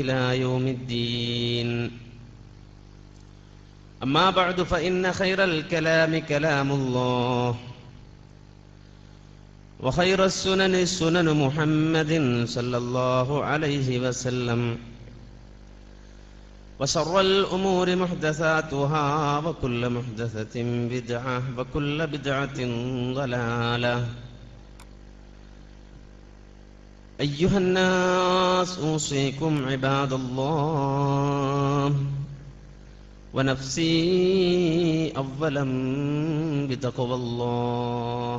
إلى يوم الدين. أما بعد فإن خير الكلام كلام الله، وخير السنن سنن محمد صلى الله عليه وسلم، وشر الأمور محدثاتها، وكل محدثة بدعة، وكل بدعة ضلالة. أيها الناس أوصيكم عباد الله ونفسي أولا بتقوى الله.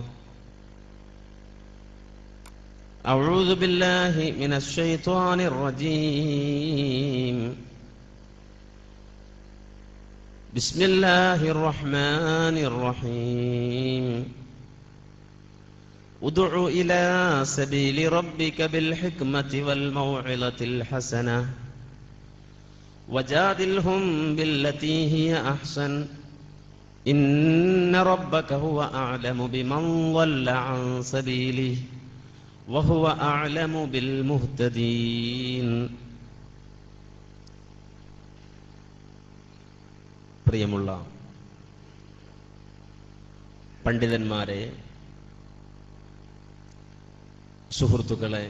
أعوذ بالله من الشيطان الرجيم. بسم الله الرحمن الرحيم. ادع إلى سبيل ربك بالحكمة والموعظة الحسنة وجادلهم بالتي هي أحسن إن ربك هو أعلم بمن ضل عن سبيله وهو أعلم بالمهتدين. പ്രിയമുള്ള പണ്ഡിതന്മാരെ, സുഹൃത്തുക്കളെ,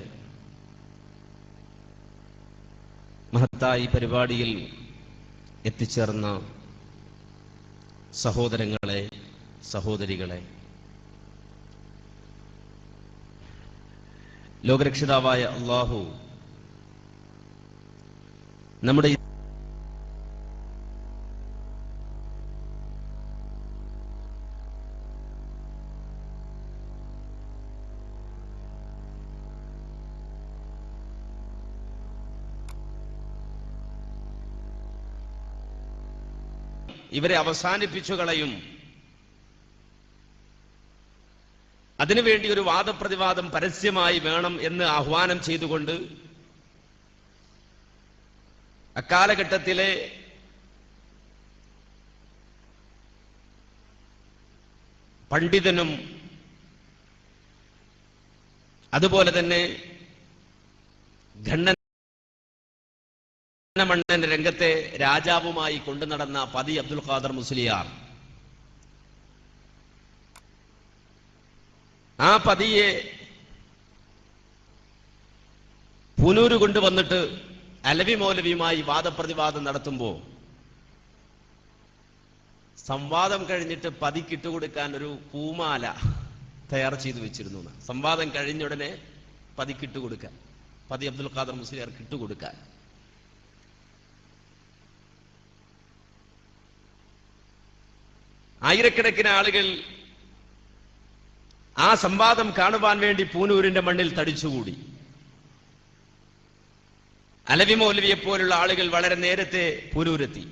മഹത്തായ പരിപാടിയിൽ എത്തിച്ചേർന്ന സഹോദരങ്ങളെ, സഹോദരികളെ, ലോകരക്ഷിതാവായ അല്ലാഹു നമ്മുടെ ഇവരെ അവസാനിപ്പിച്ചു കളയും. അതിനുവേണ്ടി ഒരു വാദപ്രതിവാദം പരസ്യമായി വേണം എന്ന് ആഹ്വാനം ചെയ്തുകൊണ്ട് അക്കാലഘട്ടത്തിലെ പണ്ഡിതനും അതുപോലെ തന്നെ മണ്ണൻ രംഗത്തെ രാജാവുമായി കൊണ്ടു നടന്ന പതി അബ്ദുൽ ഖാദർ മുസ്ലിയാർ, ആ പതിയെ പുനൂര് കൊണ്ടുവന്നിട്ട് അലവി മൗലവിയുമായി വാദപ്രതിവാദം നടത്തുമ്പോൾ സംവാദം കഴിഞ്ഞിട്ട് പതിക്കിട്ടുകൊടുക്കാൻ ഒരു പൂമാല തയ്യാർ ചെയ്തു വെച്ചിരുന്നു. സംവാദം കഴിഞ്ഞുടനെ പതിക്കിട്ടുകൊടുക്കാൻ, പതി അബ്ദുൽ ഖാദർ മുസ്ലിയാർ കിട്ടുകൊടുക്കാൻ. ആയിരക്കണക്കിന് ആളുകൾ ആ സംവാദം കാണുവാൻ വേണ്ടി പൂനൂരിന്റെ മണ്ണിൽ തടിച്ചുകൂടി. അലവി മൗലവിയെപ്പോലുള്ള ആളുകൾ വളരെ നേരത്തെ പൂനൂരെത്തി.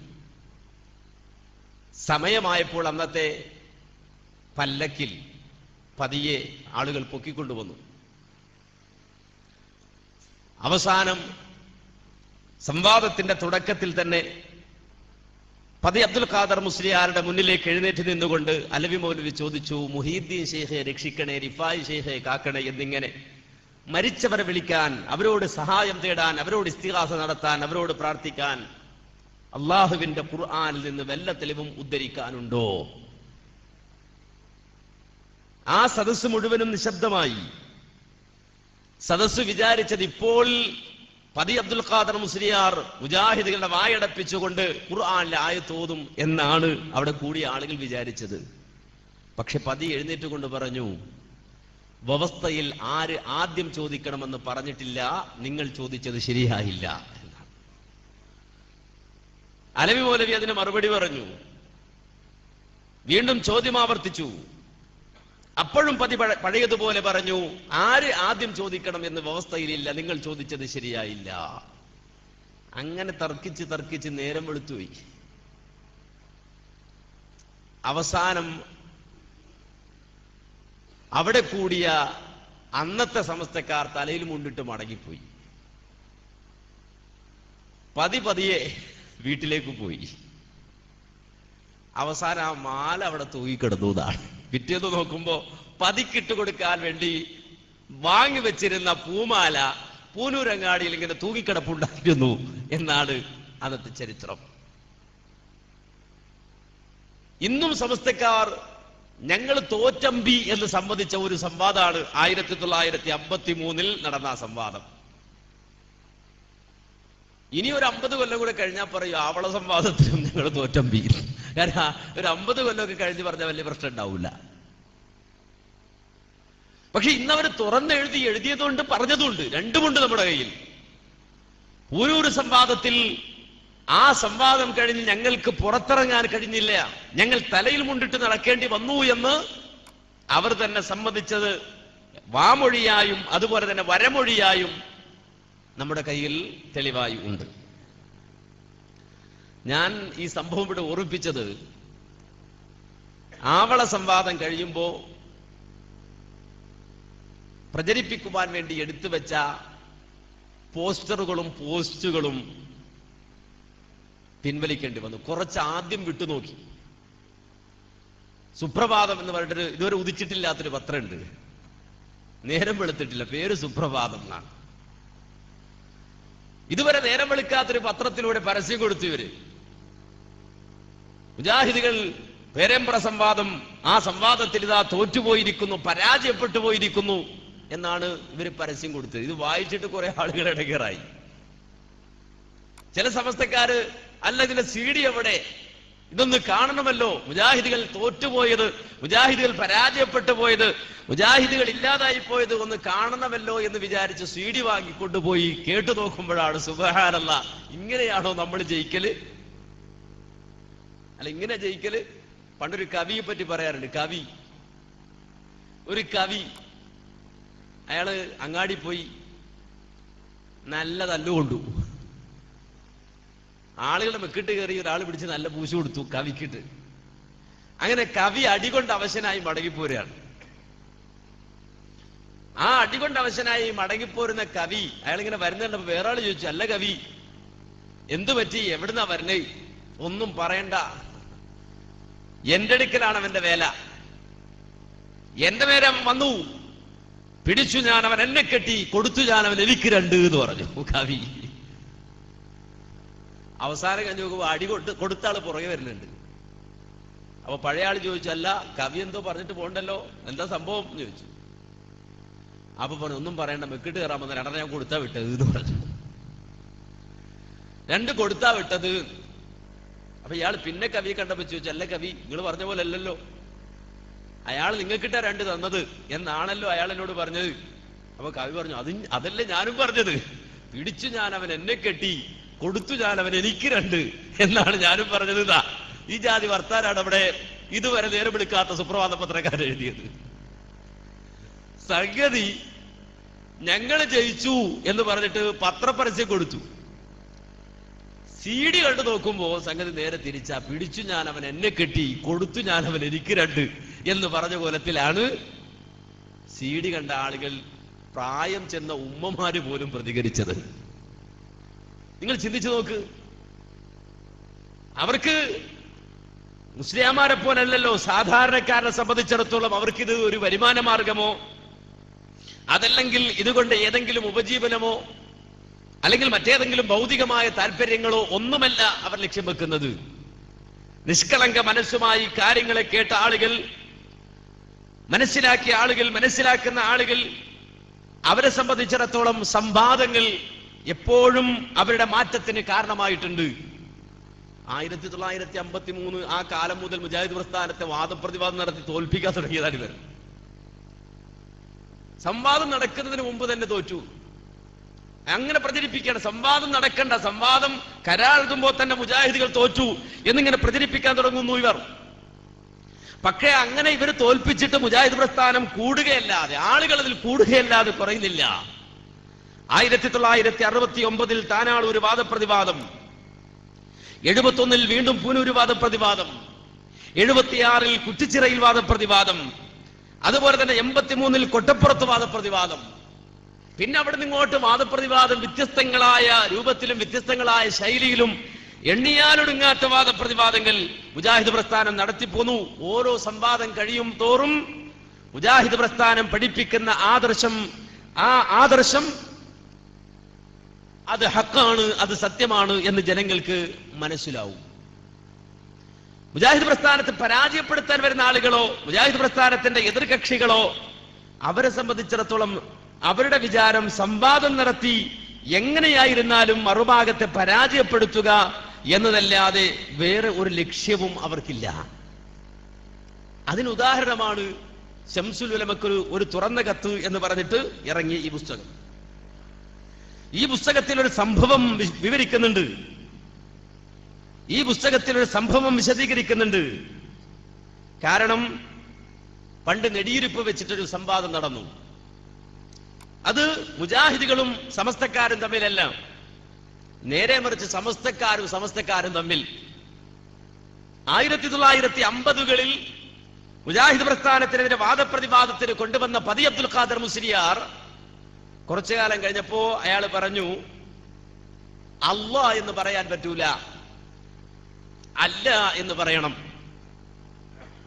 സമയമായപ്പോൾ അന്നത്തെ പല്ലക്കിൽ പതിയെ ആളുകൾ പൊക്കിക്കൊണ്ടുവന്നു. അവസാനം സംവാദത്തിന്റെ തുടക്കത്തിൽ തന്നെ പതി അബ്ദുൽ ഖാദർ മുസ്ലിയാരുടെ മുന്നിലേക്ക് എഴുന്നേറ്റ് നിന്നുകൊണ്ട് അലവി മൗലവി ചോദിച്ചു, മുഹീദ്ദീൻ ശൈഖെ രക്ഷിക്കണേ, റിഫായി ശൈഖെ കാക്കണേ എന്നിങ്ങനെ മരിച്ചവരെ വിളിക്കാൻ, അവരോട് സഹായം തേടാൻ, അവരോട് ഇസ്തിഗാസ നടത്താൻ, അവരോട് പ്രാർത്ഥിക്കാൻ അള്ളാഹുവിന്റെ ഖുർആനിൽ നിന്ന് വല്ല തെളിവും ഉദ്ധരിക്കാനുണ്ടോ? ആ സദസ്സ് മുഴുവനും നിശബ്ദമായി. സദസ്സ് വിചാരിച്ചത് ഇപ്പോൾ പതി അബ്ദുൽ ഖാദർ മുസ്ലിയാർ മുജാഹിദുകളുടെ വായടപ്പിച്ചുകൊണ്ട് ഖുർആനിലെ ആയത്തോതും എന്നാണ് അവിടെ കൂടിയ ആളുകൾ വിചാരിച്ചത്. പക്ഷെ പതി എഴുന്നേറ്റ് കൊണ്ട് പറഞ്ഞു, വ്യവസ്ഥയിൽ ആര് ആദ്യം ചോദിക്കണമെന്ന് പറഞ്ഞിട്ടില്ല, നിങ്ങൾ ചോദിച്ചത് ശരിയായില്ല എന്നാണ്. അലവി മൗലവി അതിന് മറുപടി പറഞ്ഞു. വീണ്ടും ചോദ്യം ആവർത്തിച്ചു. അപ്പോഴും പതി പഴയതുപോലെ പറഞ്ഞു, ആര് ആദ്യം ചോദിക്കണം എന്ന് വ്യവസ്ഥയിലില്ല, നിങ്ങൾ ചോദിച്ചത് ശരിയായില്ല. അങ്ങനെ തർക്കിച്ച് തർക്കിച്ച് നേരം വെളുത്തുപോയി. അവസാനം അവിടെ കൂടിയ അന്നത്തെ സമസ്തക്കാർ തലയിൽ മുണ്ടിട്ട് മടങ്ങിപ്പോയി. പതിയെ വീട്ടിലേക്ക് പോയി. അവസാനം ആ മാല അവിടെ തൂങ്ങിക്കിടന്നതാണ്. പിറ്റേന്ന് നോക്കുമ്പോ പതിക്കിട്ട് കൊടുക്കാൻ വേണ്ടി വാങ്ങി വെച്ചിരുന്ന പൂമാല പൂനൂരങ്ങാടിയിൽ ഇങ്ങനെ തൂങ്ങിക്കിടപ്പുണ്ടായിരുന്നു എന്നാണ് അന്നത്തെ ചരിത്രം. ഇന്നും സമസ്തക്കാർ ഞങ്ങൾ തോറ്റമ്പി എന്ന് സംവദിച്ച ഒരു സംവാദമാണ് 1953 നടന്ന ആ സംവാദം. ഇനി ഒരു 50 കൊല്ലം കൂടെ കഴിഞ്ഞാൽ പറയും ആവള സംവാദത്തിലും ഞങ്ങൾ തോറ്റമ്പി. കാരണം ഒരു 50 കൊല്ലമൊക്കെ കഴിഞ്ഞ് പറഞ്ഞാൽ വലിയ പ്രശ്നം ഉണ്ടാവില്ല. പക്ഷെ ഇന്നവർ എഴുതിയതുകൊണ്ട് പറഞ്ഞതുകൊണ്ട് രണ്ടുമുണ്ട് നമ്മുടെ കയ്യിൽ. പൂരൂർ സംവാദത്തിൽ ആ സംവാദം കഴിഞ്ഞ് ഞങ്ങൾക്ക് പുറത്തിറങ്ങാൻ കഴിഞ്ഞില്ല, ഞങ്ങൾ തലയിൽ മുണ്ടിട്ട് നടക്കേണ്ടി വന്നു എന്ന് അവർ തന്നെ സമ്മതിച്ചത് വാമൊഴിയായും അതുപോലെ തന്നെ വരമൊഴിയായും നമ്മുടെ കയ്യിൽ തെളിവായി ഉണ്ട്. ഞാൻ ഈ സംഭവം ഇവിടെ ഓർമ്മിപ്പിച്ചത് ആവള സംവാദം കഴിയുമ്പോ പ്രചരിപ്പിക്കുവാൻ വേണ്ടി എടുത്തു വെച്ച പോസ്റ്ററുകളും പോസ്റ്റുകളും പിൻവലിക്കേണ്ടി വന്നു. കുറച്ച് ആദ്യം വിട്ടുനോക്കി. സുപ്രഭാതം എന്ന് പറഞ്ഞിട്ട് ഇതുവരെ ഉദിച്ചിട്ടില്ലാത്തൊരു പത്രമുണ്ട്, നേരം വെളുത്തിട്ടില്ല, പേര് സുപ്രഭാതം എന്നാണ്. ഇതുവരെ നേരം വെളുക്കാത്തൊരു പത്രത്തിലൂടെ പരസ്യം കൊടുത്തു ഇവര്. മുജാഹിദുകൾ പേരമ്പ്ര സംവാദം, ആ സംവാദത്തിൽ ഇതാ തോറ്റുപോയിരിക്കുന്നു, പരാജയപ്പെട്ടു പോയിരിക്കുന്നു എന്നാണ് ഇവര് പരസ്യം കൊടുത്തത്. ഇത് വായിച്ചിട്ട് കുറെ ആളുകൾ ഇടങ്ങേറായി. ചില സമസ്തക്കാര് അല്ല ഇതിന്റെ CD എവിടെ, ഇതൊന്ന് കാണണമല്ലോ, മുജാഹിദുകൾ തോറ്റുപോയത്, മുജാഹിദുകൾ പരാജയപ്പെട്ടു പോയത്, മുജാഹിദുകൾ ഇല്ലാതായി പോയത് ഒന്ന് കാണണമല്ലോ എന്ന് വിചാരിച്ച് CD വാങ്ങിക്കൊണ്ടുപോയി കേട്ടു നോക്കുമ്പോഴാണ് സുബ്ഹാനല്ലാഹ്, ഇങ്ങനെയാണോ നമ്മൾ ജയിക്കല്? അല്ല, ഇങ്ങനെ ജയിക്കല്? പണ്ടൊരു കവിയെ പറ്റി പറയാറുണ്ട്. ഒരു കവി അയാള് അങ്ങാടി പോയി നല്ല തല്ലുകൊണ്ടു. ആളുകളുടെ മെക്കിട്ട് കയറി ഒരാൾ പിടിച്ച് നല്ല പൂശു കൊടുത്തു കവിക്കിട്ട്. അങ്ങനെ കവി അടികൊണ്ട് അവശനായി മടങ്ങിപ്പോരുകയാണ്. ആ അടികൊണ്ട് അവശനായി മടങ്ങിപ്പോരുന്ന കവി അയാളിങ്ങനെ വരുന്നുണ്ടപ്പോ വേറെ ആള് ചോദിച്ചു, അല്ല കവി എന്തു പറ്റി, എവിടുന്നാ വരണേ? ഒന്നും പറയണ്ട, എന്റെ അടുക്കലാണ് അവന്റെ വേല, എന്റെ പേര് അവൻ വന്നു, പിടിച്ചു ഞാൻ അവൻ എന്നെ കെട്ടി, കൊടുത്തു ഞാൻ അവൻ എനിക്ക് 2 എന്ന് പറഞ്ഞു കവി. അവസാനം കഴിഞ്ഞ് നോക്കുമ്പോ അടി കൊടുത്ത ആള് പുറകെ വരുന്നുണ്ട്. അപ്പൊ പഴയ ആള് ചോദിച്ചു, അല്ല കവി എന്തോ പറഞ്ഞിട്ട് പോണ്ടല്ലോ, എന്താ സംഭവം എന്ന് ചോദിച്ചു. അപ്പൊ പറഞ്ഞു, ഒന്നും പറയണ്ട, മെക്കിട്ട് കയറാൻ വന്ന 2 ഞാൻ കൊടുത്താ വിട്ടത് എന്ന് പറഞ്ഞു. 2 കൊടുത്താ വിട്ടത്. അപ്പൊ ഇയാൾ പിന്നെ കവിയെ കണ്ടപ്പോ ചോദിച്ചു, അല്ല കവി നിങ്ങൾ പറഞ്ഞ പോലെ അല്ലല്ലോ, അയാൾ നിങ്ങൾക്കിട്ടാ 2 തന്നത് എന്നാണല്ലോ അയാൾ എന്നോട് പറഞ്ഞത്. അപ്പൊ കവി പറഞ്ഞു, അതല്ലേ ഞാനും പറഞ്ഞത്, പിടിച്ചു ഞാൻ അവൻ എന്നെ കെട്ടി, കൊടുത്തു ഞാൻ അവൻ എനിക്ക് 2 എന്നാണ് ഞാനും പറഞ്ഞത്. ഇതാ ഈ ജാതി വർത്താനാണ് അവിടെ ഇതുവരെ നേരം വിളിക്കാത്ത സുപ്രഭാത പത്രക്കാരൻ എഴുതിയത്. സംഗതി ഞങ്ങൾ ജയിച്ചു എന്ന് പറഞ്ഞിട്ട് പത്രപരസ്യം കൊടുത്തു. CD കണ്ടു നോക്കുമ്പോ സംഗതി നേരെ തിരിച്ചാ, പിടിച്ചു ഞാൻ അവൻ എന്നെ കെട്ടി, കൊടുത്തു ഞാൻ അവൻ എനിക്ക് 2 എന്ന് പറഞ്ഞ കോലത്തിലാണ് CD കണ്ട ആളുകൾ, പ്രായം ചെന്ന ഉമ്മമാര് പോലും പ്രതികരിച്ചത്. നിങ്ങൾ ചിന്തിച്ചു നോക്ക്. അവർക്ക് മുസ്ലിയാമാരെ പോലല്ലല്ലോ, സാധാരണക്കാരനെ സംബന്ധിച്ചിടത്തോളം അവർക്കിത് ഒരു വരുമാന മാർഗമോ അതല്ലെങ്കിൽ ഇതുകൊണ്ട് ഏതെങ്കിലും ഉപജീവനമോ അല്ലെങ്കിൽ മറ്റേതെങ്കിലും ഭൗതികമായ താല്പര്യങ്ങളോ ഒന്നുമല്ല അവർ ലക്ഷ്യം വെക്കുന്നത്. നിഷ്കളങ്ക മനസ്സുമായി കാര്യങ്ങളെ കേട്ട ആളുകൾ, മനസ്സിലാക്കിയ ആളുകൾ, മനസ്സിലാക്കുന്ന ആളുകൾ, അവരെ സംബന്ധിച്ചിടത്തോളം സംവാദങ്ങൾ എപ്പോഴും അവരുടെ മാറ്റത്തിന് കാരണമായിട്ടുണ്ട്. 1953 ആ കാലം മുതൽ മുജാഹിദ് പ്രസ്ഥാനത്തെ വാദപ്രതിവാദം നടത്തി തോൽപ്പിക്കാൻ തുടങ്ങിയതാണ് ഇവർ. സംവാദം നടക്കുന്നതിന് മുമ്പ് തന്നെ തോറ്റു. അങ്ങനെ പ്രചരിപ്പിക്കുകയാണ്, സംവാദം നടക്കണ്ട, സംവാദം കരാറെഴുതുമ്പോൾ തന്നെ മുജാഹിദുകൾ തോറ്റു എന്നിങ്ങനെ പ്രചരിപ്പിക്കാൻ തുടങ്ങുന്നു ഇവർ. പക്ഷേ അങ്ങനെ ഇവർ തോൽപ്പിച്ചിട്ട് മുജാഹിദ് പ്രസ്ഥാനം കൂടുകയല്ലാതെ, ആളുകൾ അതിൽ കൂടുകയല്ലാതെ കുറയുന്നില്ല. 1969 താനാളൂർ വാദപ്രതിവാദം, 71 വീണ്ടും പൂനൂർ വാദപ്രതിവാദം, 76 കുറ്റിച്ചിറയിൽ വാദപ്രതിവാദം, അതുപോലെ തന്നെ 83 കൊട്ടപ്പുറത്ത് വാദപ്രതിവാദം. പിന്നെ അവിടെ നിന്നിങ്ങോട്ട് വാദപ്രതിവാദം വ്യത്യസ്തങ്ങളായ രൂപത്തിലും വ്യത്യസ്തങ്ങളായ ശൈലിയിലും എണ്ണിയാലൊടുങ്ങാത്ത വാദപ്രതിവാദങ്ങൾ മുജാഹിദ് പ്രസ്ഥാനം നടത്തിപ്പോന്നു. ഓരോ സംവാദം കഴിയും തോറും മുജാഹിദ് പ്രസ്ഥാനം പഠിപ്പിക്കുന്ന ആദർശം, ആ ആദർശം അത് ഹക്കാണ്, അത് സത്യമാണ് എന്ന് ജനങ്ങൾക്ക് മനസ്സിലാവും. മുജാഹിദ് പ്രസ്ഥാനത്തെ പരാജയപ്പെടുത്താൻ വരുന്ന ആളുകളോ മുജാഹിദ് പ്രസ്ഥാനത്തിന്റെ എതിർകക്ഷികളോ അവരെ സംബന്ധിച്ചിടത്തോളം അവരുടെ വിചാരം സംവാദം നടത്തി എങ്ങനെയായിരുന്നാലും മറുഭാഗത്തെ പരാജയപ്പെടുത്തുക എന്നതല്ലാതെ വേറെ ഒരു ലക്ഷ്യവും അവർക്കില്ല. അതിനുദാഹരണമാണ് ശംസുൽ ഉലമക്ക് ഒരു തുറന്ന കത്ത് എന്ന് പറഞ്ഞിട്ട് ഇറങ്ങിയ ഈ പുസ്തകം. ഈ പുസ്തകത്തിൽ ഒരു സംഭവം വിവരിക്കുന്നുണ്ട്, ഈ പുസ്തകത്തിൽ ഒരു സംഭവം വിശദീകരിക്കുന്നുണ്ട്. കാരണം പണ്ട് നെടിയിരുപ്പ് വെച്ചിട്ടൊരു സംവാദം നടന്നു. അത് മുജാഹിദുകളും സമസ്തക്കാരും തമ്മിലല്ല, നേരെ മറിച്ച് സമസ്തക്കാരും തമ്മിൽ 1950കളിൽ മുജാഹിദ് പ്രസ്ഥാനത്തിനെതിരെ വാദപ്രതിവാദത്തിന് കൊണ്ടുവന്ന പതി അബ്ദുൽ ഖാദർ മുസ്ലിയാർ കുറച്ചു കാലം കഴിഞ്ഞപ്പോ അയാൾ പറഞ്ഞു, അല്ലാ എന്ന് പറയാൻ പറ്റൂല, അല്ല എന്ന് പറയണം.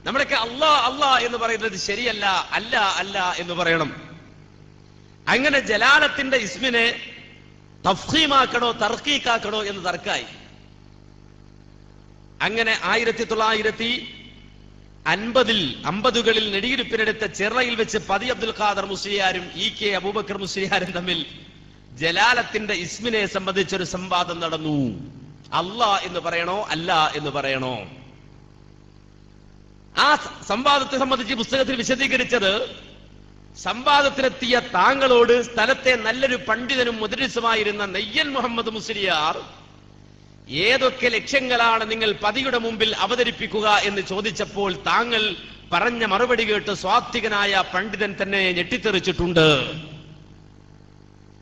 നമ്മളൊക്കെ അല്ലാ അല്ലാ എന്ന് പറയുന്നത് ശരിയല്ല, അല്ല അല്ല എന്ന് പറയണം. അങ്ങനെ ജലാലത്തിന്റെ ഇസ്മിനെ തഫ്ഖീമാക്കണോ തർക്കീക്കാക്കണോ എന്ന് തർക്കായി. അങ്ങനെ 1950കളിൽ നെടിയിരുപ്പിനെടുത്ത ചെറയിൽ വെച്ച് പതി അബ്ദുൽ ഖാദർ മുസ്ലിയാരും EK അബൂബക്കർ മുസ്ലിയാരും തമ്മിൽ ജലാലത്തിന്റെ ഇസ്മിനെ സംബന്ധിച്ചൊരു സംവാദം നടന്നു. അല്ലാ എന്ന് പറയണോ അല്ല എന്ന് പറയണോ? ആ സംവാദത്തെ സംബന്ധിച്ച് പുസ്തകത്തിൽ വിശദീകരിച്ചത്, സംവാദത്തിലെത്തിയ താങ്കളോട് സ്ഥലത്തെ നല്ലൊരു പണ്ഡിതനും മുദരിസുമായിരുന്ന നെയ്യൻ മുഹമ്മദ് മുസ്ലിയാർ ഏതൊക്കെ ലക്ഷ്യങ്ങളാണ് നിങ്ങൾ പതിയുടെ മുമ്പിൽ അവതരിപ്പിക്കുക എന്ന് ചോദിച്ചപ്പോൾ താങ്കൾ പറഞ്ഞ മറുപടി കേട്ട് സ്വാത്വികനായ പണ്ഡിതൻ തന്നെ ഞെട്ടിത്തെറിച്ചിട്ടുണ്ട്.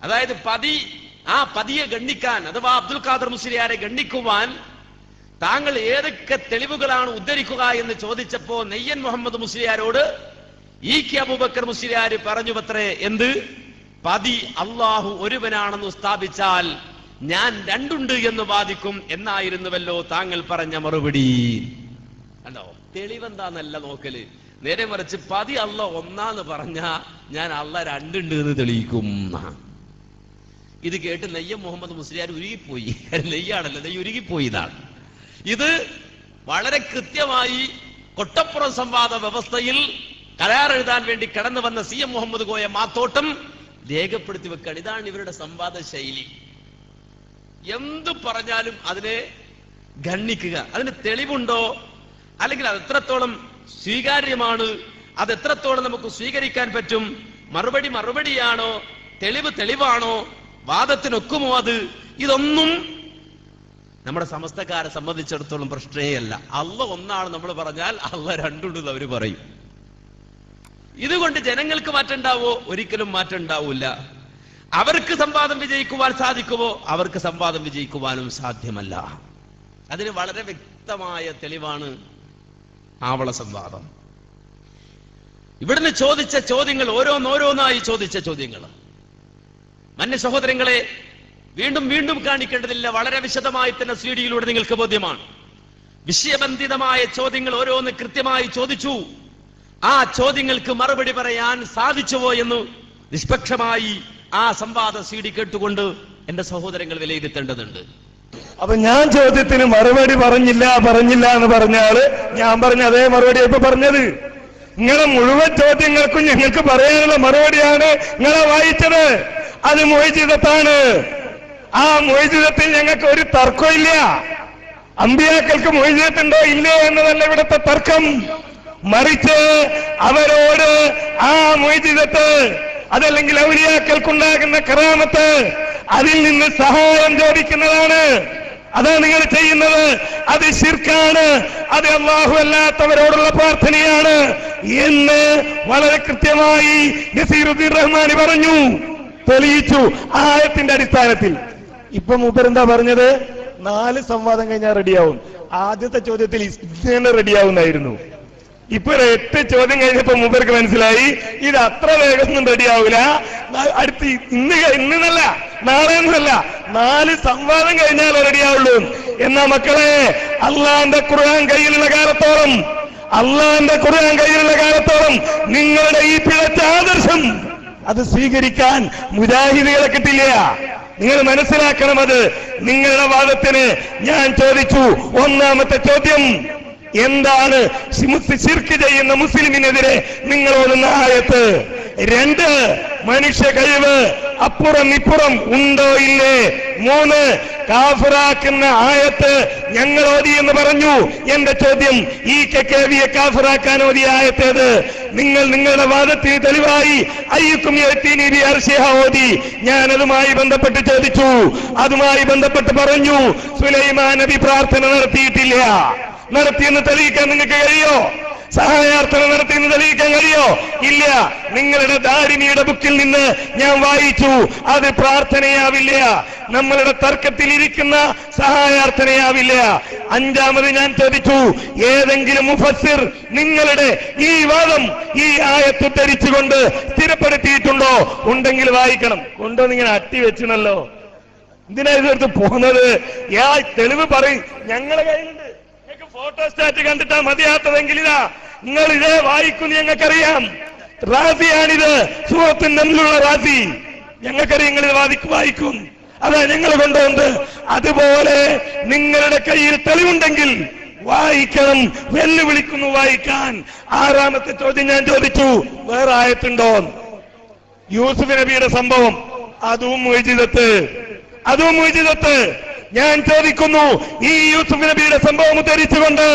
അതായത് ആ പതിയെ ഗണ്ണിക്കാൻ അഥവാ അബ്ദുൽ ഖാദർ മുസ്ലിയാരെ ഗണ്ണിക്കുവാൻ താങ്കൾ ഏതൊക്കെ തെളിവുകളാണ് ഉദ്ധരിക്കുക എന്ന് ചോദിച്ചപ്പോ നെയ്യൻ മുഹമ്മദ് മുസ്ലിയാരോട് EK അബൂബക്കർ മുസ്ലിയാര് പറഞ്ഞുവത്രേ, എന്ത് പതി അള്ളാഹു ഒരുവനാണെന്ന് സ്ഥാപിച്ചാൽ ഞാൻ രണ്ടുണ്ട് എന്ന് വാദിക്കും എന്നായിരുന്നുവല്ലോ താങ്കൾ പറഞ്ഞ മറുപടി. കണ്ടോ, തെളിവെന്താന്നല്ല നോക്കല്, നേരെ മറിച്ച് പതി അല്ല ഒന്നാന്ന് പറഞ്ഞ ഞാൻ അല്ല രണ്ടുണ്ട് എന്ന് തെളിയിക്കും. ഇത് കേട്ട് നെയ്യം മുഹമ്മദ് മുസ്ലിയാർ ഉരുകിപ്പോയി. നെയ്യാണല്ലോ, നെയ്യ് ഉരുകിപ്പോയി. ഇതാണ് ഇത് വളരെ കൃത്യമായി കൊട്ടപ്പുറം സംവാദ വ്യവസ്ഥയിൽ കരാർ എഴുതാൻ വേണ്ടി കടന്നു വന്ന CM മുഹമ്മദ് കോയ മാത്തോട്ടം രേഖപ്പെടുത്തി വെക്കാണ്. ഇതാണ് ഇവരുടെ സംവാദ ശൈലി. എന്തു പറഞ്ഞാലും അതിനെ ഗണ്ണിക്കുക, അതിന് തെളിവുണ്ടോ, അല്ലെങ്കിൽ അത് എത്രത്തോളം സ്വീകാര്യമാണ്, അത് എത്രത്തോളം നമുക്ക് സ്വീകരിക്കാൻ പറ്റും, മറുപടിയാണോ, തെളിവാണോ, വാദത്തിനൊക്കുമോ അത്, ഇതൊന്നും നമ്മുടെ സമസ്തക്കാരെ സംബന്ധിച്ചിടത്തോളം പ്രശ്നേയല്ല. അള്ള ഒന്നാണ് നമ്മൾ പറഞ്ഞാൽ അള്ള രണ്ടുണ്ടെന്ന് അവര് പറയും. ഇതുകൊണ്ട് ജനങ്ങൾക്ക് മാറ്റം ഉണ്ടാവോ? ഒരിക്കലും മാറ്റം ഉണ്ടാവില്ല. അവർക്ക് സംവാദം വിജയിക്കുവാൻ സാധിക്കുമോ? അവർക്ക് സംവാദം വിജയിക്കുവാനും സാധ്യമല്ല. അതിന് വളരെ വ്യക്തമായ തെളിവാണ് ആവള സംവാദം. ഇവിടുന്ന് ചോദിച്ച ചോദ്യങ്ങൾ ഓരോന്നോരോന്നായി ചോദിച്ച ചോദ്യങ്ങൾ മന്യ സഹോദരങ്ങളെ വീണ്ടും കാണിക്കേണ്ടതില്ല, വളരെ വിശദമായി തന്നെ CD-യിലൂടെ നിങ്ങൾക്ക് ബോധ്യമാണ്. വിഷയബന്ധിതമായ ചോദ്യങ്ങൾ ഓരോന്ന് കൃത്യമായി ചോദിച്ചു. ആ ചോദ്യങ്ങൾക്ക് മറുപടി പറയാൻ സാധിച്ചുവോ എന്ന് നിഷ്പക്ഷമായി ആ സംവാദ CD കേട്ടുകൊണ്ട് എന്റെ സഹോദരങ്ങൾ വിലയിരുത്തേണ്ടതുണ്ട്. അപ്പൊ ഞാൻ ചോദ്യത്തിന് മറുപടി പറഞ്ഞില്ല എന്ന് പറഞ്ഞാല് ഞാൻ പറഞ്ഞ അതേ മറുപടി ഇപ്പൊ പറഞ്ഞത്. നിങ്ങളെ മുഴുവൻ ചോദ്യങ്ങൾക്കും ഞങ്ങൾക്ക് പറയാനുള്ള മറുപടിയാണ് നിങ്ങളെ വായിച്ചത്. അത് മുഅ്ജിസത്താണ്. ആ മുഅ്ജിസത്തിൽ ഞങ്ങൾക്ക് ഒരു തർക്കമില്ല. അമ്പിയാക്കൾക്ക് മുഅ്ജിസത്തുണ്ടോ ഇല്ലേ എന്നതല്ല ഇവിടുത്തെ തർക്കം. മറിച്ച് അവരോട് ആ മുഅ്ജിസത്ത് അതല്ലെങ്കിൽ ഔലിയാക്കൾക്കുണ്ടാകുന്ന കറാമത്ത് അതിൽ നിന്ന് സഹായം ചോദിക്കുന്നതാണ്. അതാണ് നിങ്ങൾ ചെയ്യുന്നത്. അത് ശിർക്കാണ്, അത് അല്ലാഹു അല്ലാത്തവരോടുള്ള പ്രാർത്ഥനയാണ് എന്ന് വളരെ കൃത്യമായി നസീറുദ്ദീൻ റഹ്മാനി പറഞ്ഞു, തെളിയിച്ചു ആയത്തിന്റെ അടിസ്ഥാനത്തിൽ. ഇപ്പൊ മൂപ്പരെന്താ പറഞ്ഞത്? 4 സംവാദം കഴിഞ്ഞാൽ റെഡിയാവും. ആദ്യത്തെ ചോദ്യത്തിൽ ഇങ്ങനെ റെഡിയാവുന്നായിരുന്നു. ഇപ്പൊ 8 ചോദ്യം കഴിഞ്ഞപ്പോ മൂപ്പർക്ക് മനസ്സിലായി ഇത് അത്ര വേഗമൊന്നും റെഡിയാവൂല. അടുത്ത് ഇന്നല്ല നാളെ ഒന്നുമല്ല, 4 സംവാദം കഴിഞ്ഞാലേ റെഡിയാവുള്ളൂ. എന്നാ മക്കളെ, അള്ളാന്റെ ഖുർആൻ കയ്യിലുള്ള കാലത്തോളം നിങ്ങളുടെ ഈ പിഴച്ച ആദർശം അത് സ്വീകരിക്കാൻ മുജാഹിദുകളെ കിട്ടില്ല. നിങ്ങൾ മനസ്സിലാക്കണം. അത് നിങ്ങളുടെ വാദത്തിന് ഞാൻ ചോദിച്ചു. ഒന്നാമത്തെ ചോദ്യം, എന്താണ് ശിർക്ക് ചെയ്യുന്ന മുസ്ലിമിനെതിരെ നിങ്ങൾ ഓതുന്ന ആയത്ത്? 2, മനുഷ്യ കഴിവ് അപ്പുറം ഇപ്പുറം ഉണ്ടോ ഇല്ലേ? 3, കാഫിറാക്കുന്ന ആയത്ത് ഞങ്ങൾ ഓതി എന്ന് പറഞ്ഞു. എന്റെ ചോദ്യം, ഈ കെവിയെ കാഫിറാക്കാൻ ഓതിയ ആയത്തേത്? നിങ്ങൾ നിങ്ങളുടെ വാദത്തിന് തെളിവായി അയ്യുക്കും യഅ്തീനി ബി അർശിഹാ ഓതി. ഞാൻ അതുമായി ബന്ധപ്പെട്ട് ചോദിച്ചു. അതുമായി ബന്ധപ്പെട്ട് പറഞ്ഞു, സുലൈമാൻ നബി പ്രാർത്ഥന നടത്തിയിട്ടില്ല. നടത്തിയെന്ന് തെളിയിക്കാൻ നിങ്ങൾക്ക് കഴിയോ? സഹായാർത്ഥന നടത്തിയെന്ന് തെളിയിക്കാൻ കഴിയോ? ഇല്ല. നിങ്ങളുടെ ദാരിമിയുടെ ബുക്കിൽ നിന്ന് ഞാൻ വായിച്ചു, അത് പ്രാർത്ഥനയാവില്ല, നമ്മളുടെ തർക്കത്തിൽ ഇരിക്കുന്ന സഹായാർത്ഥനയാവില്ല. 5ാമത് ഞാൻ ചോദിച്ചു, ഏതെങ്കിലും മുഫസ്സിർ നിങ്ങളുടെ ഈ വാദം ഈ ആയത്ത് ധരിച്ചുകൊണ്ട് സ്ഥിരപ്പെടുത്തിയിട്ടുണ്ടോ? ഉണ്ടെങ്കിൽ വായിക്കണം. കൊണ്ടുവന്ന് ഇങ്ങനെ അട്ടി വെച്ചിണല്ലോ, എന്തിനാ ഇതെടുത്ത് പോകുന്നത്? തെളിവ് പറയും. ഞങ്ങളുടെ കയ്യിലുണ്ട്. ഫോട്ടോസ്റ്റാറ്റ് കണ്ടിട്ടാ മതിയാത്തതെങ്കിൽ ഇതാ നിങ്ങൾ ഇതേ വായിക്കും. ഞങ്ങൾക്കറിയാം, റാസിയാണിത്, സൂറത്തുൻ നംലുള്ള റാസി. ഞങ്ങൾക്കറിയാം നിങ്ങൾ ഇത് വായിക്കും. അതാ ഞങ്ങൾ കൊണ്ടുവന്നത്. അതുപോലെ നിങ്ങളുടെ കയ്യിൽ തെളിവുണ്ടെങ്കിൽ വായിക്കണം. വെല്ലുവിളിക്കുന്നു വായിക്കാൻ. 6ാമത്തെ ചോദ്യം ഞാൻ ചോദിച്ചു, വേറെ ആയത്തുണ്ടോ? യൂസുഫ് നബിയുടെ സംഭവം, അതും മുഅ്ജിസത്ത്. ഞാൻ ചോദിക്കുന്നു, ഈ യൂസുഫ് നബിയുടെ സംഭവം ഉദ്ധരിച്ചുകൊണ്ട്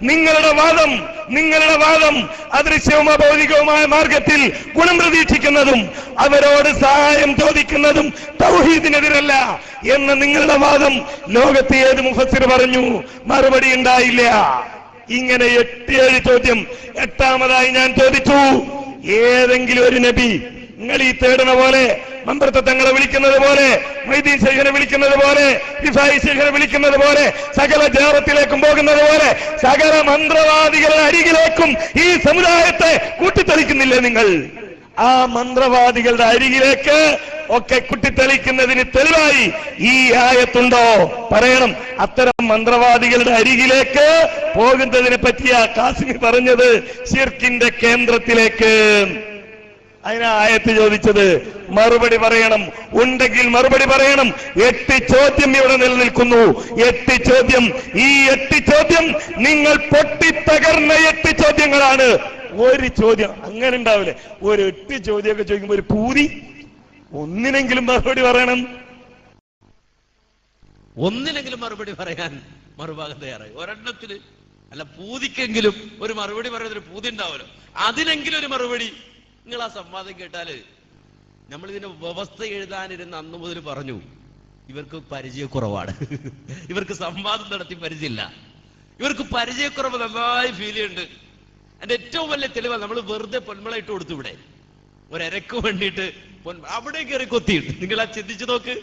നിങ്ങളുടെ വാദം അദൃശ്യവും അഭൗതികവുമായ മാർഗത്തിൽ ഗുണം പ്രതീക്ഷിക്കുന്നതും അവരോട് സഹായം ചോദിക്കുന്നതും തൗഹീദിനെതിരല്ല എന്ന നിങ്ങളുടെ വാദം ലോകത്തെ ഏത് മുഫസ്സിർ പറഞ്ഞു? മറുപടി ഉണ്ടായില്ല. ഇങ്ങനെ 8-7 ചോദ്യം. 8ാമതായി ഞാൻ ചോദിച്ചു, ഏതെങ്കിലും ഒരു നബി നിങ്ങൾ ഈ തേടുന്ന പോലെ, മന്ത്രത്തെ തങ്ങളെ വിളിക്കുന്നത് പോലെ, മൊയ്തീൻ ശൈഖിനെ വിളിക്കുന്നത് പോലെ, റിഫായി ശൈഖിനെ വിളിക്കുന്നത് പോലെ, സകല ജാറത്തിലേക്കും പോകുന്നത് പോലെ സകല മന്ത്രവാദികളുടെ അരികിലേക്കും ഈ സമുദായത്തെ കൂട്ടിത്തെളിക്കുന്നില്ലേ നിങ്ങൾ? ആ മന്ത്രവാദികളുടെ അരികിലേക്ക് ഒക്കെ കുട്ടിത്തെളിക്കുന്നതിന് തെളിവായി ഈ ആയത്തുണ്ടോ? പറയണം. അത്തരം മന്ത്രവാദികളുടെ അരികിലേക്ക് പോകുന്നതിനെ പറ്റിയാ കാസിമി പറഞ്ഞത് ശിർക്കിന്റെ കേന്ദ്രത്തിലേക്ക്. അതിനാ ആയത്ത് ചോദിച്ചത്. മറുപടി പറയണം. ഉണ്ടെങ്കിൽ മറുപടി പറയണം. 8 ചോദ്യം ഇവിടെ നിലനിൽക്കുന്നു. 8 ചോദ്യം. ഈ 8 ചോദ്യം നിങ്ങൾ പൊട്ടിത്തകർന്ന 8 ചോദ്യങ്ങളാണ്. ഒരു ചോദ്യം അങ്ങനെ ഉണ്ടാവില്ലേ? ഒരു 8 ചോദ്യമൊക്കെ ചോദിക്കുമ്പോ ഒരു പൂരി. ഒന്നിനെങ്കിലും മറുപടി പറയണം. ഒന്നിനെങ്കിലും മറുപടി പറയാൻ മറുഭാഗം തയ്യാറായി. ഒരെണ്ണത്തിന് അല്ല, പൂതിക്കെങ്കിലും ഒരു മറുപടി പറയുന്നൊരു പൂതി ഉണ്ടാവുമല്ലോ, അതിനെങ്കിലും ഒരു മറുപടി. നിങ്ങൾ ആ സംവാദം കേട്ടാല്, നമ്മളിതിന്റെ വ്യവസ്ഥ എഴുതാനിരുന്ന അന്ന് മുതൽ പറഞ്ഞു, ഇവർക്ക് പരിചയക്കുറവാണ്. ഇവർക്ക് സംവാദം നടത്തി പരിചയമില്ല. ഇവർക്ക് പരിചയക്കുറവ് നന്നായി ഫീൽ ചെയ്യുന്നുണ്ട്. അതിന്റെ ഏറ്റവും വലിയ തെളിവാണ്, നമ്മൾ വെറുതെ പൊന്മള ഇട്ട് കൊടുത്തു. ഇവിടെ ഒരരക്ക് വേണ്ടിയിട്ട് അവിടെ കയറി കൊത്തിയിട്ട് നിങ്ങൾ ആ ചിന്തിച്ചു നോക്ക്.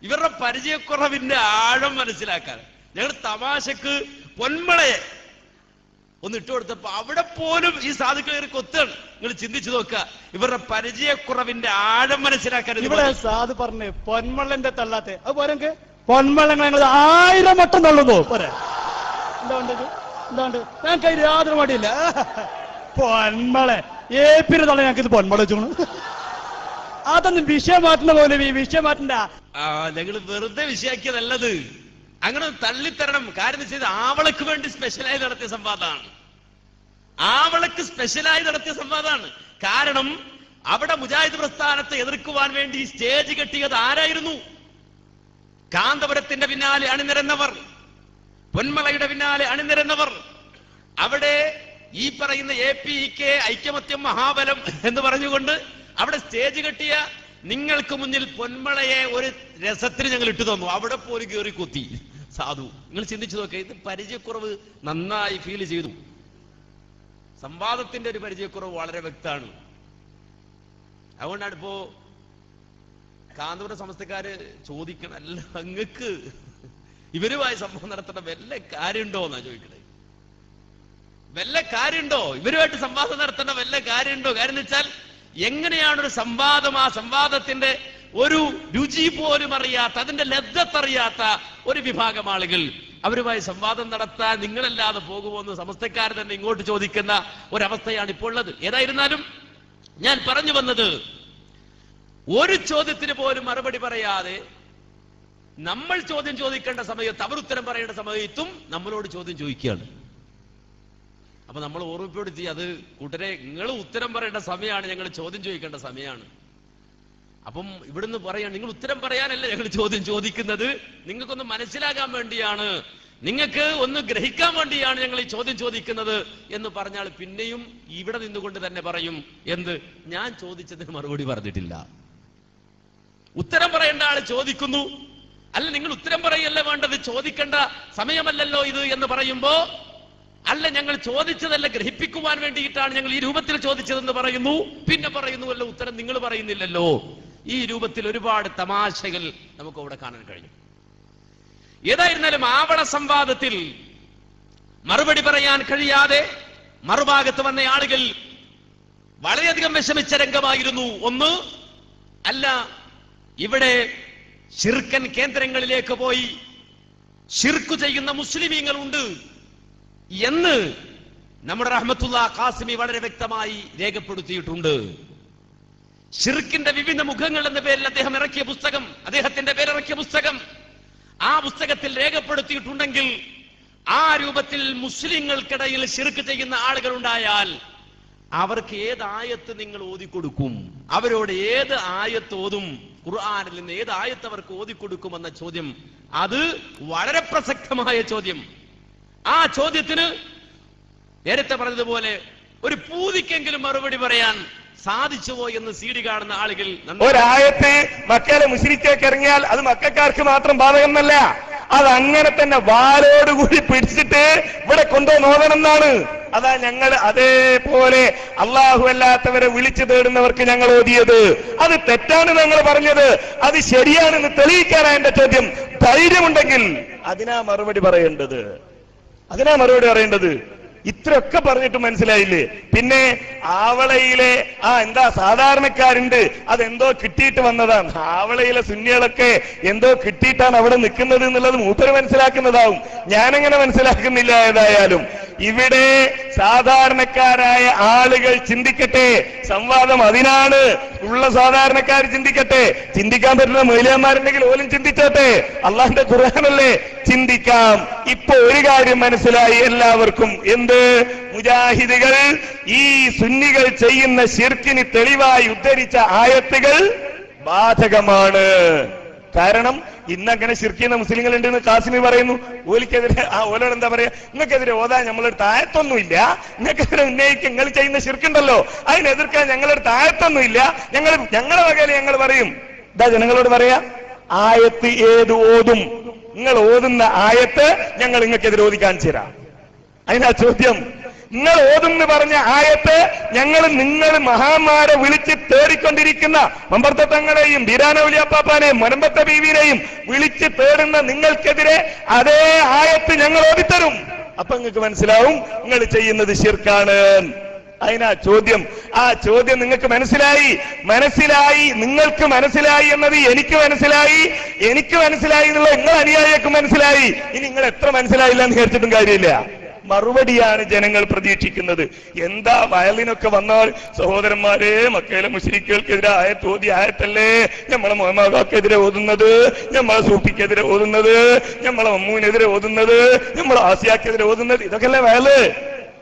ഇവരുടെ പരിചയക്കുറവിന്റെ ആഴം മനസ്സിലാക്കാൻ ഞങ്ങൾ തമാശക്ക് പൊന്മളയെ ഒന്ന് ഇട്ടുകൊടുത്തപ്പോ അവിടെ പോലും ഈ സാധുക്കൾ കയറി കൊത്താണ്. നിങ്ങൾ ചിന്തിച്ചു നോക്കുക, ഇവരുടെ പരിചയക്കുറവിന്റെ ആഴം മനസ്സിലാക്കാൻ. ഇവിടെ സാധു പറഞ്ഞേ പൊന്മള്ളന്റെ തള്ളാത്തെ അത് പോരെങ്കിൽ പൊന്മള്ളങ്ങൾ ഞങ്ങൾ 1000 വട്ടം തള്ളുന്നു. പോരെ എന്താണ്ട് ഞങ്ങൾക്ക് അതിന് യാതൊരു മടിയില്ല. പൊന്മളെ ഏപ്പിന് തള്ള ഞങ്ങൾക്ക് ഇത് പൊന്മള വെച്ചു. അതൊന്നും വിഷയം മാറ്റുന്ന പോലെ ഈ വിഷയം മാറ്റണ്ട. ഞങ്ങൾ വെറുതെ വിഷയാക്കിയതല്ലത്. അങ്ങനെ തള്ളിത്തരണം. കാര്യം ചെയ്ത് ആവളക്ക് വേണ്ടി സ്പെഷ്യലായി നടത്തിയ സംവാദമാണ്. ആവളക്ക് സ്പെഷ്യലായി നടത്തിയ സംവാദമാണ്. കാരണം അവിടെ മുജാഹിദ് പ്രസ്ഥാനത്തെ എതിർക്കുവാൻ വേണ്ടി സ്റ്റേജ് കെട്ടിയത് ആരായിരുന്നു? കാന്തപുരത്തിന്റെ പിന്നാലെ അണിനിരന്നവർ, പൊന്മളയുടെ പിന്നാലെ അണിനിരന്നവർ. അവിടെ ഈ പറയുന്ന APK ഐക്യമത്യം മഹാബലം എന്ന് പറഞ്ഞുകൊണ്ട് അവിടെ സ്റ്റേജ് കെട്ടിയ നിങ്ങൾക്ക് മുന്നിൽ പൊന്മളയെ ഒരു രസത്തിന് ഞങ്ങൾ ഇട്ടു തന്നു. അവിടെ പോലും കയറി കുത്തി സാധു. നിങ്ങൾ ചിന്തിച്ചു നോക്കുക, ഇത് പരിചയക്കുറവ് നന്നായി ഫീൽ ചെയ്തു. സംവാദത്തിന്റെ ഒരു പരിചയക്കുറവ് വളരെ വ്യക്തമാണ്. അതുകൊണ്ടാണ് ഇപ്പോ കാന്തപുര സമസ്തക്കാര് ചോദിക്കണം, അല്ല അങ്ങക്ക് ഇവരുമായി സംഭവം നടത്തേണ്ട വല്ല കാര്യമുണ്ടോ എന്നാ ചോദിക്കണേ. വല്ല കാര്യമുണ്ടോ? ഇവരുമായിട്ട് സംവാദം നടത്തേണ്ട വല്ല കാര്യമുണ്ടോ? കാര്യം എന്ന് വെച്ചാൽ എങ്ങനെയാണ് ഒരു സംവാദം, ആ സംവാദത്തിന്റെ ഒരു രുചി പോലും അറിയാത്ത, അതിന്റെ ലബ്ധത്തറിയാത്ത ഒരു വിഭാഗം ആളുകൾ അവരുമായി സംവാദം നടത്താൻ നിങ്ങളല്ലാതെ പോകുമെന്ന് സമസ്തക്കാർ തന്നെ ഇങ്ങോട്ട് ചോദിക്കുന്ന ഒരവസ്ഥയാണ് ഇപ്പോൾ ഉള്ളത്. ഏതായിരുന്നാലും ഞാൻ പറഞ്ഞു വന്നത്, ഒരു ചോദ്യത്തിന് പോലും മറുപടി പറയാതെ നമ്മൾ ചോദ്യം ചോദിക്കേണ്ട സമയത്ത് അവർ ഉത്തരം പറയേണ്ട സമയത്തും നമ്മളോട് ചോദ്യം ചോദിക്കുകയാണ്. അപ്പൊ നമ്മൾ ഓർമ്മപ്പെടുത്തി, അത് കൂട്ടരെ നിങ്ങൾ ഉത്തരം പറയേണ്ട സമയമാണ്, ഞങ്ങൾ ചോദ്യം ചോദിക്കേണ്ട സമയമാണ്. അപ്പം ഇവിടുന്ന് പറയാൻ, നിങ്ങൾ ഉത്തരം പറയാനല്ല ഞങ്ങൾ ചോദ്യം ചോദിക്കുന്നത്, നിങ്ങൾക്കൊന്ന് മനസ്സിലാകാൻ വേണ്ടിയാണ്, നിങ്ങൾക്ക് ഒന്ന് ഗ്രഹിക്കാൻ വേണ്ടിയാണ് ഞങ്ങൾ ഈ ചോദ്യം ചോദിക്കുന്നത് എന്ന് പറഞ്ഞാൽ പിന്നെയും ഇവിടെ നിന്നുകൊണ്ട് തന്നെ പറയും, എന്ത്, ഞാൻ ചോദിച്ചതിന് മറുപടി പറഞ്ഞിട്ടില്ല. ഉത്തരം പറയേണ്ട ആള് ചോദിക്കുന്നു, അല്ല നിങ്ങൾ ഉത്തരം പറയല്ല വേണ്ടത്, ചോദിക്കേണ്ട സമയമല്ലല്ലോ ഇത് എന്ന് പറയുമ്പോ, അല്ല ഞങ്ങൾ ചോദിച്ചതല്ല, ഗ്രഹിപ്പിക്കുവാൻ വേണ്ടിയിട്ടാണ് ഞങ്ങൾ ഈ രൂപത്തിൽ ചോദിച്ചതെന്ന് പറയുന്നു. പിന്നെ പറയുന്നുവല്ലോ ഉത്തരം നിങ്ങൾ പറയുന്നില്ലല്ലോ. ഈ രൂപത്തിൽ ഒരുപാട് തമാശകൾ നമുക്ക് അവിടെ കാണാൻ കഴിയും. ഏതായിരുന്നാലും ആവണ സംവാദത്തിൽ മറുപടി പറയാൻ കഴിയാതെ മറുഭാഗത്ത് വന്ന ആളുകൾ വളരെയധികം വിഷമിച്ച രംഗമായിരുന്നു. ഒന്ന്, അല്ല ഇവിടെ ശിർക്കൻ കേന്ദ്രങ്ങളിലേക്ക് പോയി ശിർക്ക് ചെയ്യുന്ന മുസ്ലിമീങ്ങൾ ഉണ്ട് എന്ന് നമ്മുടെ റഹ്മത്തുള്ള ഖാസിമി വളരെ വ്യക്തമായി രേഖപ്പെടുത്തിയിട്ടുണ്ട്. ശിർക്കിന്റെ വിവിധ മുഖങ്ങൾ എന്ന പേരിൽ അദ്ദേഹം ഇറക്കിയ പുസ്തകം, അദ്ദേഹത്തിന്റെ പേരിറക്കിയ പുസ്തകം, ആ പുസ്തകത്തിൽ രേഖപ്പെടുത്തിയിട്ടുണ്ടെങ്കിൽ ആ രൂപത്തിൽ മുസ്ലിങ്ങൾക്കിടയിൽ ശിർക്ക് ചെയ്യുന്ന ആളുകൾ ഉണ്ടായാൽ അവർക്ക് ഏത് ആയത്ത് നിങ്ങൾ ഓതിക്കൊടുക്കും, അവരോട് ഏത് ആയത്ത് ഓതും, ഖുർആനിൽ നിന്ന് ഏത് ആയത്ത് അവർക്ക് ഓതിക്കൊടുക്കുമെന്ന ചോദ്യം, അത് വളരെ പ്രസക്തമായ ചോദ്യം. ആ ചോദ്യത്തിന് നേരത്തെ പറഞ്ഞതുപോലെ ഒരു പൂതിക്കെങ്കിലും മറുപടി പറയാൻ സാധിച്ചുവോ എന്ന് സീഡി കാണുന്ന ആളുകൾ, ഒരായത്ത് മക്കയിലെ മുശ്രിക്കേക്ക് ഇറങ്ങിയാൽ അത് മക്കാർക്ക് മാത്രം ബാധകമല്ല, അത് അങ്ങനെ തന്നെ വാലോടുകൂടി പിടിച്ചിട്ട് ഇവിടെ കൊണ്ടുവന്നോദണമെന്നാണ്. അതാ ഞങ്ങൾ അതേപോലെ അള്ളാഹു അല്ലാത്തവരെ വിളിച്ചു തേടുന്നവർക്ക് ഞങ്ങൾ ഓതിയത്. അത് തെറ്റാണ് ഞങ്ങൾ പറഞ്ഞത്, അത് ശരിയാണെന്ന് തെളിയിക്കാനാണ് എന്റെ ചോദ്യം. ധൈര്യമുണ്ടെങ്കിൽ അതിനാ മറുപടി പറയേണ്ടത്, അതിനാ മറുപടി പറയേണ്ടത്. ഇത്രയൊക്കെ പറഞ്ഞിട്ട് മനസ്സിലായില്ലേ? പിന്നെ ആവളയിലെ എന്താ സാധാരണക്കാരുണ്ട്, അതെന്തോ കിട്ടിയിട്ട് വന്നതാണ്. ആവളയിലെ സുന്നികളൊക്കെ എന്തോ കിട്ടിയിട്ടാണ് അവിടെ നിൽക്കുന്നത് എന്നുള്ളത് മൂപ്പര് മനസ്സിലാക്കുന്നതാവും, ഞാനങ്ങനെ മനസ്സിലാക്കുന്നില്ല. ഏതായാലും ഇവിടെ സാധാരണക്കാരായ ആളുകൾ ചിന്തിക്കട്ടെ, സംവാദം അതിനാണ്. ഉള്ള സാധാരണക്കാർ ചിന്തിക്കട്ടെ, ചിന്തിക്കാൻ പറ്റുന്ന മൗലവിമാരുണ്ടെങ്കിൽ ഓലും ചിന്തിച്ചോട്ടെ, അള്ളാഹിന്റെ ഖുർആനല്ലേ, ചിന്തിക്കാം. ഇപ്പൊ ഒരു കാര്യം മനസ്സിലായി എല്ലാവർക്കും, എന്ത്, മുജാഹിദുകൾ ഈ സുന്നികൾ ചെയ്യുന്ന ശിർക്കിന് തെളിവായി ഉദ്ധരിച്ച ആയത്തുകൾ ബാധകമാണ്. കാരണം ഇന്നങ്ങനെ ശിർക്കുന്ന മുസ്ലിങ്ങൾ ഉണ്ടെന്ന് ഖാസിമി പറയുന്നു. ഓലിക്കെതിരെ ഓലോട് എന്താ പറയാ, നിങ്ങൾക്കെതിരെ ഓതാൻ നമ്മളെടുത്ത് ആയത്തൊന്നുമില്ല, നിങ്ങൾക്കെതിരെ ഉന്നയിക്കുക നിങ്ങൾ ചെയ്യുന്ന ശിർക്കുണ്ടല്ലോ അതിനെതിർക്കാൻ ഞങ്ങളെടുത്ത് ആയത്തൊന്നുമില്ല, ഞങ്ങളുടെ വകയിൽ ഞങ്ങൾ പറയും. ഇതാ ജനങ്ങളോട് പറയാ, ആയത്ത് ഏത് ഓതും, നിങ്ങൾ ഓതുന്ന ആയത്ത് ഞങ്ങൾ നിങ്ങൾക്കെതിരെ ഓതി കാണിച്ചു തരാം. അതിനാ ചോദ്യം. നിങ്ങൾ ഓതുന്ന് പറഞ്ഞ ആയത്ത് നിങ്ങൾ മഹാന്മാരെ വിളിച്ച് തേടിക്കൊണ്ടിരിക്കുന്ന മമ്പർത്തങ്ങളെയും ബീരാനൗലിയാപ്പാപ്പാനെയും മൊരമ്പത്ത ബീവിനെയും വിളിച്ച് തേടുന്ന നിങ്ങൾക്കെതിരെ അതേ ആയത്ത് ഞങ്ങൾ ഓതിത്തരും. അപ്പൊ നിങ്ങൾക്ക് മനസ്സിലാവും നിങ്ങൾ ചെയ്യുന്നത് ശിർക്കാണ്. അതിനാ ചോദ്യം. ആ ചോദ്യം നിങ്ങൾക്ക് മനസ്സിലായി, നിങ്ങൾക്ക് മനസ്സിലായി എന്നത് എനിക്ക് മനസ്സിലായി എന്നുള്ള നിങ്ങൾ അനുയായിക്ക് മനസ്സിലായി. ഇനി നിങ്ങൾ എത്ര മനസ്സിലായില്ല എന്ന് വിചാരിച്ചിട്ടും കാര്യമില്ല. മറുപടിയാണ് ജനങ്ങൾ പ്രതീക്ഷിക്കുന്നത്. എന്താ വയലിനൊക്കെ വന്നാൽ സഹോദരന്മാരെ, മക്കയിലെ മുശ്രിക്കുകൾക്കെതിരെ ആയത്തോതി ആയത്തല്ലേ നമ്മളെ മുഹമ്മദാക്കെതിരെ ഓതുന്നത്, നമ്മളെ സൂഫിക്കെതിരെ ഓതുന്നത്, നമ്മളെ മമ്മൂനെതിരെ ഓതുന്നത്, നമ്മളെ ആസിയാക്കെതിരെ ഓതുന്നത്, ഇതൊക്കെയല്ലേ വയല്.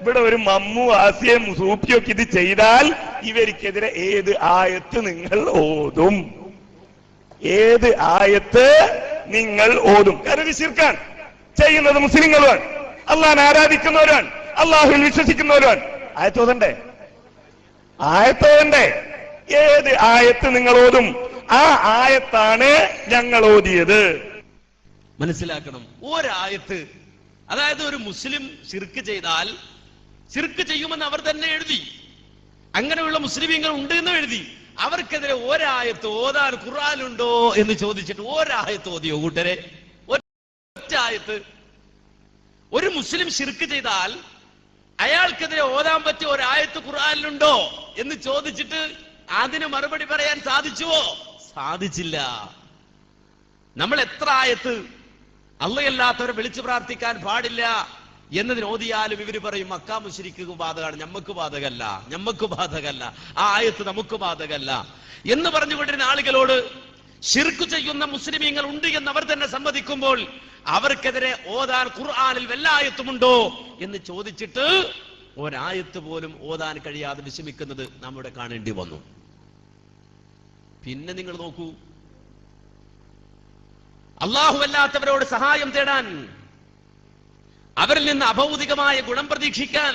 ഇവിടെ ഒരു മമ്മു ആസിയും സൂഫിയൊക്കെ ഇത് ചെയ്താൽ ഇവർക്കെതിരെ ഏത് ആയത്ത് നിങ്ങൾ ഓതും? ഏത് ആയത്ത് നിങ്ങൾ ഓതും? കാരണം ഇത് ശിർക്കാണ്, ചെയ്യുന്നത് മുസ്ലിങ്ങളുമാണ്, അള്ളാഹനെ ആരാധിക്കുന്നവരാണ്, അള്ളാഹുവിൽ വിശ്വസിക്കുന്നവരാണ്. ആയത്തോതണ്ടേ? ഏത് ആയത്ത് നിങ്ങൾ ഓതും? ആ ആയത്താണ് ഞങ്ങൾ ഓതിയത്. മനസ്സിലാക്കണം. ഒരായത്ത്, അതായത് ഒരു മുസ്ലിം ശിർക്ക് ചെയ്താൽ ശിർക്ക് ചെയ്യുമെന്ന് അവർ തന്നെ എഴുതി, അങ്ങനെയുള്ള മുസ്ലിമീങ്ങൾ ഉണ്ട് എന്ന് എഴുതി, അവർക്കെതിരെ ഒരായത്ത് ഓതാൻ ഖുർആനുണ്ടോ എന്ന് ചോദിച്ചിട്ട് ഒരായത്ത് ഓതിയോ കൂട്ടരെ? ഒറ്റ ആയത്ത്. ഒരു മുസ്ലിം ശിർക്ക് ചെയ്താൽ അയാൾക്കെതിരെ ഓതാൻ പറ്റിയ ഒരായത്ത് ഖുർആനിലുണ്ടോ എന്ന് ചോദിച്ചിട്ട് അതിന് മറുപടി പറയാൻ സാധിച്ചുവോ? സാധിച്ചില്ല. നമ്മൾ എത്ര ആയത്ത്, അള്ളയല്ലാത്തവരെ വിളിച്ചു പ്രാർത്ഥിക്കാൻ പാടില്ല, എന്നതിന് ഓതിയാലും ഇവര് പറയും മക്കാ മുശ്രിക്ക് ബാധകമാണ്, ഞമ്മക്ക് ബാധകല്ല, ആ ആയത്ത് നമുക്ക് ബാധകല്ല എന്ന് പറഞ്ഞുകൊണ്ടിരുന്ന ആളുകളോട് ശിർക്ക് ചെയ്യുന്ന മുസ്ലിമീങ്ങൾ ഉണ്ട് എന്ന് അവർ തന്നെ സമ്മതിക്കുമ്പോൾ അവർക്കെതിരെ ഓതാൻ ഖുർആനിൽ വല്ല ആയത്തുമുണ്ടോ എന്ന് ചോദിച്ചിട്ട് ഒരായത്ത് പോലും ഓതാൻ കഴിയാതെ വിഷമിക്കുന്നത് നമ്മുടെ കാണേണ്ടി വന്നു. പിന്നെ നിങ്ങൾ നോക്കൂ, അല്ലാഹു അല്ലാത്തവരോട് സഹായം തേടാൻ, അവരിൽ നിന്ന് അഭൗതികമായ ഗുണം പ്രതീക്ഷിക്കാൻ,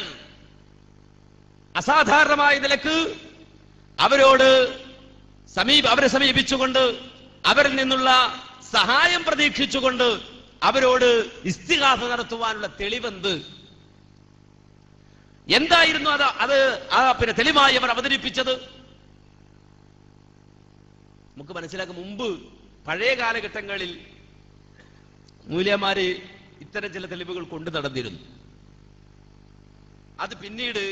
അസാധാരണമായ നിലക്ക് അവരെ സമീപിച്ചുകൊണ്ട് അവരിൽ നിന്നുള്ള സഹായം പ്രതീക്ഷിച്ചുകൊണ്ട് അവരോട് ഇസ്തിഗാസ നടത്തുവാനുള്ള തെളിവെന്ത്? എന്തായിരുന്നു പിന്നെ തെളിവായി അവർ അവതരിപ്പിച്ചത്? നമുക്ക് മനസ്സിലാക്കും. മുമ്പ് പഴയ കാലഘട്ടങ്ങളിൽ മൂല്യമാര് ഇത്തരം ചില തെളിവുകൾ കൊണ്ടു നടന്നിരുന്നു. അത് പിന്നീട്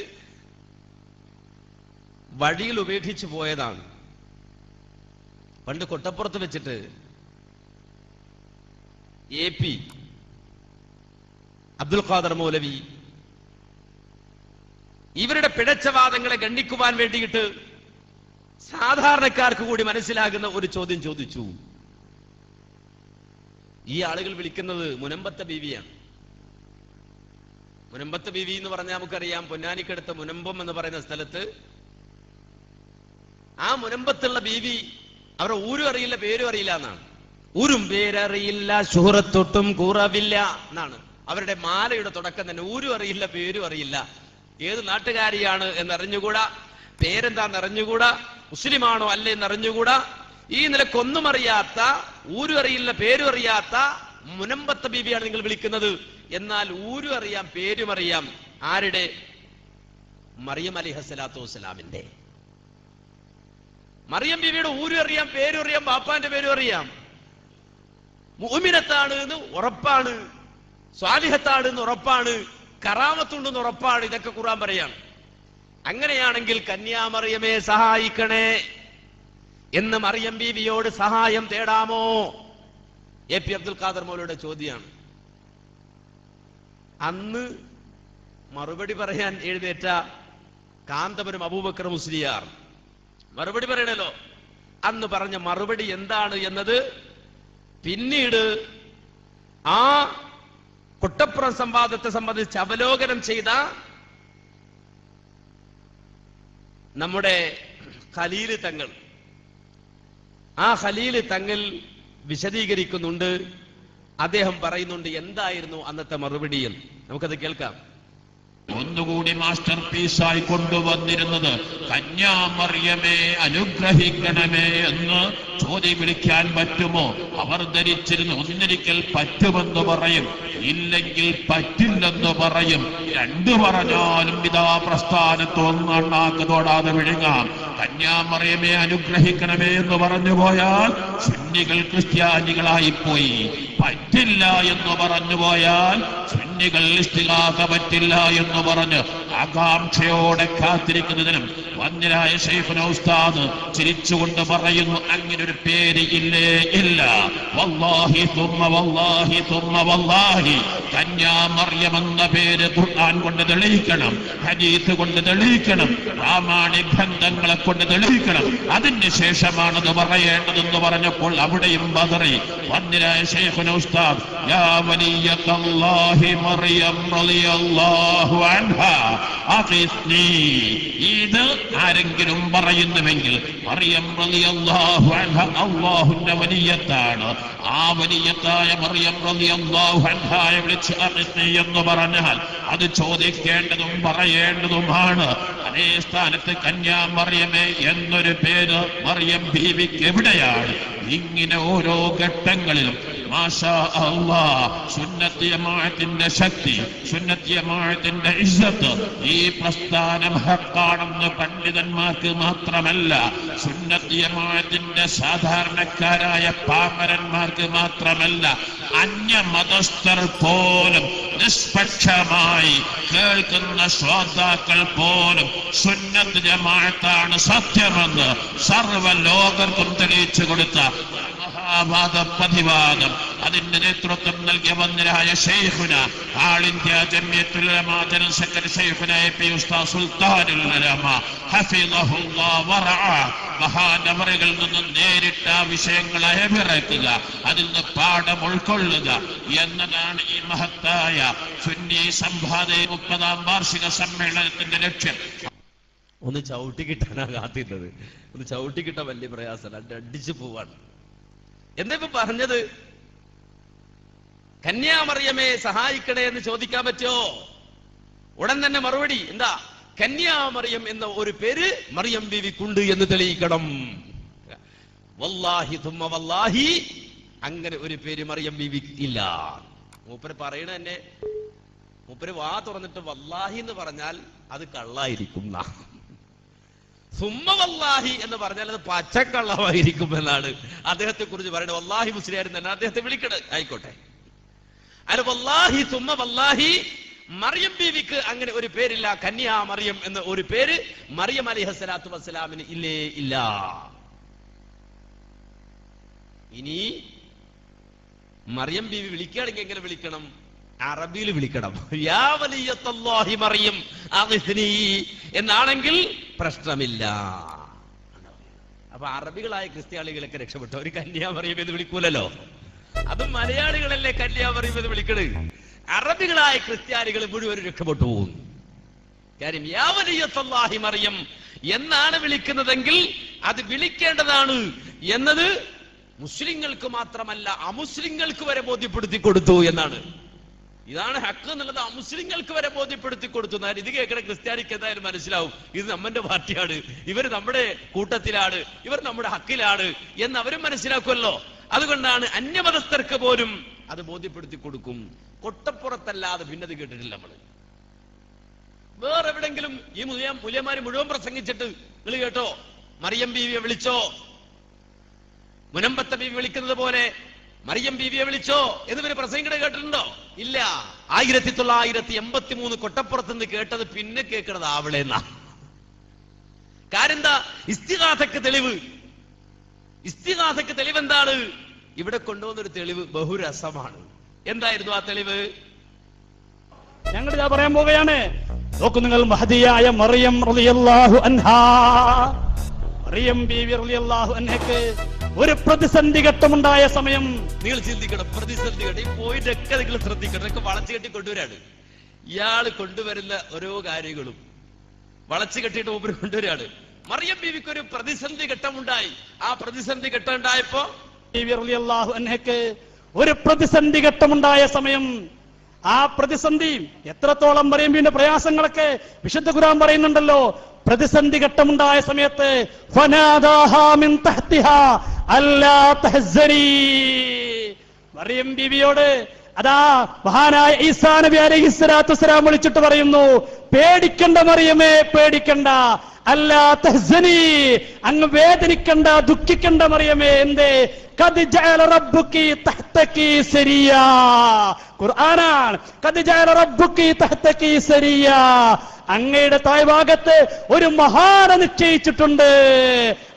വഴിയിൽ ഉപേക്ഷിച്ചു പോയതാണ്. പണ്ട് കൊട്ടപ്പുറത്ത് വെച്ചിട്ട് AP അബ്ദുൽ ഖാദർ മൗലവി ഇവരുടെ പിഴച്ച വാദങ്ങളെ ഗണ്ണിക്കുവാൻ വേണ്ടിയിട്ട് സാധാരണക്കാർക്ക് കൂടി മനസ്സിലാകുന്ന ഒരു ചോദ്യം ചോദിച്ചു. ഈ ആളുകൾ വിളിക്കുന്നത് മുനമ്പത്തെ ബീവിയാണ്. മുനമ്പത്തെ ബീവി എന്ന് പറഞ്ഞാൽ നമുക്കറിയാം, പൊന്നാനിക്കടുത്ത മുനമ്പം എന്ന് പറയുന്ന സ്ഥലത്ത് ആ മുനമ്പത്തുള്ള ബീവി അവരുടെ ഊരും അറിയില്ല, പേരും അറിയില്ല എന്നാണ്. ഊരും പേരറിയില്ല, ശുഹറത്തൊട്ടും കുറവില്ല എന്നാണ് അവരുടെ മാലയുടെ തുടക്കം തന്നെ. ഊരും അറിയില്ല, പേരും അറിയില്ല, ഏത് നാട്ടുകാരിയാണ് എന്നറിഞ്ഞുകൂടാ, പേരെന്താന്ന് അറിഞ്ഞുകൂടാ, മുസ്ലിമാണോ അല്ലേ എന്നറിഞ്ഞുകൂടാ. ഈ നിലക്കൊന്നും അറിയാത്ത, ഊരും അറിയില്ല, പേരും അറിയാത്ത മുനമ്പത്തെ ബീവിയാണ് നിങ്ങൾ വിളിക്കുന്നത്. എന്നാൽ ഊരും അറിയാം, പേരും അറിയാം. ആരുടെ? മറിയം അലൈഹിസ്സലാത്തു വസ്സലാമിന്റെ. മറിയം ബീവിയുടെ ഊരും അറിയാം, പേരും അറിയാം, ബാപ്പാന്റെ പേരും അറിയാം. മുഅ്മിനത്താണ് എന്ന് ഉറപ്പാണ്, സ്വാലിഹത്താണ് എന്ന് ഉറപ്പാണ്, കറാമത്തുണ്ടെന്ന് ഉറപ്പാണ്. ഇതൊക്കെ ഖുർആൻ പറയാണ്. അങ്ങനെയാണെങ്കിൽ കന്യാമറിയമേ സഹായിക്കണേ എന്ന് മറിയം ബീവിയോട് സഹായം തേടാമോ? AP അബ്ദുൽ ഖാദർ മൗലവിയുടെ ചോദ്യമാണ്. അന്ന് മറുപടി പറയാൻ എഴുന്നേറ്റ കാന്തപുരം അബൂബക്കർ മുസ്ലിയാർ മറുപടി പറയണല്ലോ. അന്ന് പറഞ്ഞ മറുപടി എന്താണ് എന്നത് പിന്നീട് ആ കൊട്ടപ്പുറം സംവാദത്തെ സംബന്ധിച്ച് അവലോകനം ചെയ്ത നമ്മുടെ ഖലീല് തങ്ങൾ, ആ ഖലീല് തങ്ങൾ വിശദീകരിക്കുന്നുണ്ട്. അദ്ദേഹം പറയുന്നുണ്ട് എന്തായിരുന്നു അന്നത്തെ മറുപടി എന്ന്. നമുക്കത് കേൾക്കാം. ഒന്നുകൂടി മാസ്റ്റർ പീസായി കൊണ്ടുവന്നിരുന്നത് കന്യാമറിയമേ അനുഗ്രഹിക്കണമേ എന്ന് ചോദ്യം വിളിക്കാൻ പറ്റുമോ? അവർ ധരിച്ചിരുന്നു ഒന്നിരിക്കൽ പറ്റുമെന്ന് പറയും, ഇല്ലെങ്കിൽ പറ്റില്ലെന്ന് പറയും. രണ്ടു പറഞ്ഞാലും ഇതാ പ്രസ്ഥാനത്ത് ഒന്നണ്ണാക്ക് തൊടാതെ വിഴുങ്ങാം. കന്യാമറിയമേ അനുഗ്രഹിക്കണമേ എന്ന് പറഞ്ഞു പോയാൽ സുന്നികൾ ക്രിസ്ത്യാനികളായിപ്പോയി. പറ്റില്ല എന്ന് പറഞ്ഞു പോയാൽ സുന്നികൾ ഇസ്തിഗാസ പറ്റില്ല എന്ന് പറഞ്ഞ് ആകാംക്ഷയോടെ കാത്തിരിക്കുന്നതിനും വന്യരായ ശൈഖുന ഉസ്താദ് ചിരിച്ചുകൊണ്ട് പറയുന്നു, അങ്ങനെ ഒരു പേര് ഇല്ലേ ഇല്ല. വല്ലാഹി തുമ്മ വല്ലാഹി തുമ്മ വല്ലാഹി കന്യാമറിയം എന്ന പേര് ഖുർആൻ കൊണ്ട് തെളിയിക്കണം, ഹദീസ് കൊണ്ട് തെളിയിക്കണം, പ്രാമാണിക ഗ്രന്ഥങ്ങളെ കൊണ്ട് തെളിയിക്കണം. അതിന് ശേഷമാണത് പറയേണ്ടതെന്ന് പറഞ്ഞപ്പോൾ അവിടെയും ബദറി വന്യരായ ശൈഖുന ഉസ്താദ് യാ വലിയല്ലാഹി മറിയം റളിയല്ലാഹു അൻഹാ അഖിസ്നി. ഇത് ആരെങ്കിലും പറയുന്നുവെങ്കിൽ മറിയം റളിയല്ലാഹു അൻഹ അല്ലാഹുവിന്റെ വലിയത്താണ്. ആ വലിയത്തായ മറിയം റളിയല്ലാഹു അൻഹയെ വിളിച്ച് അഖിസ്നി എന്ന് പറഞ്ഞാൽ അത് ചോദിക്കേണ്ടതും പറയേണ്ടതുമാണ്. അതേ സ്ഥാനത്ത് കന്യാമറിയമേ എന്നൊരു പേര് മറിയം ബീവിക്ക് എവിടെയാണ്? ഇങ്ങനെ ഓരോ ഘട്ടങ്ങളിലും മാഷാ അല്ലാഹ് സുന്നത്ത് ജമാഅത്തിന്റെ ശക്തി, സുന്നത്ത് ജമാഅത്തിന്റെ ഇസ്സത്ത്, ഈ പ്രസ്ഥാനം ഹഖാണെന്ന് പണ്ഡിതന്മാർക്ക് മാത്രമല്ല സുന്നത്ത് ജമാഅത്തിന്റെ സാധാരണക്കാരായ പാമരന്മാർക്ക് മാത്രമല്ല അന്യമതസ്ഥർ പോലും നിഷ്പക്ഷമായി കേൾക്കുന്ന ശ്രോതാക്കൾ പോലും സുന്നത്ത് ജമാഅത്താണ് സത്യമെന്ന് സർവ്വ ലോകർക്കും തെളിയിച്ചു കൊടുത്ത മഹാവാദ പ്രതിവാദം അതിന്റെ നേതൃത്വം നൽകിയ വന്ദരായ ശൈഖുന ആൾ ഇന്ത്യ ജമിയത്തുൽ ഉലമാ ജനറൽ സെക്രട്ടറി ശൈഖുന എ.പി. ഉസ്താദ് സുൽത്താനുൽ ഉലമാ ഹഫിളഹുല്ലാഹ് വറഅ മഹാനവറുകളിൽ നിന്ന് നേരിട്ട വിഷയങ്ങൾ അയവിറക്കുക, അതിൽ നിന്ന് പാഠം ഉൾക്കൊള്ളുക എന്നതാണ് ഈ മഹത്തായ സുന്നി സംവാദ 30ാം വാർഷിക സമ്മേളനത്തിന്റെ ലക്ഷ്യം. ഒന്ന് ചവിട്ടി കിട്ടാനാ കാത്തിരുന്നത്. ഒന്ന് ചവിട്ടി കിട്ടാൻ വലിയ പ്രയാസമല്ല, അടിച്ചു പോവാണ്. എന്താ ഇപ്പൊ പറഞ്ഞത്? കന്യാമറിയമേ സഹായിക്കണേ എന്ന് ചോദിക്കാൻ പറ്റുമോ? ഉടൻ തന്നെ മറുപടി എന്താ? കന്യാമറിയം എന്ന ഒരു പേര് മറിയം ബീവിക്കുണ്ട് എന്ന് തെളിയിക്കണം. വല്ലാഹി തുമ്മ വല്ലാഹി, അങ്ങനെ ഒരു പേര് മറിയം ബീവി ഇല്ല. മൂപ്പര് പറയണ തന്നെ, മൂപ്പര് വാ തുറന്നിട്ട് വല്ലാഹി എന്ന് പറഞ്ഞാൽ അത് കള്ളായിരിക്കും, സുമ്മ വല്ലാഹി എന്ന് പറഞ്ഞാൽ അത് പച്ചക്കള്ളമായിരിക്കും എന്നാണ് അദ്ദേഹത്തെ കുറിച്ച് പറയുന്നത്. വല്ലാഹി മുസ്ലിയാർ തന്നെ അദ്ദേഹത്തെ വിളിക്കണത്. ആയിക്കോട്ടെ, അത് വല്ലാഹി സുമ്മ വല്ലാഹി, മറിയം ബീവിക്ക് അങ്ങനെ ഒരു പേരില്ല. കന്യാ മറിയം എന്ന ഒരു പേര് മറിയം അലൈഹിസ്സലാത്തു വസ്സലാമിന് ഇല്ലേ ഇല്ല. ഇനി മറിയം ബീവി വിളിക്കുകയാണെങ്കിൽ എങ്ങനെ വിളിക്കണം? അറബിയിൽ വിളിക്കണം. യാ വലിയത്തല്ലാഹി മറിയം അഗ്സ്നി എന്നാണെങ്കിൽ പ്രശ്നമില്ല. അപ്പൊ അറബികളായ ക്രിസ്ത്യാനികളൊക്കെ രക്ഷപ്പെട്ടു. ഒരു കന്യാമറിയം എന്ന് വിളിക്കൂലല്ലോ. അതും മലയാളികളല്ലേ കന്യാമറിയം എന്ന് വിളിക്കണത്. അറബികളായ ക്രിസ്ത്യാനികൾ മുഴുവൻ രക്ഷപ്പെട്ടു പോകുന്നു. കാര്യം യാ വലിയത്തല്ലാഹി മറിയം എന്നാണ് വിളിക്കുന്നതെങ്കിൽ അത് വിളിക്കേണ്ടതാണ് എന്നത് മുസ്ലിങ്ങൾക്ക് മാത്രമല്ല അമുസ്ലിങ്ങൾക്ക് വരെ ബോധ്യപ്പെടുത്തി കൊടുത്തു എന്നാണ്. ഇതാണ് ഹക്ക് എന്നുള്ളത് അമുസ്ലിങ്ങൾക്ക് വരെ ബോധ്യപ്പെടുത്തി കൊടുത്തു. ഇത് കേൾക്കണ ക്രിസ്ത്യാനിക്ക് എന്തായാലും മനസ്സിലാവും, ഇത് നമ്മുടെ പാർട്ടിയാണ്, ഇവർ നമ്മുടെ കൂട്ടത്തിലാണ്, ഇവർ നമ്മുടെ ഹക്കിലാണ് എന്ന് അവരും മനസ്സിലാക്കുമല്ലോ. അതുകൊണ്ടാണ് അന്യമതസ്ഥർക്ക് പോലും അത് ബോധ്യപ്പെടുത്തി കൊടുക്കും. കൊട്ടപ്പുറത്തല്ലാതെ ഭിന്നത കേട്ടിട്ടില്ല നമ്മള്. വേറെ എവിടെങ്കിലും ഈ മുലയമാര് മുഴുവൻ പ്രസംഗിച്ചിട്ട് നിങ്ങൾ കേട്ടോ മറിയം ബീവിയെ വിളിച്ചോ, മുനമ്പത്തെ ബീവി വിളിക്കുന്നത് പോലെ മറിയം ബീവിയെ വിളിച്ചോ എന്നിവര് പ്രസംഗിക്കണ കേട്ടിട്ടുണ്ടോ? ഇല്ല. 1983 കൊട്ടപ്പുറത്തുനിന്ന് കേട്ടത് പിന്നെ കേൾക്കണത് ആവളെന്നാ. കാര്യം എന്താ? ഇസ്തിഗാസക്ക് തെളിവ്. ഇസ്തിഗാസക്ക് തെളിവ് എന്താണ്? ഇവിടെ കൊണ്ടുവന്നൊരു തെളിവ് ബഹുരസമാണ്. എന്തായിരുന്നു ആ തെളിവ്? ഞങ്ങൾ ഇതാ പറയാൻ പോവുകയാണ്. നോക്കൂ നിങ്ങൾ, മഹദിയായ മറിയം റളിയല്ലാഹു അൻഹാ, മറിയം ബീവി റളിയല്ലാഹു അൻഹയ്ക്ക് ഒരു പ്രതിസന്ധി ഘട്ടമുണ്ടായ സമയം നിങ്ങൾ ചിന്തിക്കണം. പ്രതിസന്ധി ഘട്ടം ഈ പോയിട്ടൊക്കെ നിങ്ങൾ ശ്രദ്ധിക്കണം. ഒക്കെ വളച്ചു കെട്ടി കൊണ്ടുവരാണ്. ഇയാള് കൊണ്ടുവരുന്ന ഓരോ കാര്യങ്ങളും വളച്ചു കെട്ടിയിട്ട് മൂപ്പര് കൊണ്ടുവരാണ്. മറിയം ബീവിക്ക് ഒരു പ്രതിസന്ധി ഘട്ടമുണ്ടായി. ആ പ്രതിസന്ധി ഘട്ടം ഉണ്ടായപ്പോ ബീവി റളിയല്ലാഹു അൻഹയ്ക്ക് ഒരു പ്രതിസന്ധി ഘട്ടമുണ്ടായ സമയം, ആ പ്രതിസന്ധി എത്രത്തോളം മറിയം ബീവിന്റെ പ്രയാസങ്ങളൊക്കെ വിശുദ്ധ ഖുർആൻ പറയുന്നുണ്ടല്ലോ. പ്രതിസന്ധി ഘട്ടമുണ്ടായ സമയത്ത് ഫനാദാഹാ മിൻ തഹ്തിഹാ അല്ലാ തഹ്സനി, മറിയം ബീവിയോട് അതാ മഹാനായ ഈസാ നബി അലൈഹിസ്സലാത്തു വസ്സലാം വിളിച്ചിട്ട് പറയുന്നു, പേടിക്കണ്ട മറിയമേ, പേടിക്കണ്ട, അല്ലാ തഹ്സനി, അങ്ങ് വേദനിക്കണ്ട, ദുഃഖിക്കണ്ട മറിയമേ. എന്തേ? ഖദ് ജഅല റബ്ബുകി തഹ്തകി സരിയാ. ഖുർആനാണ്. ഖദ് ജഅല റബ്ബുകി തഹ്തകി സരിയാ, അങ്ങയുടെ താഴ്ഭാഗത്ത് ഒരു മഹാനെ നിശ്ചയിച്ചിട്ടുണ്ട്.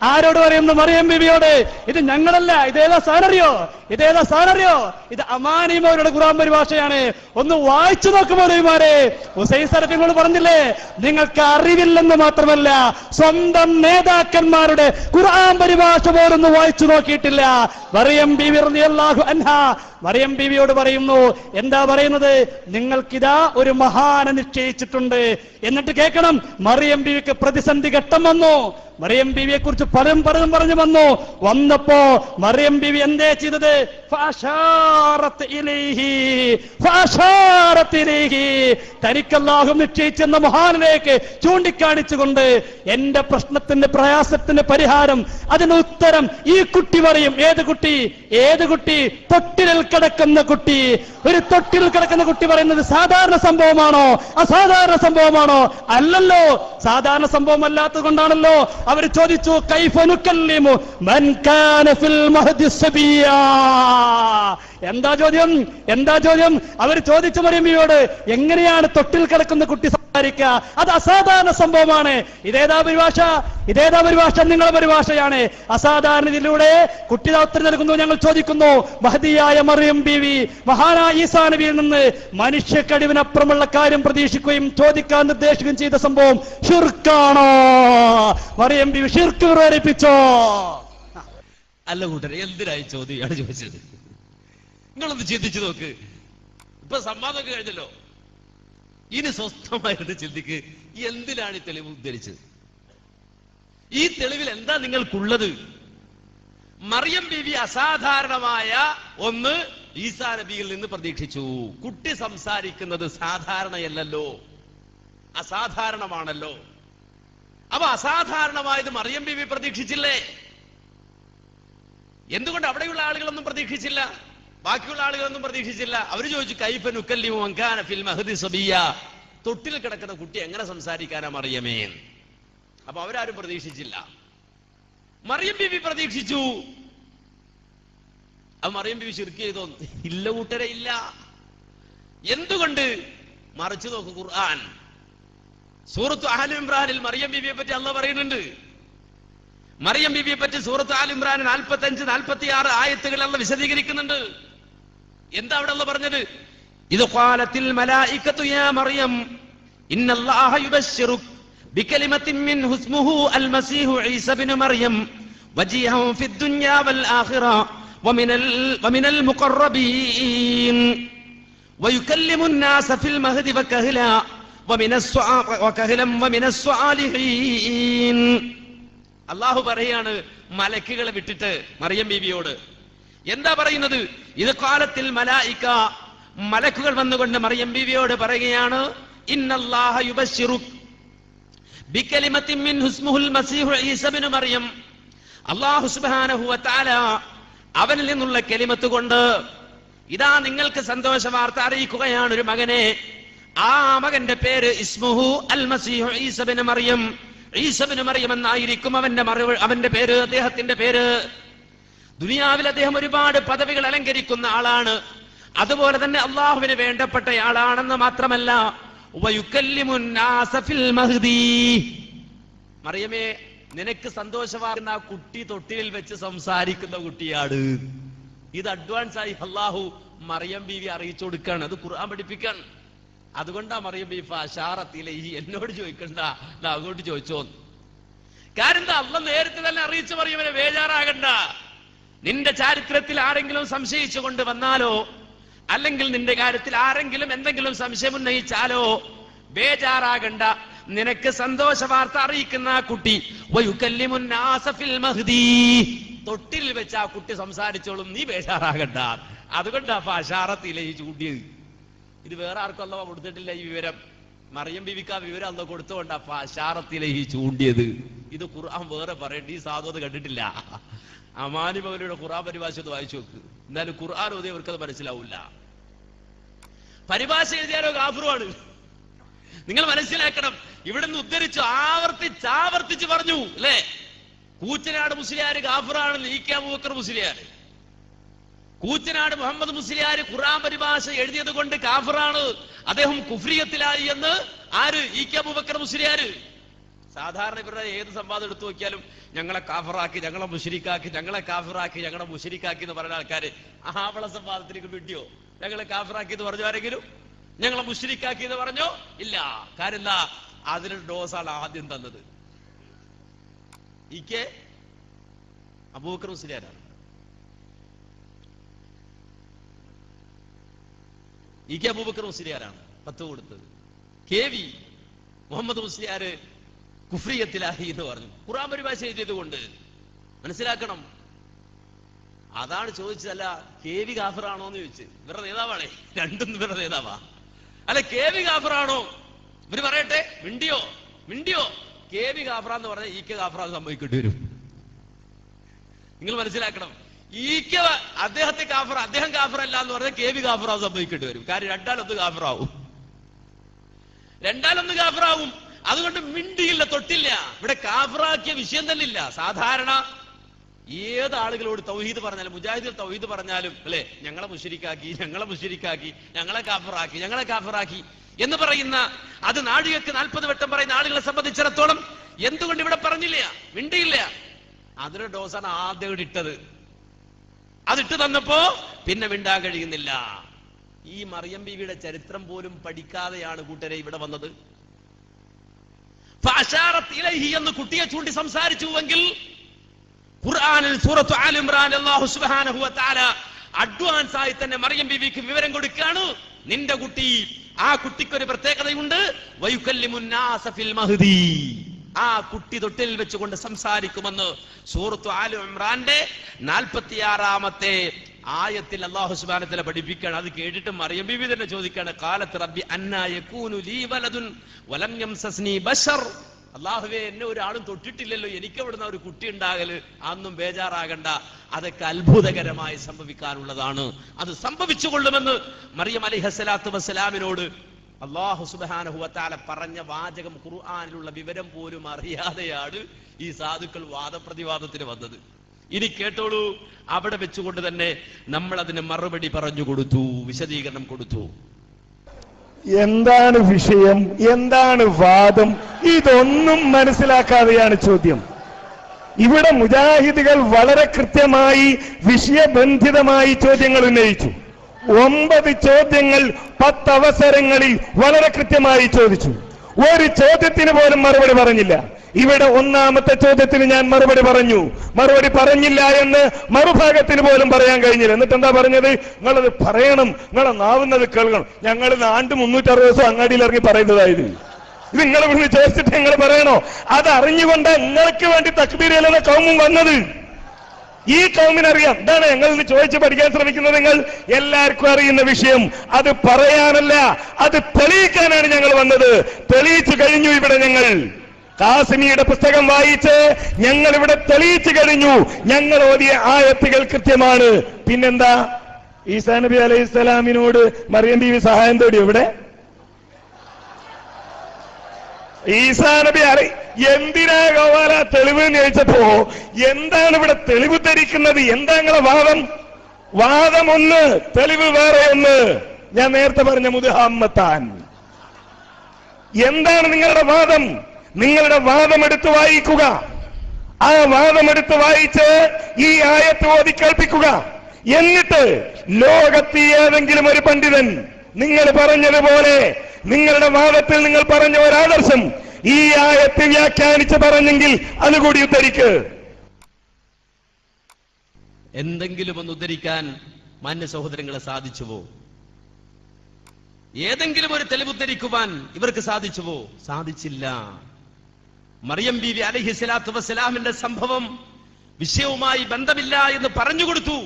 ആരോട് പറയുന്നു? മറിയം ബീവിയോട്. ഇത് ഞങ്ങളല്ല. ഇതേതാ സാനറിയോ? ഇതേതാ സാനറിയോ? ഇത് അമാനിമോരുടെ ഖുർആൻ പരിഭാഷയാണ്. ഒന്ന് വായിച്ചു നോക്കുമോ മൗലവിമാരെ? ഹുസൈൻ സലഫിങ്ങൾ പറഞ്ഞില്ലേ, നിങ്ങൾക്ക് അറിവില്ലെന്ന് മാത്രമല്ല സ്വന്തം നേതാക്കന്മാരുടെ ഖുർആൻ പരിഭാഷ പോലൊന്നും വായിച്ചു നോക്കിയിട്ടില്ല. മറിയം ബീവി റളിയല്ലാഹു അൻഹാ മറിയം ബീവിയോട് പറയുന്നു, എന്താ പറയുന്നത്? നിങ്ങൾക്കിതാ ഒരു മഹാനെ നിശ്ചയിച്ചിട്ടുണ്ട്. എന്നിട്ട് കേൾക്കണം, മറിയം ബീവിക്ക് പ്രതിസന്ധി ഘട്ടം വന്നു. മറിയം ബീവിയെ കുറിച്ച് പലരും പറഞ്ഞു വന്നപ്പോ മറിയം ബീവി എന്തേ ചെയ്തത്? തനിക്കല്ലാഹു നിശ്ചയിച്ചെന്ന മഹാനിലേക്ക് ചൂണ്ടിക്കാണിച്ചുകൊണ്ട് എന്റെ പ്രശ്നത്തിന്റെ പ്രയാസത്തിന്റെ പരിഹാരം, അതിന് ഉത്തരം ഈ കുട്ടി പറയും. ഏത് കുട്ടി? ഏത് കുട്ടി? തൊട്ടിലിൽ കിടക്കുന്ന കുട്ടി. ഒരു തൊട്ടിലിൽ കിടക്കുന്ന കുട്ടി പറയുന്നത് സാധാരണ സംഭവമാണോ? അസാധാരണ സംഭവമാണോ? അല്ലല്ലോ, സാധാരണ സംഭവം അല്ലാത്തത് കൊണ്ടാണല്ലോ അവർ ചോദിച്ചു, കൈഫ നുകല്ലിമു മൻ കാന ഫിൽ മഹ്ദി സബിയാ. എന്താ ചോദ്യം? എന്താ ചോദ്യം? അവർ ചോദിച്ചു മറിയമ്മിയോട്, എങ്ങനെയാണ് തൊട്ടിൽ കിടക്കുന്ന കുട്ടി അത് അസാധാരണ സംഭവമാണ്. ഇതേതാ പരിഭാഷ? നിങ്ങളുടെ പരിഭാഷയാണ്. അസാധാരണതയിലൂടെ കുട്ടി ഉത്തരം നൽകുന്നു. ഞങ്ങൾ ചോദിക്കുന്നു, മഹദിയായ മറിയം ബീവി മഹാനായ ഈസാ നബിയിൽ നിന്ന് മനുഷ്യ കഴിവിനപ്പുറമുള്ള കാര്യം പ്രതീക്ഷിക്കുകയും ചോദിക്കാൻ നിർദ്ദേശിക്കുകയും ചെയ്ത സംഭവം ഷിർക്കാണോ? മറിയം ബീവി ഷിർക്ക് പ്രേരിപ്പിച്ചോ? അല്ല കൂട്ടരെ, എന്തിനായി ചോദ്യമാണ് ചോദിച്ചത്? നിങ്ങളൊന്ന് ചിന്തിച്ചു നോക്ക്. ഇപ്പൊ സംവാദമൊക്കെ കഴിഞ്ഞല്ലോ, ഇനി സ്വസ്ഥമായിട്ട് ചിന്തിക്ക്. എന്തിനാണ് ഈ തെളിവ് ഉദ്ധരിച്ചത്? ഈ തെളിവിൽ എന്താ നിങ്ങൾക്കുള്ളത്? മറിയം ബീവി അസാധാരണമായ ഒന്ന് ഈസാ നബിയിൽ നിന്ന് പ്രതീക്ഷിച്ചു. കുട്ടി സംസാരിക്കുന്നത് സാധാരണയല്ലല്ലോ, അസാധാരണമാണല്ലോ. അപ്പൊ അസാധാരണമായത് മറിയം ബീവി പ്രതീക്ഷിച്ചില്ലേ? എന്തുകൊണ്ട് അവിടെയുള്ള ആളുകളൊന്നും പ്രതീക്ഷിച്ചില്ല? ബാക്കിയുള്ള ആളുകളൊന്നും പ്രതീക്ഷിച്ചില്ല. അവര് ചോദിച്ചു, കൈഫ നുകല്ലിമു മൻ കാന ഫിൽ മഹ്ദി സബിയ, തൊട്ടിൽ കിടക്കുന്ന കുട്ടി എങ്ങനെ സംസാരിക്കാനാ മറിയമേ? അപ്പൊ അവരാരും പ്രതീക്ഷിച്ചില്ല. മറിയം ബീവി പ്രതീക്ഷിച്ചു. അത് മറിയം ബീവി ശിർക്ക് ചെയ്തോ? ഇല്ല കൂട്ടരെ, ഇല്ല. എന്തുകൊണ്ട്? മറിച്ചു നോക്ക്, ഖുർആൻ സൂറത്ത് ആൽ ഇംറാനിൽ മറിയം ബീവിയെ പറ്റി അല്ലാഹു പറയുന്നുണ്ട്. മറിയം ബീവിയെ പറ്റി സൂറത്ത് ആൽ ഇംറാൻ 45-46 ആയത്തുകൾ അല്ലാഹു വിശദീകരിക്കുന്നുണ്ട്. എന്താ അവിടെ അല്ലാഹു പറഞ്ഞത്? ഇത് ഖാലത്തിൽ മലായികതു യാ മറിയം ഇന്നല്ലാഹ യുബശ്ശിറുക ബികലിമത്തിൻ മിൻഹു ഇസ്മുഹു അൽ മസീഹു ഈസ ഇബ്നു മറിയം വജീഹൻ ഫിദ് ദുനിയാ വൽ ആഖിറ വമിനൽ മുഖറബീൻ വയുകല്ലിമു الناس ഫിൽ മഹ്ദി വകഹ്ല വമിനസ് സ്വാലിഹീൻ. അല്ലാഹു പറയാണ് മലക്കുകളെ വിട്ടിട്ട് മറിയം ബീവിയോട് എന്താ പറയുന്നത്? ഇത് ഖാലത്തിൽ മലായിക, മലക്കുകൾ വന്നുകൊണ്ട് മറിയം ബീവിയോട് പറയുകയാണ്, ഇന്നല്ലാഹ യുബശ്ശിറുക ബികലിമത്തിൻ മിൻഹു ഇസ്മുഹുൽ മസീഹു ഈസ ഇബ്നു മറിയം. അല്ലാഹു സുബ്ഹാനഹു വ തആല അവനിൽ നിന്നുള്ള കലിമത്ത് കൊണ്ട് ഇതാ നിങ്ങൾക്ക് സന്തോഷ വാർത്ത അറിയിക്കുകയാണ്. ഒരു മകനെ, ആ മകന്റെ പേര് ഇസ്മുഹു അൽ മസീഹു ഈസ ഇബ്നു മറിയം. ഈസ ഇബ്നു മറിയം എന്നായിരിക്കും അവന്റെ പേര്, അദ്ദേഹത്തിന്റെ പേര്. ദുനിയാവിൽ അദ്ദേഹം ഒരുപാട് പദവികൾ അലങ്കരിക്കുന്ന ആളാണ്. അതുപോലെ തന്നെ അള്ളാഹുവിന് വേണ്ടപ്പെട്ടയാളാണെന്ന് മാത്രമല്ല, വയുകല്ലിമുൻ നാസ ഫിൽ മഹ്ദി. മറിയമേ, നിനക്ക് സന്തോഷവാർന്ന ആ കുട്ടി തൊട്ടിലിൽ വെച്ച് സംസാരിക്കുന്ന കുട്ടിയാണ്. ഇത് അഡ്വാൻസ് ആയി അള്ളാഹു മറിയം ബീവി അറിയിച്ചു കൊടുക്കാണ്. അത് ഖുർആൻ പഠിപ്പിക്കാൻ. അതുകൊണ്ടാ മറിയം ബീവി ഫഅശാറത്തിലെ ഈ എന്നോട് ചോദിക്കണ്ട, അങ്ങോട്ട് ചോദിച്ചോ. കാരണം എന്താ? അള്ളാഹ് നേരത്തെ തന്നെ അറിയിച്ചു മറിയമിനെ ബേജാറാകണ്ട. നിന്റെ ചരിത്രത്തിൽ ആരെങ്കിലും സംശയിച്ചു കൊണ്ട് വന്നാലോ, അല്ലെങ്കിൽ നിന്റെ കാര്യത്തിൽ ആരെങ്കിലും എന്തെങ്കിലും സംശയം ഉന്നയിച്ചാലോ ബേജാറാകണ്ട. നിനക്ക് സന്തോഷ വാർത്ത അറിയിക്കുന്ന ആ കുട്ടി വയുകല്ലിമുൻ നാസ ഫിൽ മഹ്ദി, തൊട്ടിൽ വെച്ച് ആ കുട്ടി സംസാരിച്ചോളും, നീ ബേജാറാകണ്ട. അതുകൊണ്ടാ ഫഅശാറത്തിലെ ഈ ചൂണ്ടിയത്. ഇത് വേറെ ആർക്കും അല്ലാഹു കൊടുത്തിട്ടില്ല ഈ വിവരം. മറിയം ബീവിക്ക് ആ വിവരം അല്ലാഹു കൊടുത്തുകൊണ്ടാ ഫഅശാറത്തിലെ ഈ ചൂണ്ടിയത്. ഇത് ഖുർആൻ വേറെ പറയണ്ട, ഈ സാധുത കണ്ടിട്ടില്ല. അമാനി മൗലയുടെ ഖുർആൻ പരിഭാഷ ഒന്ന് വായിച്ചു നോക്ക്. എന്നാലും ഖുർആൻ ഓതി അവർക്കത് മനസ്സിലാവില്ല. പരിഭാഷ എഴുതിയാലോ കാഫിറുമാണ്. നിങ്ങൾ മനസ്സിലാക്കണം. ഇവിടുന്ന് ഉദ്ധരിച്ചു ആവർത്തിച്ച് പറഞ്ഞു അല്ലേ? കൂറ്റനാട് മുസ്ലിയാർ കാഫിറാണെന്ന് ഇ കെ അബൂബക്കർ മുസ്ലിയാർ. കൂറ്റനാട് മുഹമ്മദ് മുസ്ലിയാർ ഖുർആൻ പരിഭാഷ എഴുതിയത് കൊണ്ട് കാഫിറാണ്, അദ്ദേഹം കുഫ്രിയത്തിലായി എന്ന് ആര്? ഇ കെ അബൂബക്കർ മുസ്ലിയാർ. സാധാരണ ഇവരുടെ ഏത് സംവാദം എടുത്തു നോക്കിയാലും ഞങ്ങളെ കാഫിറാക്കി, ഞങ്ങളെ മുശ്രിക്കാക്കി, ഞങ്ങളെ കാഫിറാക്കി, ഞങ്ങളെ മുശ്രിക്കാക്കി എന്ന് പറയുന്ന ആൾക്കാര് ആവള സംവാദത്തിലേക്ക് വിട്ടിയോ? ഞങ്ങളെ കാഫിറാക്കി എന്ന് പറഞ്ഞു ആരെങ്കിലും? ഞങ്ങളെ മുശ്രിക്കാക്കി എന്ന് പറഞ്ഞോ? ഇല്ല. കാര്യം എന്താ? അതിനൊരു ഡോസാണ് ആദ്യം തന്നത്. ഇ കെ അബൂബക്കർ മുസ്ലിയാരാണ്. ഇ കെ അബൂബക്കർ മുസ്ലിയാരാണ് 10 കൊടുത്തത്. കെ വി മുഹമ്മദ് മുസ്ലിയാര് കുഫ്രിയത്തിലായി എന്ന് പറഞ്ഞു. ഖുർആൻ പരിഭാഷ എഴുതിയത് കൊണ്ട് മനസ്സിലാക്കണം. അതാണ് ചോദിച്ചതല്ല കെ വി കാഫിറാണോ എന്ന് ചോദിച്ചു. ഇവരുടെ നേതാവാണേ, രണ്ടും ഇവരുടെ നേതാവാ. അല്ല, കെ വി കാഫിറാണോ? ഇവര് പറയട്ടെ. മിണ്ടിയോ കെ വി കാഫിറാന്ന് പറഞ്ഞാൽ ഇ കെ കാഫിറാന്ന് സംഭവിക്കേണ്ടി വരും. നിങ്ങൾ മനസ്സിലാക്കണം. ഇ കെ അദ്ദേഹത്തെ കാഫിർ, അദ്ദേഹം കാഫിറല്ല എന്ന് പറഞ്ഞാൽ കെ വി കാഫിറാന്ന് സംഭവിക്കേണ്ടി വരും. കാര്യം രണ്ടാലൊന്ന് കാഫിറാവും. അതുകൊണ്ട് മിണ്ടിയില്ല, തൊട്ടില്ല. ഇവിടെ കാഫിറാക്കിയ വിഷയം തന്നെ ഇല്ല. സാധാരണ ഏത് ആളുകളോട് തൗഹീദ് പറഞ്ഞാലും, മുജാഹിദുകൾ തൗഹീദ് പറഞ്ഞാലും അല്ലെ, ഞങ്ങളെ മുശ്രിക്കാക്കി, ഞങ്ങളെ കാഫിറാക്കി എന്ന് പറയുന്ന, അത് നാഴികക്ക് 40 വട്ടം പറയുന്ന ആളുകളെ സംബന്ധിച്ചിടത്തോളം എന്തുകൊണ്ട് ഇവിടെ പറഞ്ഞില്ല, മിണ്ടിയില്ല? അതിന്റെ ഡോസാണ് ആദ്യം ഇട്ടത്. അതിട്ട് തന്നപ്പോ പിന്നെ മിണ്ടാൻ കഴിയുന്നില്ല. ഈ മറിയം ബീവിയുടെ ചരിത്രം പോലും പഠിക്കാതെയാണ് കൂട്ടരെ ഇവിടെ വന്നത്. എന്ന് കുട്ടിയെ ചൂണ്ടി സംസാരിച്ചുവെങ്കിൽ ഖുർആനിൽ സൂറത്തു ആൽ ഇംറാൻ അല്ലാഹു സുബ്ഹാനഹു വ തആല അഡ്വാൻസ് ആയി തന്നെ മറിയം ബീവിക്ക് വിവരം കൊടുക്കുകയാണ്. നിന്റെ കുട്ടി, ആ കുട്ടിക്കൊരു പ്രത്യേകതയുണ്ട്. വയുകല്ലിമുൻ നാസ ഫിൽ മഹ്ദി, ആ കുട്ടി തൊട്ടിൽ വെച്ചുകൊണ്ട് സംസാരിക്കുമെന്ന് സൂറത്തു ആൽ ഇംറാന്റെ 46-ാമത്തെ ആയത്തിൽ അല്ലാഹു സുബ്ഹാനഹു വ തആല പഠിപ്പിക്കുകയാണ്. അത് കേട്ടിട്ട് മറിയം ബീവി തന്നെ ചോദിക്കുകയാണ്, ഖാലത്ത് റബ്ബി അന്നാ യകൂനു ലീ വലദുൻ വലം യംസസ്നി ബശർ. അല്ലാഹുവേ, എന്നെ ഒരാളും തൊട്ടിട്ടില്ലല്ലോ, എനിക്ക് എവിടുന്ന ഒരു കുട്ടി ഉണ്ടാകല്? അതൊന്നും ബേജാറാകണ്ട, അതൊക്കെ അത്ഭുതകരമായി സംഭവിക്കാനുള്ളതാണ്, അത് സംഭവിച്ചുകൊള്ളുമെന്ന് മറിയം അലൈഹിസ്സലാത്തു വസ്സലാമിനോട് അല്ലാഹു സുബ്ഹാനഹു വ തആല പറഞ്ഞ വാചകം ഖുർആനിലുള്ള വിവരം പോലും അറിയാതെയാണ് ഈ സാധുക്കൾ വാദപ്രതിവാദത്തിന് വന്നത്. ഇനി കേട്ടോളൂ, അവിടെ വെച്ചുകൊണ്ട് തന്നെ നമ്മൾ അതിന് മറുപടി പറഞ്ഞു കൊടുത്തു, വിശദീകരണം കൊടുത്തു. എന്താണ് വിഷയം, എന്താണ് വാദം, ഇതൊന്നും മനസ്സിലാക്കാതെയാണ് ചോദ്യം. ഇവിടെ മുജാഹിദുകൾ വളരെ കൃത്യമായി വിഷയബന്ധിതമായി ചോദ്യങ്ങൾ ഉന്നയിച്ചു. 9 ചോദ്യങ്ങൾ 10 അവസരങ്ങളിൽ വളരെ കൃത്യമായി ചോദിച്ചു. ഒരു ചോദ്യത്തിന് പോലും മറുപടി പറഞ്ഞില്ല. ഇവിടെ 1-ാമത്തെ ചോദ്യത്തിന് ഞാൻ മറുപടി പറഞ്ഞു. മറുപടി പറഞ്ഞില്ല എന്ന് മറുഭാഗത്തിന് പോലും പറയാൻ കഴിഞ്ഞില്ല. എന്നിട്ട് എന്താ പറഞ്ഞത്? നിങ്ങളത് പറയണം, നിങ്ങളെ നാവുന്നത് കേൾക്കണം. ഞങ്ങൾ 360 ദിവസം അങ്ങാടിയിൽ ഇറങ്ങി പറയുന്നതായത് ഇത് നിങ്ങൾ ഇവിടുന്ന് ചോദിച്ചിട്ട് നിങ്ങൾ പറയണോ? അത് അറിഞ്ഞുകൊണ്ട് നിങ്ങൾക്ക് വേണ്ടി തക്ബീർ ചൊല്ലുന്ന കൗമും വന്നത്. ഈ കൗമിനറിയാം എന്താണ് ഞങ്ങൾ ഇന്ന് ചോദിച്ച് പഠിക്കാൻ ശ്രമിക്കുന്നത്. നിങ്ങൾ എല്ലാവർക്കും അറിയുന്ന വിഷയം, അത് പറയാനല്ല, അത് തെളിയിക്കാനാണ് ഞങ്ങൾ വന്നത്. തെളിയിച്ചു കഴിഞ്ഞു. ഇവിടെ ഞങ്ങൾ കാസിമിയുടെ പുസ്തകം വായിച്ച് ഞങ്ങൾ ഇവിടെ തെളിയിച്ചു കഴിഞ്ഞു. ഞങ്ങൾ ഓതിയ ആയത്തുകൾ കൃത്യമാണ്. പിന്നെന്താ? ഈസാ നബി അലൈഹിസ്സലാമിനോട് മറിയം ബീവി സഹായം തേടി. എവിടെ? ഈസാ നബി എന്തിനാ ഗോപാല തെളിവ് എന്ന് ചോദിച്ചപ്പോ എന്താണ് ഇവിടെ തെളിവ് ധരിക്കുന്നത്? എന്താ നിങ്ങളെ വാദം? വാദം ഒന്ന്, തെളിവ് വേറെ ഒന്ന്. ഞാൻ നേരത്തെ പറഞ്ഞ മുദ്ഹാമ്മത്താൻ. എന്താണ് നിങ്ങളുടെ വാദം? നിങ്ങളുടെ വാദം എടുത്ത് വായിക്കുക. ആ വാദം എടുത്ത് വായിച്ച് ഈ ആയത്ത് ഓതി കേൾപ്പിക്കുക. എന്നിട്ട് ലോകത്ത് ഏതെങ്കിലും ഒരു പണ്ഡിതൻ നിങ്ങൾ പറഞ്ഞതുപോലെ നിങ്ങളുടെ വാദത്തിൽ നിങ്ങൾ പറഞ്ഞ ഒരാദർശം ഈ ആയത്ത് വ്യാഖ്യാനിച്ച് പറഞ്ഞെങ്കിൽ അതുകൂടി ഉദ്ധരിക്ക്. എന്തെങ്കിലും ഒന്ന് ഉദ്ധരിക്കാൻ മാന്യ സഹോദരങ്ങളെ സാധിച്ചുവോ? ഏതെങ്കിലും ഒരു തെളിവ് ഉദ്ധരിക്കുവാൻ ഇവർക്ക് സാധിച്ചുവോ? സാധിച്ചില്ല. മറിയം ബീവി അലൈഹിസ്സലാത്തു വസ്സലാമിന്റെ സംഭവം വിഷയവുമായി ബന്ധമില്ല എന്ന് പറഞ്ഞു കൊടുത്തു.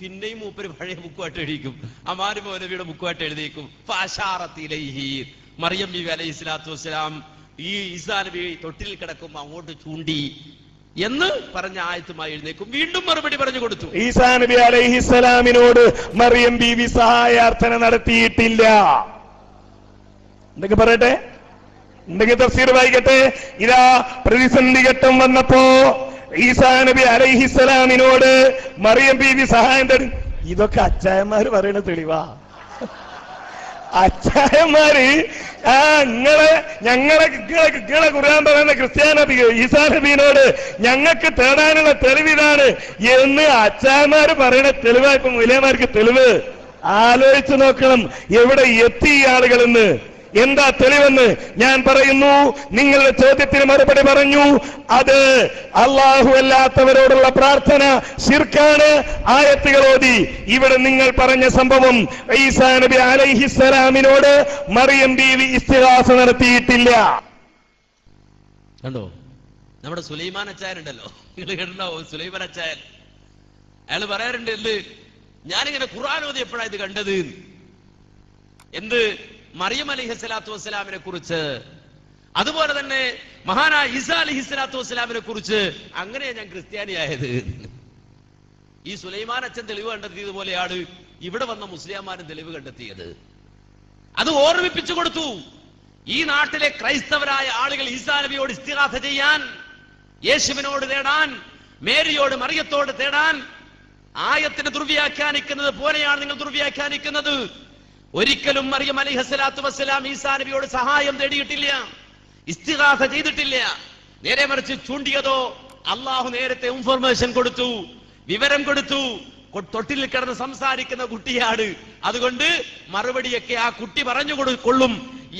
പിന്നെയും മൂപ്പര് പഴയ ബുക്കുമായിട്ട് എഴുതിക്കും, അമാര് മൗലവിയുടെ ബുക്കുമായിട്ട് എഴുതിയേക്കും. മറിയം ബീവി അലൈഹിസ്സലാത്തു വസ്സലാം ഈ ഈസാ നബി തൊട്ടിൽ കിടക്കുമ്പോ അങ്ങോട്ട് ചൂണ്ടി എന്ന് പറഞ്ഞ ആയത്തുമായി എഴുന്നേക്കും. വീണ്ടും മറുപടി പറഞ്ഞു കൊടുത്തു. ഈസാ നബി അലൈഹിസ്സലാമിനോട് മറിയം ബീവി സഹായാർത്ഥന നടത്തിയിട്ടില്ല. എന്തൊക്കെ പറയട്ടെ, എന്തെങ്കിലും തഫ്സീർ വായിക്കട്ടെ. ഇതാ പ്രതിസന്ധി ഘട്ടം വന്നപ്പോ ഈസാ നബി അലൈഹിസ്സലാമിനോട് മറിയം ബീവി സഹായം തേടി. ഇതൊക്കെ അച്ചായന്മാര് പറയുന്ന തെളിവാ. അച്ചായന്മാര് ഞങ്ങളെ ഖുർആൻ പറയുന്ന ക്രിസ്ത്യാനബി ഈസാ നബീനോട് ഞങ്ങൾക്ക് തേടാനുള്ള തെളിവിതാണ് എന്ന് അച്ചായന്മാര് പറയുന്ന തെളിവാ. ഇപ്പൊ മുലയന്മാർക്ക് തെളിവ് ആലോചിച്ചു നോക്കണം എവിടെ എത്തി ഈ ആളുകളെന്ന്. എന്താ തെളിവെന്ന് ഞാൻ പറയുന്നു. നിങ്ങളുടെ ചോദ്യത്തിന് മറുപടി പറഞ്ഞു. അത് അല്ലാഹു അല്ലാത്തവരോടുള്ള പ്രാർത്ഥന ശിർക്കാണ്. ആയത്തുകൾ ഓതി. ഇവിടെ നിങ്ങൾ പറഞ്ഞ സംഭവം ഈസാ നബി അലൈഹിസ്സലാമിനോട് മറിയം ബീവി ഇസ്തിഗാസ നടത്തിയിട്ടില്ല. കണ്ടോ? നമ്മുടെ സുലൈമാൻ അച്ചായനുണ്ടല്ലോ, നിങ്ങൾ കേട്ടിട്ടുണ്ടാവും. സുലൈമാൻ അച്ചായൻ അയാൾ പറയാറുണ്ട്, എന്ത് ഞാനിങ്ങനെ ഖുർആൻ ഓതി എപ്പോഴാ ഇത് കണ്ടത്? എന്ത്? മറിയം അലൈഹിസ്സലാത്തു വസ്സലാമിനെ കുറിച്ച്, അതുപോലെ തന്നെ മഹാനായ ഈസാ അലൈഹിസ്സലാത്തു വസ്സലാമിനെ കുറിച്ച്. അങ്ങനെയാ ഞാൻ ക്രിസ്ത്യാനിയായത്. ഈ സുലൈമാൻ അച്ഛൻ തെളിവ് കണ്ടെത്തിയതുപോലെയാണ് ഇവിടെ വന്ന മുസ്ലിംമാരും തെളിവ് കണ്ടെത്തിയത്. അത് ഓർമ്മിപ്പിച്ചു കൊടുത്തു. ഈ നാട്ടിലെ ക്രൈസ്തവരായ ആളുകൾ ഈസാ നബിയോട് ഇസ്തിഗാസ ചെയ്യാൻ, യേശുവിനോട് തേടാൻ മേരിയോട് മറിയത്തോട് തേടാൻ ആയത്തിന് ദുർവ്യാഖ്യാനിക്കുന്നത് പോലെയാണ് നിങ്ങൾ ദുർവ്യാഖ്യാനിക്കുന്നത്. ഒരിക്കലും മറിയം അലൈഹിസ്സലാത്തു വസ്സലാം ഈസാ നബിയോട് സഹായം തേടിയിട്ടില്ല, ഇസ്തിഗാസ ചെയ്തിട്ടില്ല. നേരെ മറിച്ച് ചൂണ്ടിയതോ അള്ളാഹു നേരത്തെ ഇൻഫർമേഷൻ കൊടുത്തു, വിവരം കൊടുത്തു. തൊട്ടിൽ കിടന്ന് സംസാരിക്കുന്ന കുട്ടിയാണ്, അതുകൊണ്ട് മറുപടിയൊക്കെ ആ കുട്ടി പറഞ്ഞു കൊള്ളും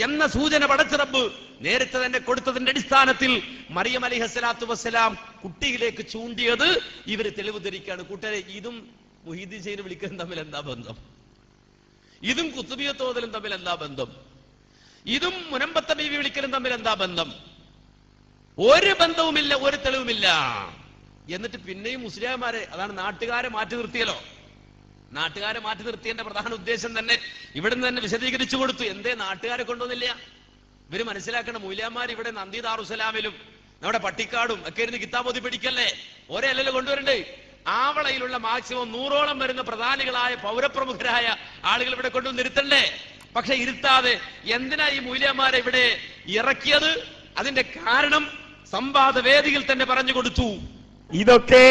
എന്ന സൂചന പടച്ച റബ്ബ് നേരത്തെ തന്നെ കൊടുത്തതിന്റെ അടിസ്ഥാനത്തിൽ മറിയം അലൈഹിസ്സലാത്തു വസ്സലാം കുട്ടിയിലേക്ക് ചൂണ്ടിയത് ഇവര് തെളിവ് ധരിക്കാണ്. കൂട്ടരെ, ഇതും മുഹീദ്ദീൻ ഷെയ്ഖിനെ വിളിക്കുന്നതും തമ്മിൽ എന്താ ബന്ധം? ഇതും കുത്തുബിയ്യത്ത് ഓതലും തമ്മിൽ എന്താ ബന്ധം? ഇതും മുനമ്പത്തെ ബീവി വിളിക്കലും തമ്മിൽ എന്താ ബന്ധം? ഒരു ബന്ധവുമില്ല, ഒരു തെളിവുമില്ല. എന്നിട്ട് പിന്നെയും മുസ്ലിംമാരെ, അതാണ് നാട്ടുകാരെ മാറ്റി നിർത്തിയല്ലോ. നാട്ടുകാരെ മാറ്റി നിർത്തിയതിന്റെ പ്രധാന ഉദ്ദേശം തന്നെ ഇവിടുന്ന് തന്നെ വിശദീകരിച്ചു കൊടുത്തു. എന്തേ നാട്ടുകാരെ കൊണ്ടുവന്നില്ല? ഇവര് മനസ്സിലാക്കണം, മൂല്യന്മാർ ഇവിടെ നന്ദി ദാറുസലാമിലും നമ്മുടെ പട്ടിക്കാടും ഒക്കെ ഇരുന്ന് കിതാബോധി പിടിക്കല്ലേ, ഒരേ അല്ലല്ലോ കൊണ്ടുവരണ്ടേ. ആവളയിലുള്ള മാക്സിമം 100ഓളം വരുന്ന പ്രധാനികളായ പൗരപ്രമുഖരായ ആളുകൾ ഇവിടെ കൊണ്ടുവന്ന് ഇരുത്തണ്ടേ? പക്ഷെ ഇരുത്താതെ എന്തിനാ ഈ മൂല്യന്മാരെ ഇവിടെ ഇറക്കിയത്? അതിന്റെ കാരണം സംവാദ വേദിയിൽ തന്നെ പറഞ്ഞു കൊടുത്തു. ഇതൊക്കെ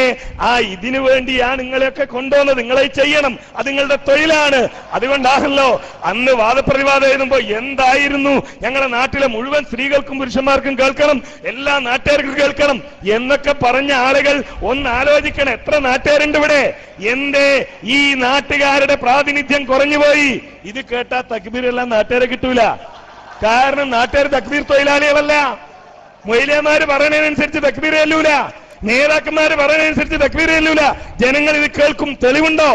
ഇതിനു വേണ്ടിയാണ് നിങ്ങളെയൊക്കെ കൊണ്ടുവന്നത്. നിങ്ങളെ ചെയ്യണം, അത് നിങ്ങളുടെ തൊഴിലാണ്. അതുകൊണ്ടാണല്ലോ അന്ന് വാദപ്രതിവാദം എഴുതുമ്പോ എന്തായിരുന്നു, ഞങ്ങളുടെ നാട്ടിലെ മുഴുവൻ സ്ത്രീകൾക്കും പുരുഷന്മാർക്കും കേൾക്കണം, എല്ലാ നാട്ടുകാർക്കും കേൾക്കണം എന്നൊക്കെ പറഞ്ഞ ആളുകൾ ഒന്ന് ആലോചിക്കണം. എത്ര നാട്ടുകാരുണ്ട് ഇവിടെ? എന്തേ ഈ നാട്ടുകാരുടെ പ്രാതിനിധ്യം കുറഞ്ഞുപോയി? ഇത് കേട്ടാ തക്ബീരെല്ലാം നാട്ടുകാരെ കിട്ടൂല. കാരണം നാട്ടുകാർ തക്ബീർ തൊഴിലാളികളല്ല. മൊയ്ലിയമാര് പറയുന്നതിനനുസരിച്ച് തക്ബീർ ചെല്ലൂല, നേതാക്കന്മാര് പറയുന്നതനുസരിച്ച് തക്ബീർ ചെല്ലൂല. ജനങ്ങൾ ഇത് കേൾക്കും. തെളിവുണ്ടോ?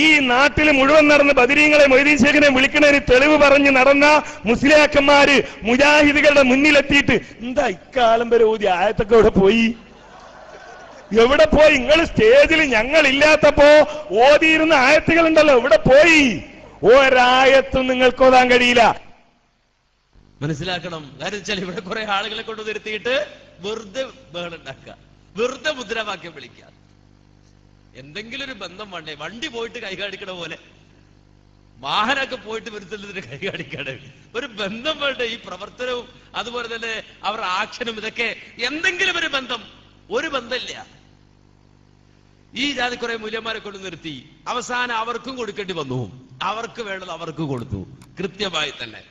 ഈ നാട്ടിൽ മുഴുവൻ നടന്ന് ബദരീങ്ങളെ മൊയ്തീൻ ഷേഖിനെ വിളിക്കുന്നതിന് തെളിവ് പറഞ്ഞ് നടന്ന മുസ്ലിയാക്കന്മാര് മുജാഹിദുകളുടെ മുന്നിലെത്തിയിട്ട് എന്താ ഇക്കാലം വരെ ഓതി ആയത്തൊക്കെ എവിടെ പോയി? എവിടെ പോയി? നിങ്ങൾ സ്റ്റേജിൽ ഞങ്ങൾ ഇല്ലാത്തപ്പോ ഓതിയിരുന്ന ആയത്തുകൾ ഉണ്ടല്ലോ, എവിടെ പോയി? ഒരായത്തും നിങ്ങൾക്ക് ഓതാൻ കഴിയില്ല. മനസ്സിലാക്കണം. കാര്യം വെച്ചാൽ ഇവിടെ കുറെ ആളുകളെ കൊണ്ട് നിർത്തിയിട്ട് വെറുതെ ബഹളുണ്ടാക്കുക, വെറുതെ മുദ്രാവാക്യം വിളിക്കുക. എന്തെങ്കിലും ഒരു ബന്ധം വേണ്ടേ? വണ്ടി പോയിട്ട് കൈകാണിക്കണ പോലെ, വാഹനമൊക്കെ പോയിട്ട് വരുത്തുന്നതിന് കൈകാണിക്കാണ്. ഒരു ബന്ധം വേണ്ടേ ഈ പ്രവർത്തനവും അതുപോലെ തന്നെ അവരുടെ ആക്ഷനും? ഇതൊക്കെ എന്തെങ്കിലും ഒരു ബന്ധം? ഒരു ബന്ധമില്ല. ഈ ജാതി കുറെ മൂല്യന്മാരെ കൊണ്ട് നിർത്തി, അവസാനം അവർക്കും കൊടുക്കേണ്ടി വന്നു. അവർക്ക് വേണ്ടത് അവർക്ക് കൊടുത്തു, കൃത്യമായി തന്നെ.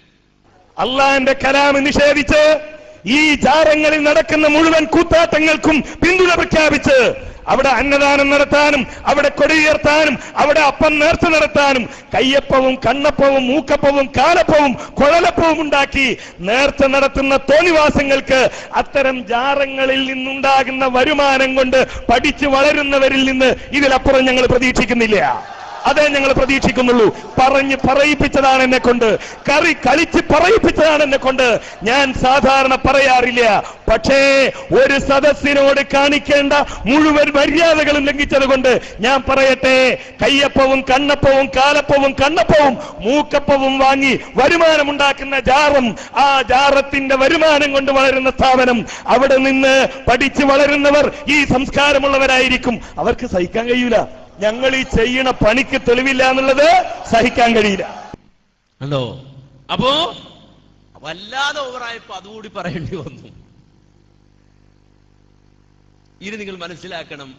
അള്ളാന്റെ കലാം നിഷേധിച്ച് ഈ ജാറങ്ങളിൽ നടക്കുന്ന മുഴുവൻ കൂത്താട്ടങ്ങൾക്കും പിന്തുണ പ്രഖ്യാപിച്ച് അവിടെ അന്നദാനം നടത്താനും അവിടെ കൊടിയുയർത്താനും അവിടെ അപ്പം നേർച്ച നടത്താനും കയ്യപ്പവും കണ്ണപ്പവും മൂക്കപ്പവും കാലപ്പവും കുഴലപ്പവും ഉണ്ടാക്കി നേർച്ച നടത്തുന്ന തോന്നിവാസങ്ങൾക്ക് അത്തരം ജാറങ്ങളിൽ നിന്നുണ്ടാകുന്ന വരുമാനം കൊണ്ട് പഠിച്ചു വളരുന്നവരിൽ നിന്ന് ഇതിലപ്പുറം ഞങ്ങൾ പ്രതീക്ഷിക്കുന്നില്ല. അതേ ഞങ്ങൾ പ്രതീക്ഷിക്കുന്നുള്ളൂ. പറഞ്ഞ് പറയിപ്പിച്ചതാണ് എന്നെ കൊണ്ട്, കളിച്ച് പറയിപ്പിച്ചതാണ് എന്നെ കൊണ്ട്. ഞാൻ സാധാരണ പറയാറില്ല, പക്ഷേ ഒരു സദസ്സിനോട് കാണിക്കേണ്ട മുഴുവൻ മര്യാദകളും ലംഘിച്ചത് കൊണ്ട് ഞാൻ പറയട്ടെ. കയ്യപ്പവും കണ്ണപ്പവും കാലപ്പവും കണ്ണപ്പവും മൂക്കപ്പവും വാങ്ങി വരുമാനമുണ്ടാക്കുന്ന ജാറം, ആ ജാറത്തിന്റെ വരുമാനം കൊണ്ട് വളരുന്ന സ്ഥാപനം, അവിടെ നിന്ന് പഠിച്ചു വളരുന്നവർ ഈ സംസ്കാരമുള്ളവരായിരിക്കും. അവർക്ക് സഹിക്കാൻ കഴിയൂല. ഞങ്ങൾ ഈ ചെയ്യണ പണിക്ക് തെളിവില്ല എന്നുള്ളത് സഹിക്കാൻ കഴിയില്ല. ഉണ്ടോ? അപ്പോ വല്ലാതെ ഓവറായപ്പോ അതുകൂടി പറയേണ്ടി വന്നു. ഇനി നിങ്ങൾ മനസ്സിലാക്കണം,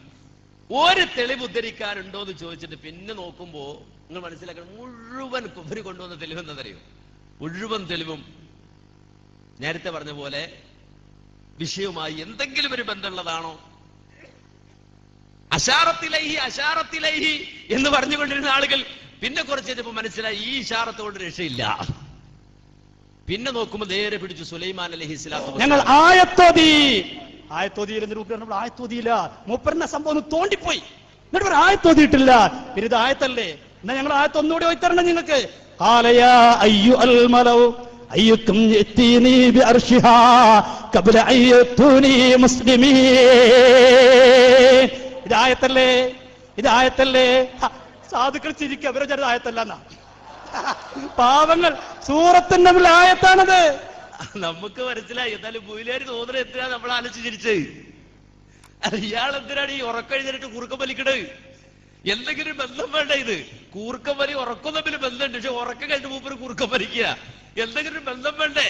ഒരു തെളിവ് ഉദ്ധരിക്കാനുണ്ടോ എന്ന് ചോദിച്ചിട്ട് പിന്നെ നോക്കുമ്പോ നിങ്ങൾ മനസ്സിലാക്കണം, മുഴുവൻ കുഫരി കൊണ്ടുവന്ന തെളിവെന്നറിയോ? മുഴുവൻ തെളിവും നേരത്തെ പറഞ്ഞ പോലെ വിഷയവുമായി എന്തെങ്കിലും ഒരു ബന്ധമുള്ളതാണോ? അശാറത്തിലൈഹി എന്ന് പറഞ്ഞുകൊണ്ടിരുന്ന ആളുകൾ പിന്നെ കുറച്ച് കഴിഞ്ഞപ്പോ മനസ്സിലായി ഈ ഇഷാറത്തോട് രക്ഷയില്ല. പിന്നെ നോക്കുമ്പോൾ നേരെ പിടിച്ചു സുലൈമാൻ അലൈഹിസ്സലാത്തു. ഞങ്ങൾ ആയത്തോതിയില്ല, ആയത്തോതിയില്ല. മൂപ്പറിന്റെ സംഭവം തോണ്ടിപ്പോയി. എന്നിട്ട് ആയത്തോതിയിട്ടില്ല. പിന്നെ ഇത് ആയത്തല്ലേ, എന്നാ ഞങ്ങൾ ആയത്തൊന്നുകൂടി ഓയിത്തരണം നിങ്ങൾക്ക്. അയ്യുക്കും ഇതായത്തല്ലേ, ഇതായത്തല്ലേ. സാധുക്കൾ ചിരിക്കുക, അവരെ ചെറുത് ആയത്തല്ല. പാവങ്ങൾ സൂറത്തിന്റെ ആയത്താണത്. നമുക്ക് മനസ്സിലായി. എന്നാലും മൂലാരി തോന്നുന്നത് എന്തിനാ നമ്മൾ ആലോചിച്ച് ചിരിച്ചത്? ഇയാൾ എന്തിനാണ് ഈ ഉറക്കഴിഞ്ഞിട്ട് കൂർക്കം വലിക്കണത്? എന്തെങ്കിലും ബന്ധം വേണ്ട? ഇത് കൂർക്കം വലി ഉറക്കം തമ്മിൽ ബന്ധമുണ്ട്. പക്ഷെ ഉറക്കം കഴിഞ്ഞ മൂപ്പര് കൂർക്കം വലിക്കുക, എന്തെങ്കിലും ബന്ധം വേണ്ടേ?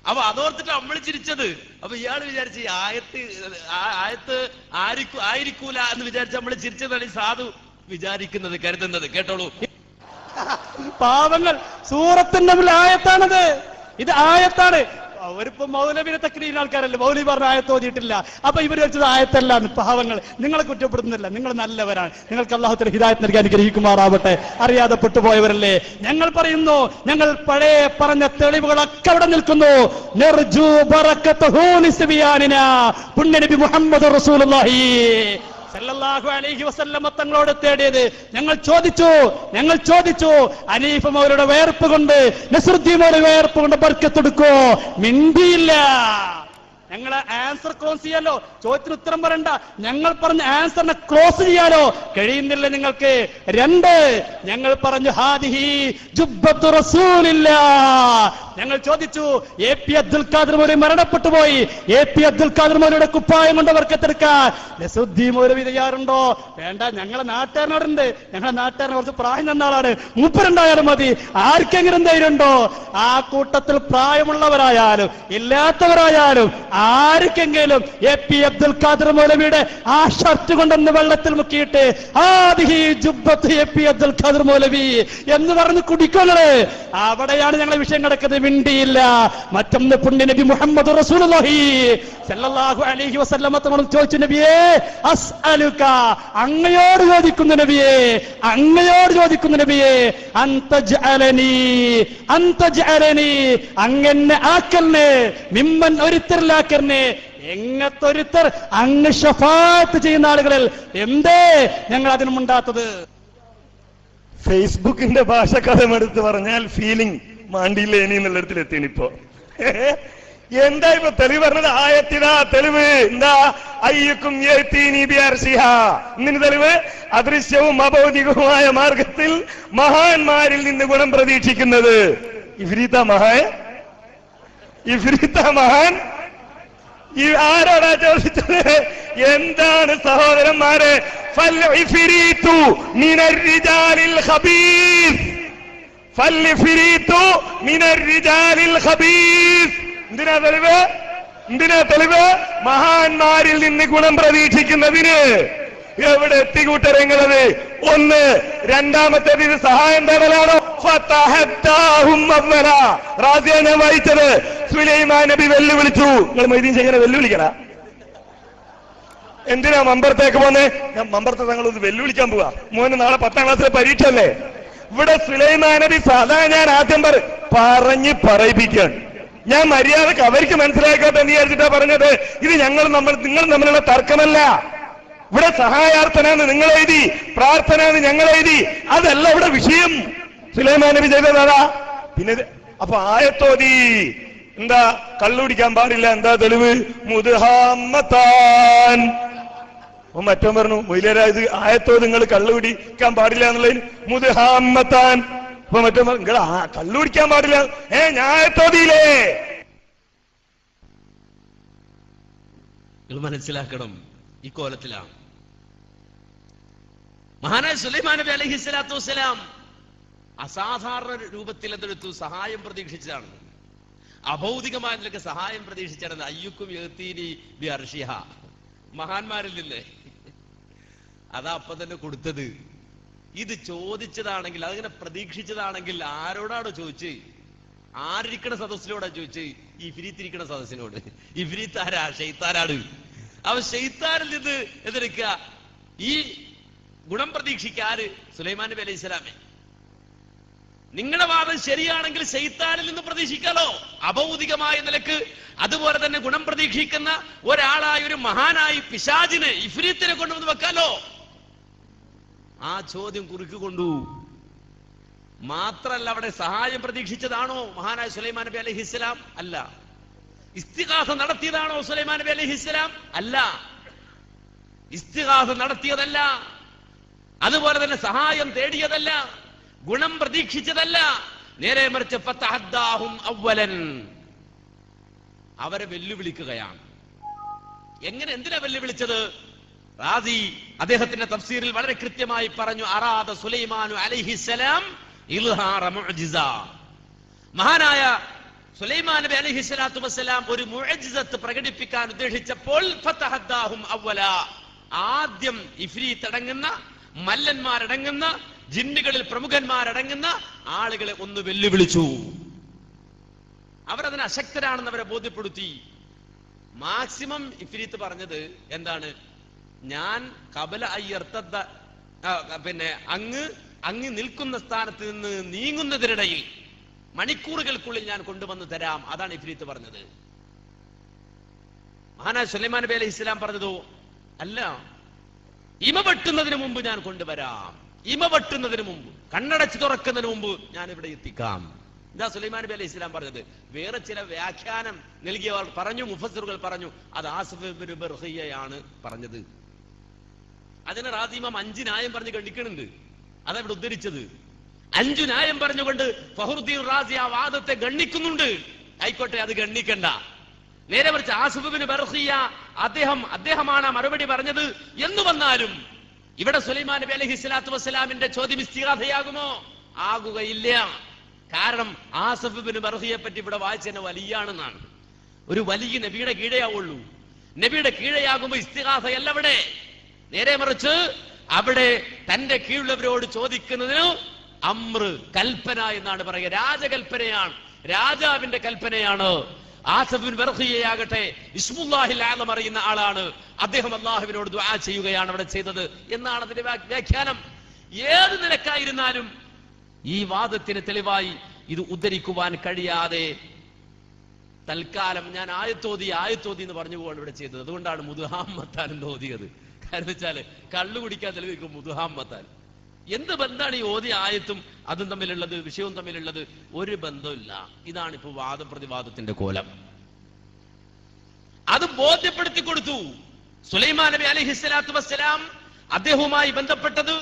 അപ്പൊ അതോർത്തിട്ട് നമ്മൾ ചിരിച്ചത്. അപ്പൊ ഇയാൾ വിചാരിച്ച് ഈ ആയത്ത് ആയിരിക്കൂല എന്ന് വിചാരിച്ച് നമ്മൾ ചിരിച്ചതാണ് ഈ സാധു വിചാരിക്കുന്നത്, കരുതുന്നത്. കേട്ടോളൂ. പാവങ്ങൾ, സൂറത്തിന്റെ ആയത്താണത്. ഇത് ആയത്താണ്. അവരിപ്പോ മൗലവിനെ തക്രീന ആൾക്കാരല്ലേ, മൗലവി പറഞ്ഞ ആയത്ത് ഓതിയിട്ടില്ല. അപ്പൊ ഇവർ വെച്ചത് ആയത്തല്ലാന്ന്. പാവങ്ങൾ, നിങ്ങളെ കുറ്റപ്പെടുന്നില്ല, നിങ്ങൾ നല്ലവരാണ്. നിങ്ങൾക്ക് അല്ലാഹു ഹിദായത്ത് നൽകി അനുഗ്രഹിക്കുമാറാവട്ടെ. അറിയാതെ പെട്ടുപോയവരല്ലേ. ഞങ്ങൾ പറയുന്നു, ഞങ്ങൾ പഴയ പറഞ്ഞ തെളിവുകളൊക്കെ അവിടെ നിൽക്കുന്നു. പുണ്യനബി മുഹമ്മദ് റസൂലുള്ളാഹി സല്ലല്ലാഹു അലൈഹി വസല്ലമ തങ്ങളോട് തേടിയത് ഞങ്ങൾ ചോദിച്ചു ഹനീഫ് മൗലയുടെ വേർപ്പ് കൊണ്ട്, നസ്രുദ്ദീൻ മൗലയുടെ വേർപ്പ് കൊണ്ട് ബർക്കത്തെടുക്കോ? മിണ്ടിയില്ല. ഞങ്ങളെ ആൻസർ ക്ലോസ് ചെയ്യാലോ, ചോദ്യത്തിന് ഉത്തരം പറയണ്ട, ഞങ്ങൾ പറഞ്ഞ ആൻസറിനെ ക്ലോസ് ചെയ്യാലോ കഴിയുന്നില്ല നിങ്ങൾക്ക്. 2, ഞങ്ങൾ പറഞ്ഞു ഹാദിഹി ജുബ്ബത്തു റസൂലില്ലാഹ്. ഞങ്ങൾ ചോദിച്ചു, എ.പി. അബ്ദുൽ ഖാദർ മൗലവി മരണപ്പെട്ടു പോയി, എ.പി. അബ്ദുൽ ഖാദർ മൗലവിയുടെ കുപ്പായം കൊണ്ട് ബർക്കത്തെടുക്കാൻ നസ്രുദ്ദീൻ മൗലവി തയ്യാറുണ്ടോ? വേണ്ട, ഞങ്ങളെ നാട്ടുകാരനോടുണ്ട്, ഞങ്ങളെ നാട്ടുകാരന് കുറച്ച് പ്രായം തന്ന ആളാണ്, മൂപ്പരുണ്ടായാലും മതി. ആർക്കെങ്കിലും ധൈര്യമുണ്ടോ? ആ കൂട്ടത്തിൽ പ്രായമുള്ളവരായാലും ഇല്ലാത്തവരായാലും ആർക്കെങ്കിലും എ.പി. അബ്ദുൽ ഖാദർ മൗലവിയുടെ ആ ഷർട്ട് കൊണ്ടൊന്ന് വെള്ളത്തിൽ മുക്കിയിട്ട് ആദിഹി ജുബ്ബത്ത് എ.പി. അബ്ദുൽ ഖാദർ മൗലവി എന്ന് പറഞ്ഞ് കുടിക്കുന്നത്, അവിടെയാണ് ഞങ്ങളെ വിഷയം കിടക്കുന്നത്. മിണ്ടിയില്ല. മറ്റൊന്ന് പുണ്യനബി മുഹമ്മദ് റസൂലുള്ളാഹി സല്ലല്ലാഹു അലൈഹി വസല്ലമ തങ്ങൾ ചോദിച്ചു, നബിയേ അസ്അലുക, അങ്ങയോട് ചോദിക്കുന്നു നബിയേ, അന്തജ്അലനി അങ്ങനെ ആക്കലിനെ, മിമ്മൻ ഒരുത്തരിലാക്കലിനെ, എങ്ങത്തൊരുത്തർ അങ്ങ് ശഫാഅത്ത് ചെയ്യുന്ന ആളുകളിൽ എന്തേ ഞങ്ങൾ അതിനുമുണ്ടാത്തത്? ഫേസ്ബുക്കിന്റെ ഭാഷക്കഥമെടുത്ത് പറഞ്ഞാൽ ഫീലിംഗ് മാണ്ടിയില്ലേ ഇനി എന്നുള്ളിടത്തിൽ എത്തിനിപ്പോ. എന്താ ഇപ്പൊ തെളിവ് പറഞ്ഞത്? ആയത്തിനാ തെളിവ് എന്താ? അയ്യക്കും ഇന്നിന് തെളിവ് അദൃശ്യവും അഭൗതികവുമായ മാർഗത്തിൽ മഹാന്മാരിൽ നിന്ന് ഗുണം പ്രതീക്ഷിക്കുന്നത്. ഇഫ്രീത്ത മഹാൻ ആരോടാ ചോദിച്ചത്? എന്താണ് സഹോദരന്മാരെ? എന്തിനാ തെളിവ്? മഹാന്മാരിൽ നിന്ന് ഗുണം പ്രതീക്ഷിക്കുന്നതിന്. എവിടെ എത്തിക്കൂട്ടരങ്ങളത്? 1. രണ്ടാമത്തേത് ഇത് സഹായം തേടലാണോ? റാസിയാണ് ഞാൻ വായിച്ചത്. സുലൈമാൻ നബി വെല്ലുവിളിച്ചു. നിങ്ങൾ മൊയ്തീൻ ശേഖരനെ വെല്ലുവിളിക്കണ എന്തിനാ മമ്പറത്തേക്ക് പോന്നെ? ഞാൻ മമ്പറത്തെ തങ്ങളൊന്ന് വെല്ലുവിളിക്കാൻ പോവാ. മോന് നാളെ 10ാം ക്ലാസ്സിലെ പരീക്ഷ അല്ലേ? ഇവിടെ സുലൈമാൻ നബി സാധാ ഞാൻ ആദ്യം പറഞ്ഞ് പറയിപ്പിക്കാൻ, ഞാൻ മര്യാദക്ക് അവർക്ക് മനസ്സിലാക്കട്ടെ എന്ന് വിചാരിച്ചിട്ടാ പറഞ്ഞത്. ഇത് നിങ്ങൾ തമ്മിലുള്ള തർക്കമല്ല. ഇവിടെ സഹായാർത്ഥനാന്ന് നിങ്ങൾ എഴുതി, പ്രാർത്ഥന ഞങ്ങൾ എഴുതി, അതല്ല ഇവിടെ വിഷയം. സുലൈമാൻ നബി ചെയ്തതാ. പിന്നെ അപ്പൊ ആയത്തോതി എന്താ? കള്ളുപിടിക്കാൻ പാടില്ല. എന്താ തെളിവ്? മുദ്ഹാമ്മത്താൻ. മറ്റോ പറഞ്ഞു, മൊയിലേരാ ഇത് ആയത്തോ നിങ്ങൾ കള്ളുപിടിക്കാൻ പാടില്ല എന്നുള്ളതിന് മുദ്ഹാമ്മത്താൻ. അപ്പൊ മറ്റോ പറഞ്ഞു, നിങ്ങൾ കള്ളുപിടിക്കാൻ പാടില്ല. ഞാൻ ആയത്തോതിയില്ലേ? നിങ്ങൾ മനസ്സിലാക്കണം, ഈ കോലത്തിലാണ് മഹാനായ സുലൈമാൻ നബി അലൈഹി സ്വലാത്തു വസ്സലാം അസാധാരണ രൂപത്തിൽ എന്തെടുത്തു? സഹായം പ്രതീക്ഷിച്ചതാണ്. അഭൗതികമായ നിലക്ക് സഹായം പ്രതീക്ഷിച്ചാണ്. അയ്യുക്കും യഅ്തീനി ബി അർശിഹ, മഹാന്മാരിൽ നിന്നേ. അതാ അപ്പൊ തന്നെ കൊടുത്തത്. ഇത് ചോദിച്ചതാണെങ്കിൽ, അതിങ്ങനെ പ്രതീക്ഷിച്ചതാണെങ്കിൽ ആരോടാണോ ചോദിച്ച്? ആരിക്കണ സദസ്സിനോടാ ചോദിച്ച്? ഇഫ്രീത്തിരിക്കണ സദസ്സിനോട്. ഇഫ്രീത്ത് ആരാ? ഷെയ്ത്താനാണ്. അവ ഷെയ്ത്താനിൽ നിന്ന് എതിർക്കുക. ഈ ഗുണം പ്രതീക്ഷിക്കാറ് സുലൈമാൻ നബി അലൈഹി സ്വലാമെ. നിങ്ങളുടെ വാദം ശരിയാണെങ്കിൽ ഷെയ്ത്താനിൽ നിന്ന് പ്രതീക്ഷിക്കാലോ, അഭൗതികമായ നിലക്ക്. അതുപോലെ തന്നെ ഗുണം പ്രതീക്ഷിക്കുന്ന ഒരാളായ ഒരു മഹാനായി പിശാചിനെ, ഇഫ്രീത്തിനെ കൊണ്ടുവന്ന് വെക്കാലോ. ആ ചോദ്യം കുറുക്കൊണ്ടു. മാത്രല്ല, അവിടെ സഹായം പ്രതീക്ഷിച്ചതാണോ മഹാനായ സുലൈമാൻ നബി അലൈഹിസ്സലാം? അല്ല. ഇസ്തിഗാസ നടത്തിയതാണോ സുലൈമാൻ നബി അലൈഹിസ്സലാം? അല്ല. ഇസ്തിഗാസ നടത്തിയതല്ല. അതുപോലെ തന്നെ സഹായം തേടിയതല്ല, ഗുണം പ്രതീക്ഷിച്ചതല്ല. നേരെ മറിച്ച് ഫതഹദ്ദാഹും അവ്വലൻ, അവരെ വെല്ലുവിളിക്കുകയാണ്. എങ്ങനെ, എന്തിനാ വെല്ലുവിളിച്ചത്? റാസി അദ്ദേഹത്തിന്റെ തഫ്സീറിൽ വളരെ കൃത്യമായി പറഞ്ഞു, അറാദ സുലൈമാനു അലൈഹിസ്സലാം ഇൽഹാറ മുഅ്ജിസ. മഹാനായ സുലൈമാൻ നബി അലൈഹിസ്സലാത്തു വസ്സലാം ഒരു മുഅ്ജിസത്ത് പ്രകടിപ്പിക്കാൻ ഉദ്ദേശിച്ചപ്പോൾ ഫതഹദ്ദാഹും അവല, ആദ്യം ഇഫ്രീത്ത് അടങ്ങുന്ന, മല്ലന്മാരടങ്ങുന്ന, ജിന്നുകളിൽ പ്രമുഖന്മാരടങ്ങുന്ന ആളുകളെ ഒന്ന് വെല്ലുവിളിച്ചു. അവരതിന് അശക്തരാണെന്ന് അവരെ ബോധ്യപ്പെടുത്തി. മാക്സിമം ഇഫ്രീത്ത് പറഞ്ഞത് എന്താണ്? ഞാൻ കബല അയ്യർത്തദ്ദ, പിന്നെ അങ്ങ് നിൽക്കുന്ന സ്ഥാനത്ത് നിന്ന് നീങ്ങുന്നതിനിടയിൽ മണിക്കൂറുകൾക്കുള്ളിൽ ഞാൻ കൊണ്ടുവന്ന് തരാം. അതാണ് ഇഫ്രീത്ത് പറഞ്ഞത്. മഹാനായ സുലൈമാൻ നബി അലൈഹി ഇസ്ലാം പറഞ്ഞതോ അല്ല, ഇമ വെട്ടുന്നതിന് മുമ്പ് ഞാൻ കൊണ്ടുവരാം. ഇമ വെട്ടുന്നതിന് മുമ്പ്, കണ്ണടച്ച് തുറക്കുന്നതിന് മുമ്പ് ഞാൻ ഇവിടെ എത്തിക്കാം. ഇതാ സുലൈമാൻ നബി അലൈഹി ഇസ്ലാം പറഞ്ഞത്. വേറെ ചില വ്യാഖ്യാനം നൽകിയവർ പറഞ്ഞു, മുഫസ്സിറുകൾ പറഞ്ഞു, അത് ആസിഫ് ഇബ്നു ബർഖിയയാണ് പറഞ്ഞത്. അതിന് റാസി ഇമാം 5 ന്യായം പറഞ്ഞ് ഖണ്ഡിക്കുന്നുണ്ട്. അതവിടെ ഉദ്ധരിച്ചത് 5 ന്യായം പറഞ്ഞുകൊണ്ട് ഫഖ്റുദ്ദീൻ റാസി ആ വാദത്തെ ഗണ്ണിക്കുന്നുണ്ട്. ആയിക്കോട്ടെ, അത് ഗണ്ണിക്കണ്ട. നേരെ മറിച്ച് ആസിഫ് ഇബ്നു ബർഖിയ അദ്ദേഹമാണ് മറുപടി പറഞ്ഞത് എന്ന് വന്നാലും ഇവിടെ സുലൈമാൻ നബി അലൈഹി സ്വലാത്തു വസ്സലാമിന്റെ ചോദ്യം ഇസ്തിഗാഥയാകുമോ? ആകുകയില്ല. കാരണം ആസിഫ് ഇബ്നു ബർഖിയെ പറ്റി ഇവിടെ വായിച്ചതിന് വലിയാണെന്നാണ്. ഒരു വലിയ നബിയുടെ കീഴെയാവുള്ളൂ. നബിയുടെ കീഴെയാകുമ്പോ ഇസ്തിഗാഥയല്ല അവിടെ. നേരെ മറിച്ച് അവിടെ തന്റെ കീഴുള്ളവരോട് ചോദിക്കുന്നതിന് അമ്ര്, കൽപ്പന എന്നാണ് പറയുക. രാജകൽപ്പനയാണ്, രാജാവിന്റെ കൽപ്പനയാണ്. ആസിഫ് ഇബ്നു ബർഖിയയാകട്ടെ ഇസ്മുല്ലാഹിൽ ആലം അറിയുന്ന ആളാണ്. അദ്ദേഹം അല്ലാഹുവിനോട് ദുആ ചെയ്യുകയാണ് അവിടെ ചെയ്തത് എന്നാണ് അതിന്റെ വ്യാഖ്യാനം. ഏത് നിലക്കായിരുന്നാലും ഈ വാദത്തിന് തെളിവായി ഇത് ഉദ്ധരിക്കുവാൻ കഴിയാതെ തൽക്കാലം ഞാൻ ആയത്തോതി എന്ന് പറഞ്ഞു പോവാണ് ഇവിടെ ചെയ്തത്. അതുകൊണ്ടാണ് മുദ്ഹാമ്മത്താൻ ഓതിയത്. കാരണം വെച്ചാല് കള്ളു കുടിക്കാൻ തെളിവിക്കും മുദ്ഹാമ്മത്താൻ. എന്ത് ബന്ധമാണ് ഈ ഓതി ആയത്തും അതും തമ്മിലുള്ളത്, വിഷയവും തമ്മിലുള്ളത്? ഒരു ബന്ധമില്ല. ഇതാണ് ഇപ്പൊ വാദപ്രതിവാദത്തിന്റെ കോലം. അത് ബോധ്യപ്പെടുത്തി കൊടുത്തു. സുലൈമാൻ നബി അലൈഹിസ്സലാത്തു വസ്സലാം അദ്ദേഹവുമായി ബന്ധപ്പെട്ടത്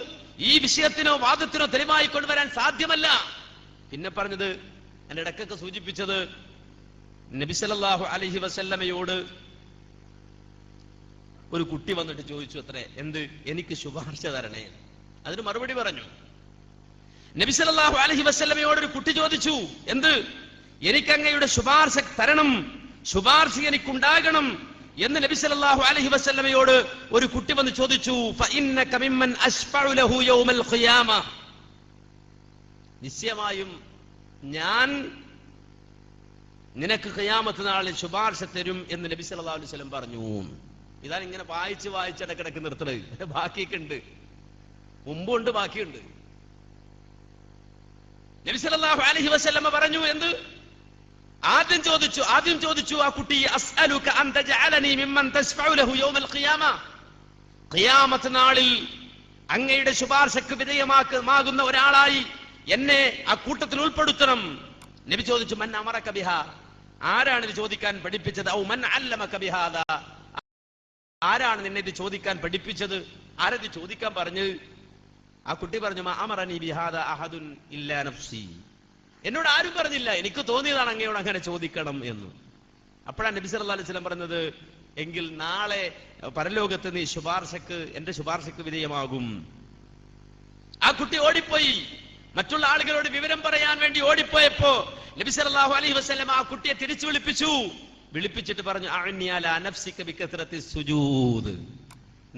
ഈ വിഷയത്തിനോ വാദത്തിനോ തെളിവായി കൊണ്ടുവരാൻ സാധ്യമല്ല. പിന്നെ പറഞ്ഞത്, എന്റെ ഇടക്കൊക്കെ സൂചിപ്പിച്ചത്, നബി സല്ലല്ലാഹു അലൈഹി വസല്ലമയോട് ഒരു കുട്ടി വന്നിട്ട് ചോദിച്ചു അത്രേ, എന്ത്? എനിക്ക് ശുപാർശ തരണേ. അതിന് മറുപടി പറഞ്ഞു. നബി സല്ലല്ലാഹു അലൈഹി വസല്ലമയോട് ഒരു കുട്ടി ചോദിച്ചു, എന്ത്? എനിക്ക് അങ്ങയുടെ ശുപാർശ തരണം, ശുപാർശ എനിക്കുണ്ടാകണം എന്ന് നബി സല്ലല്ലാഹു അലൈഹി വസല്ലമയോട് ഒരു കുട്ടി വന്ന് ചോദിച്ചു. ഫഇന്നക മിമ്മൻ അശ്ഫഉ ലഹു യൗമൽ ഖിയാമ, നിശ്ചയമായും ഞാൻ നിനക്ക് ഖിയാമത്ത് നാളിൽ ശുപാർശ തരും എന്ന് നബി സല്ലല്ലാഹു അലൈഹി വസല്ലം പറഞ്ഞു. ഇതാണ് ഇങ്ങനെ വായിച്ച് ഇടക്കിടക്ക് നിർത്തുന്നത്. ബാക്കിയൊക്കെ ഉണ്ട്, മുമ്പുണ്ട്, ബാക്കിയുണ്ട്. നബി സല്ലല്ലാഹു അലൈഹി വസല്ലം പറഞ്ഞു, എന്ത്? ആദ്യം ചോദിച്ചു ആ കുട്ടി, അസ്അലുക അൻ തജഅലനി മിമ്മൻ തശ്ഫഉ ലഹു യൗമൽ ഖിയാമ, ഖിയാമത്ത് നാളിൽ അങ്ങയുടെ ശുപാർശക്ക് വിധേയമാകുന്ന ഒരാളായി എന്നെ ആ കൂട്ടത്തിൽ ഉൾപ്പെടുത്തണം. നബി ചോദിച്ചു, മൻ അമറക ബിഹാ, ആരാണ് ഇത് ചോദിക്കാൻ പഠിപ്പിച്ചത്? ഔ മൻ അല്ലമക ബിഹാദാ, ആരാണ് നിന്നെ ഇത് ചോദിക്കാൻ പഠിപ്പിച്ചത്? ആരത് ചോദിക്കാൻ പറഞ്ഞത്? ആ കുട്ടി പറഞ്ഞു, മാ അമറനി ബിഹാദാ അഹദുൻ ഇല്ലാ നഫ്സി, എന്നോട് ആരും പറഞ്ഞില്ല, എനിക്ക് തോന്നിയതാണ് അങ്ങയോട് അങ്ങനെ ചോദിക്കണം എന്ന്. അപ്പോഴാണ് നബി സല്ലല്ലാഹു അലൈഹി വസല്ലം പറഞ്ഞത്, എങ്കിൽ നാളെ പരലോകത്ത് നീ എന്റെ ശുപാർശക്ക് വിധേയമാകും. ആ കുട്ടി ഓടിപ്പോയി. മറ്റുള്ള ആളുകളോട് വിവരം പറയാൻ വേണ്ടി ഓടിപ്പോയപ്പോ നബി സല്ലല്ലാഹു അലൈഹി വസല്ലം ആ കുട്ടിയെ തിരിച്ചു വിളിപ്പിച്ചിട്ട് പറഞ്ഞു, അഅ്നി അലാ നഫ്സിക ബികത്റത്തി സുജൂദ്,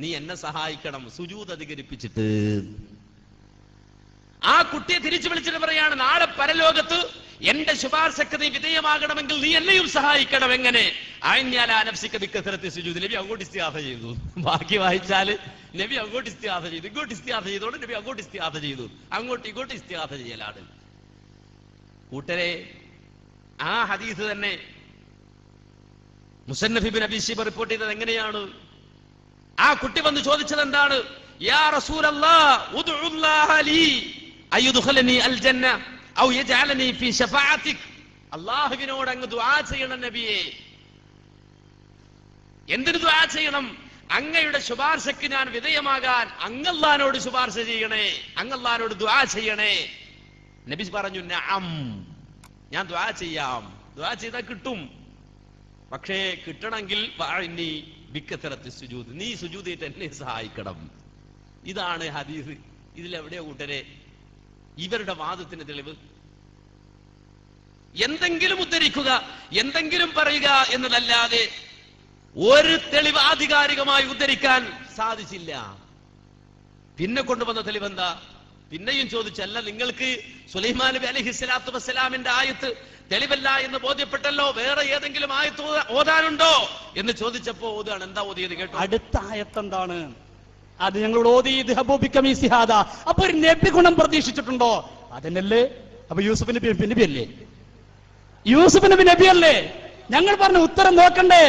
നീ എന്നെ സഹായിക്കണം സുജൂദ് അധികരിപ്പിച്ചിട്ട്. ആ കുട്ടിയെ തിരിച്ചു വിളിച്ചിട്ട് പറയാണ്, നാളെ പരലോകത്ത് എന്റെ ശുപാർശക്ക് നീ വിധേയമാകണമെങ്കിൽ നീ എന്നെയും സഹായിക്കണം. എങ്ങനെ? അഅ്നി അലാ നഫ്സിക ബികത്റത്തി സുജൂദ്. നബി അങ്ങോട്ട് ഇസ്തിആസ ചെയ്തു. ബാക്കി വായിച്ചാല് നബി അങ്ങോട്ട് ഇസ്തിആസ ചെയ്തു, ഇങ്ങോട്ട് ഇസ്തിആസ ചെയ്തോണ്ട് നബി അങ്ങോട്ട് ഇസ്തിആസ ചെയ്തു. അങ്ങോട്ട് ഇങ്ങോട്ട് ഇസ്തിആസ ചെയ്യലാണ്. കൂട്ടരെ, ആ ഹദീസ് തന്നെ മുസന്നഫ് ഇബ്നു അബീ ശൈബ റിപ്പോർട്ട് ചെയ്തത് എങ്ങനെയാണ്? ആ കുട്ടി വന്ന് ചോദിച്ചത് എന്താണ്? യാ റസൂലല്ലാഹ് ഉദ്ഉല്ലാഹ ലീ അയ്യുദ്ഖിലനി അൽ ജന്ന ഔ യജഅലനി ഫീ ശഫാഅതിക്, അല്ലാഹുവിനോട് അങ്ങ് ദുആ ചെയ്യണം നബിയേ. എന്തിനു ദുആ ചെയ്യണം? അങ്ങയുടെ ശുപാർശക്ക് ഞാൻ വിധേയമാകാൻ അങ്ങല്ലാഹുവിനോട് ശുപാർശ ചെയ്യണേ, അങ്ങല്ലാഹുവിനോട് ദുആ ചെയ്യണേ. നബി പറഞ്ഞു, നഅം, ഞാൻ ദുആ ചെയ്യാം, ദുആ ചെയ്താൽ കിട്ടും. പക്ഷേ കിട്ടണമെങ്കിൽ വഅ്നി ബികത്റത്തി സുജൂദ്, നീ സുജൂദ് ചെയ്തിട്ട് എന്നെ സഹായിക്കണം. ഇതാണ് ഹദീസ്. ഇതിലെവിടെയോ കൂട്ടരെ ഇവരുടെ വാദത്തിന് തെളിവ്? എന്തെങ്കിലും ഉദ്ധരിക്കുക, എന്തെങ്കിലും പറയുക എന്നതല്ലാതെ ഒരു തെളിവ് ആധികാരികമായി ഉദ്ധരിക്കാൻ സാധിച്ചില്ല. പിന്നെ കൊണ്ടുവന്ന തെളിവെന്താ? പിന്നെയും ചോദിച്ചല്ല, നിങ്ങൾക്ക് സുലൈമാൻ നബി അലൈഹിസ്സലാത്തു വസ്സലാമിന്റെ ആയത്ത് തെളിവല്ല എന്ന് ബോധ്യപ്പെട്ടല്ലോ, വേറെ ഏതെങ്കിലും ആയത്ത് ഓതാനുണ്ടോ എന്ന് ചോദിച്ചപ്പോ ഓതാണ്. എന്താ ഓതിയത് കേട്ടോ? അടുത്ത ആയത്ത് എന്താണ്? അത് ഞങ്ങളോട് ഓതി. അപ്പൊ ഒരു നബി ഗുണം പ്രതീക്ഷിച്ചിട്ടുണ്ടോ? അതിനല്ലേ. അപ്പൊ യൂസുഫ് നബി നബിയല്ലേ? യൂസുഫ് നബി നബിയല്ലേ? ഞങ്ങൾ പറഞ്ഞ ഉത്തരം നോക്കണ്ടേ?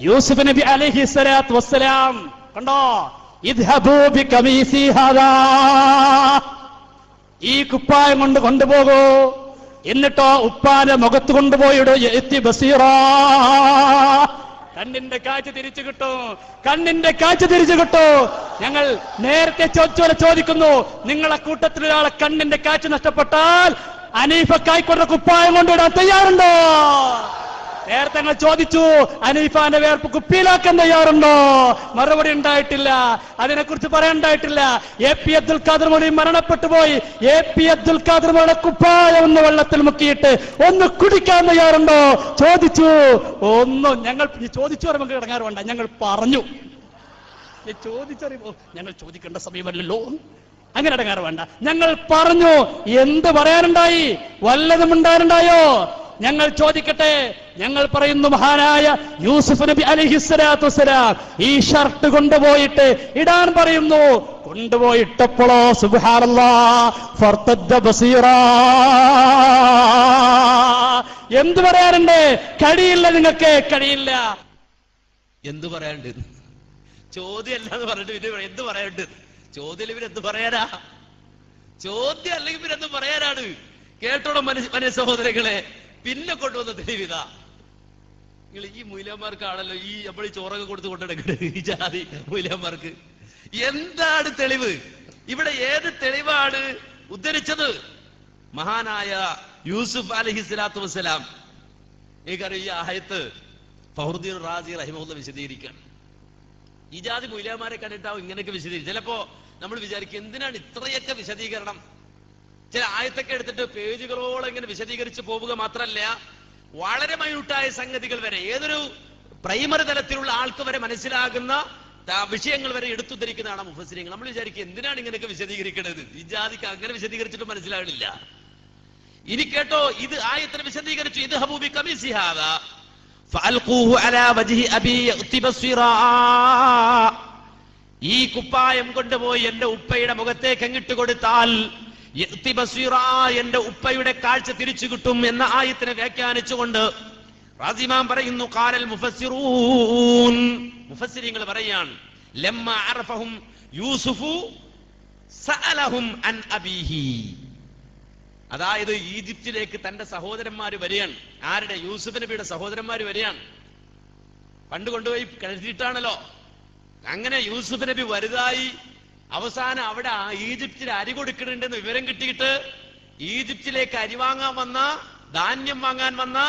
യൂസുഫ് നബി അലൈഹിസ്സലാത്തു വസ്സലാം കണ്ടോ, ഇദ്ഹബൂ ബിഖമീസി ഹാദാ, ഈ കുപ്പായം കൊണ്ട് കൊണ്ടുപോകൂ, എന്നിട്ടോ ഉപ്പാന്റെ മുഖത്ത് കൊണ്ടുപോയിടോ, യഅതി ബസീറാ, കണ്ണിന്റെ കാഴ്ച തിരിച്ചു കിട്ടും, കണ്ണിന്റെ കാഴ്ച തിരിച്ചു കിട്ടും. ഞങ്ങൾ നേരത്തെ ചോദിക്കുന്നു, നിങ്ങളെ കൂട്ടത്തിൽ ഒരാളെ കണ്ണിന്റെ കാഴ്ച നഷ്ടപ്പെട്ടാൽ അനീഫക്കായിക്കൊണ്ട കുപ്പായം കൊണ്ടിടാൻ തയ്യാറുണ്ടോ? നേരത്തെ ഞങ്ങൾ ചോദിച്ചു, അനീഫാന്റെ വേർപ്പ് കുപ്പിയിലാക്കാൻ തയ്യാറുണ്ടോ? മറുപടി ഉണ്ടായിട്ടില്ല. അതിനെക്കുറിച്ച് പറയാനുണ്ടായിട്ടില്ല. എ.പി. അബ്ദുൽ ഖാദർ മൗലവി മരണപ്പെട്ടു പോയി. എ.പി. അബ്ദുൽ ഖാദർ മൗലവി കുപ്പായം ഒന്ന് വെള്ളത്തിൽ മുക്കിയിട്ട് ഒന്ന് കുടിക്കാൻ തയ്യാറുണ്ടോ? ചോദിച്ചു. ഒന്നും ഞങ്ങൾ ചോദിച്ചു പറയുമ്പോൾ ഇടങ്ങാറ് വേണ്ട, ഞങ്ങൾ പറഞ്ഞു. ചോദിച്ചറിയുമ്പോ ഞങ്ങൾ ചോദിക്കേണ്ട സമയമല്ലല്ലോ, അങ്ങനെ ഇടങ്ങാറ് വേണ്ട. ഞങ്ങൾ പറഞ്ഞു. എന്ത് പറയാനുണ്ടായി? വല്ലതും ഉണ്ടായിട്ടുണ്ടായോ? ഞങ്ങൾ ചോദിക്കട്ടെ. ഞങ്ങൾ പറയുന്നു, മഹാനായ യൂസുഫ് നബി അലൈഹിസ്സലാത്തു വസ്സലാം ഈ ഷർട്ട് കൊണ്ടുപോയിട്ട് ഇടാൻ പറയുന്നു. കൊണ്ടുപോയിട്ടപ്പോഴോ സുബ്ഹാനല്ലാഹ് ഫർതദ്ദ ബസീറാ. എന്ത് പറയാനുണ്ട്? കഴിയില്ല, നിങ്ങൾക്ക് കഴിയില്ല. എന്ത് പറയാനുണ്ട്? ചോദ്യമല്ല എന്ന് പറഞ്ഞിട്ട് പിന്നെ എന്ത് പറയാനുണ്ട്? ചോദ്യം ഇവരെന്ത് പറയാനാ? ചോദ്യം അല്ലെങ്കിൽ ഇവരെന്ത് പറയാനാണ്? കേട്ടോളം മനസ്സ് സഹോദരങ്ങളെ. പിന്നെ കൊണ്ടുവന്ന തെളിവിത നിങ്ങൾ ഈ മൂല്യന്മാർക്കാണല്ലോ ഈ നമ്മൾ ഈ ചോറൊക്കെ കൊടുത്ത് കൊണ്ടെടുക്കുന്നത്, ഈ ജാതി മൂല്യന്മാർക്ക്. എന്താണ് തെളിവ്? ഇവിടെ ഏത് തെളിവാണ് ഉദ്ധരിച്ചത്? മഹാനായ യൂസുഫ് അലൈഹിസ്സലാത്തു വസ്സലാം. എനിക്കറിയാം ഈ ആയത്ത് ഫഖ്റുദ്ദീൻ റാസി റഹിമഹുല്ലാഹ് വിശദീകരിക്കാൻ. ഈ ജാതി മൂല്യന്മാരെ കണ്ടിട്ടാവും ഇങ്ങനെയൊക്കെ വിശദീകരിക്കും. ചിലപ്പോ നമ്മൾ വിചാരിക്കും, എന്തിനാണ് ഇത്രയൊക്കെ വിശദീകരണം? ചില ആയത്തൊക്കെ എടുത്തിട്ട് പേജുകളോളം ഇങ്ങനെ വിശദീകരിച്ച് പോവുക മാത്രമല്ല, വളരെ മൈന്യൂട്ടായ സംഗതികൾ വരെ, ഏതൊരു പ്രൈമറി തലത്തിലുള്ള ആൾക്ക് വരെ മനസ്സിലാകുന്ന വിഷയങ്ങൾ വരെ എടുത്തുദ്ധരിക്കുന്നതാണ് മുഫസ്സിരീങ്ങൾ. നമ്മൾ വിചാരിക്കും, എന്തിനാണ് ഇങ്ങനെയൊക്കെ വിശദീകരിക്കുന്നത്? ഈ ജാതിക്ക് അങ്ങനെ വിശദീകരിച്ചിട്ട് മനസ്സിലാകണില്ല. ഇനി കേട്ടോ, ഇത് ആയത്തിനെ വിശദീകരിച്ചു. ഇദ്ഹബൂ ബിഖമീസി ഹാദാ ഫഅൽഖൂഹു അലാ വജ്ഹി അബീ യഅതി ബസ്വീറാ. ഈ കുപ്പായം കൊണ്ടുപോയി എന്റെ ഉപ്പയുടെ മുഖത്തേക്ക് അങ്ങിട്ട് കൊടുത്താൽ യഅതി ബസ്വീറാ, എന്റെ ഉപ്പയുടെ കാഴ്ച തിരിച്ചു കിട്ടും എന്ന ആയത്തിനെ വ്യാഖ്യാനിച്ചുകൊണ്ട് റാസിമാൻ പറയുന്നു, ഖാലൽ മുഫസ്സിറൂൻ, മുഫസ്സിരീങ്ങൾ പറയാണ്, ലമ്മ അറഫഹും യൂസുഫു സഅലഹും അൻ അബീഹി. അതായത് ഈജിപ്തിലേക്ക് തന്റെ സഹോദരന്മാര് വരികയാണ്. ആരുടെ? യൂസുഫ് നബിയുടെ സഹോദരന്മാര് വരികയാണ്. പണ്ട് കൊണ്ടുപോയി കഴിച്ചിട്ടാണല്ലോ. അങ്ങനെ യൂസുഫ് നബി വലുതായി അവസാനം അവിടെ ഈജിപ്തിൽ അരി കൊടുക്കുന്നുണ്ടെന്ന് വിവരം കിട്ടിയിട്ട് ഈജിപ്തിലേക്ക് അരി വാങ്ങാൻ വന്ന, ധാന്യം വാങ്ങാൻ വന്ന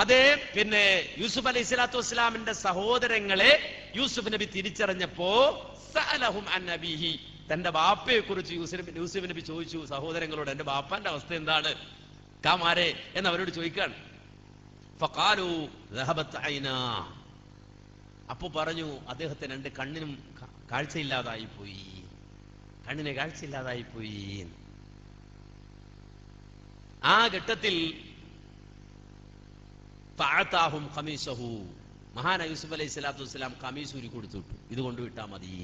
അതേ പിന്നെ യൂസുഫ് അലൈഹി സ്വലാത്തു വസ്സലാമിന്റെ സഹോദരങ്ങളെ യൂസുഫ് നബി തിരിച്ചറിഞ്ഞപ്പോ സഅലഹും അൻ അബീഹി, തന്റെ ബാപ്പയെ കുറിച്ച് യൂസുഫ് നബി ചോദിച്ചു സഹോദരങ്ങളോട്, എന്റെ ബാപ്പാന്റെ അവസ്ഥ എന്താണ് കാമാരെ എന്ന് അവരോട് ചോദിക്കാൻ. ഫഖാലു ദഹബത് ഐനാ, അപ്പൊ പറഞ്ഞു അദ്ദേഹത്തിന് രണ്ട് കണ്ണിനും കാഴ്ചയില്ലാതായി പോയി, കണ്ണിന് കാഴ്ചയില്ലാതായി പോയി. ആ ഘട്ടത്തിൽ ഫഅതാഹും ഖമീസഹു, മഹാനായ യൂസുഫ് അലൈഹി സ്വലാത്തു വസ്സലാം ഖമീസ് ഊരി കൊടുത്തുവിട്ടു, ഇത് കൊണ്ടുവിട്ടാ മതി.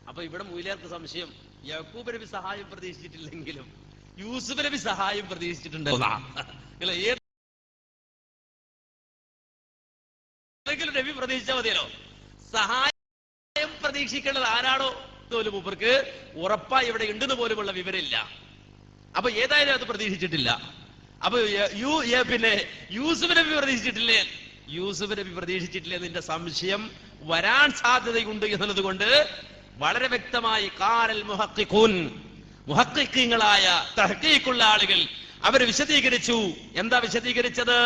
അപ്പൊ ഇവിടെ മൂല്യർക്ക് സംശയം, യാക്കൂബ് നബി സഹായം പ്രതീക്ഷിച്ചിട്ടില്ലെങ്കിലും യൂസുഫ് നബി സഹായം പ്രതീക്ഷിച്ചിട്ടുണ്ടോ? ഏതെങ്കിലും നബി പ്രതീക്ഷിച്ചാൽ മതിയല്ലോ. സഹായം പ്രതീക്ഷിക്കേണ്ടത് ആരാണോ പോലും മൂപ്പർക്ക് ഉറപ്പായി ഇവിടെ ഉണ്ടെന്ന് പോലുമുള്ള വിവരമില്ല. അപ്പൊ ഏതായാലും അത് പ്രതീക്ഷിച്ചിട്ടില്ല. അപ്പൊ പിന്നെ യൂസുഫ് നബി പ്രതീക്ഷിച്ചിട്ടില്ലേ? യൂസുഫ് നബി പ്രതീക്ഷിച്ചിട്ടില്ല എന്നതിന്റെ സംശയം വരാൻ സാധ്യതയുണ്ട് എന്നുള്ളത് കൊണ്ട് വളരെ വ്യക്തമായി ഖാലൽ മുഹഖിഖൂൻ, മുഹഖിഖീങ്ങളായ തഹ്ഖീഖുള്ള ആളുകൾ അവർ വിശദീകരിച്ചു. എന്താ വിശദീകരിച്ചത്?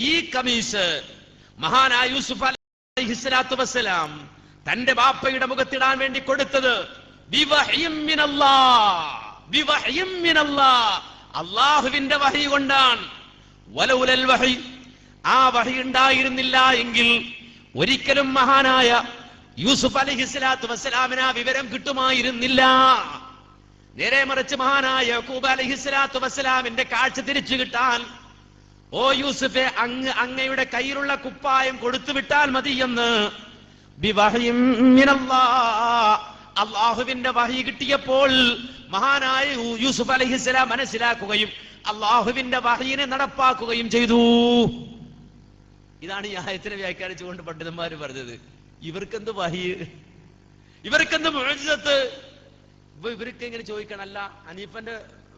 ഈ കമീസ് മഹാനായ യൂസുഫ് അലൈഹിസ്സലാത്തു വസ്സലാം തന്റെ ബാപ്പയുടെ മുഖത്തിടാൻ വേണ്ടി കൊടുത്തത് ബിവഹ്യിൻ മിനല്ലാഹ്, ബിവഹ്യിൻ മിനല്ലാഹ്, അള്ളാഹുവിന്റെ വഹി കൊണ്ടാണ്. വലൗലൽ വഹി, ആ വഹി ഉണ്ടായിരുന്നില്ല എങ്കിൽ ഒരിക്കലും മഹാനായ യൂസുഫ് അലൈഹിസ്സലാത്തു വസ്സലാമിന് ആ വിവരം കിട്ടുമായിരുന്നില്ല. നേരെ മറിച്ച് മഹാനായ യാക്കൂബ് അലൈഹിസ്സലാത്തു വസ്സലാമിന്റെ കാഴ്ച തിരിച്ചു കിട്ടാൻ, ഓ യൂസുഫെ, അങ്ങയുടെ കയ്യിലുള്ള കുപ്പായം കൊടുത്തു വിട്ടാൽ മതിയെന്ന് അള്ളാഹുവിന്റെ വഹി കിട്ടിയപ്പോൾ മഹാനായ യൂസുഫ് അലൈഹിസ്സലാം മനസ്സിലാക്കുകയും അള്ളാഹുവിന്റെ വഹീനെ നടപ്പാക്കുകയും ചെയ്തു. ഇതാണ് ഈ ആയത്തിനെ വ്യാഖ്യാനിച്ചുകൊണ്ട് പണ്ഡിതന്മാര് പറഞ്ഞത്. ഇവർക്കെന്ത് വഹി, ഇവർക്കെന്ത് മുഅ്ജിസത്ത്? ഇവർക്ക് എങ്ങനെ ചോദിക്കണല്ല, ഹനീഫന്റെ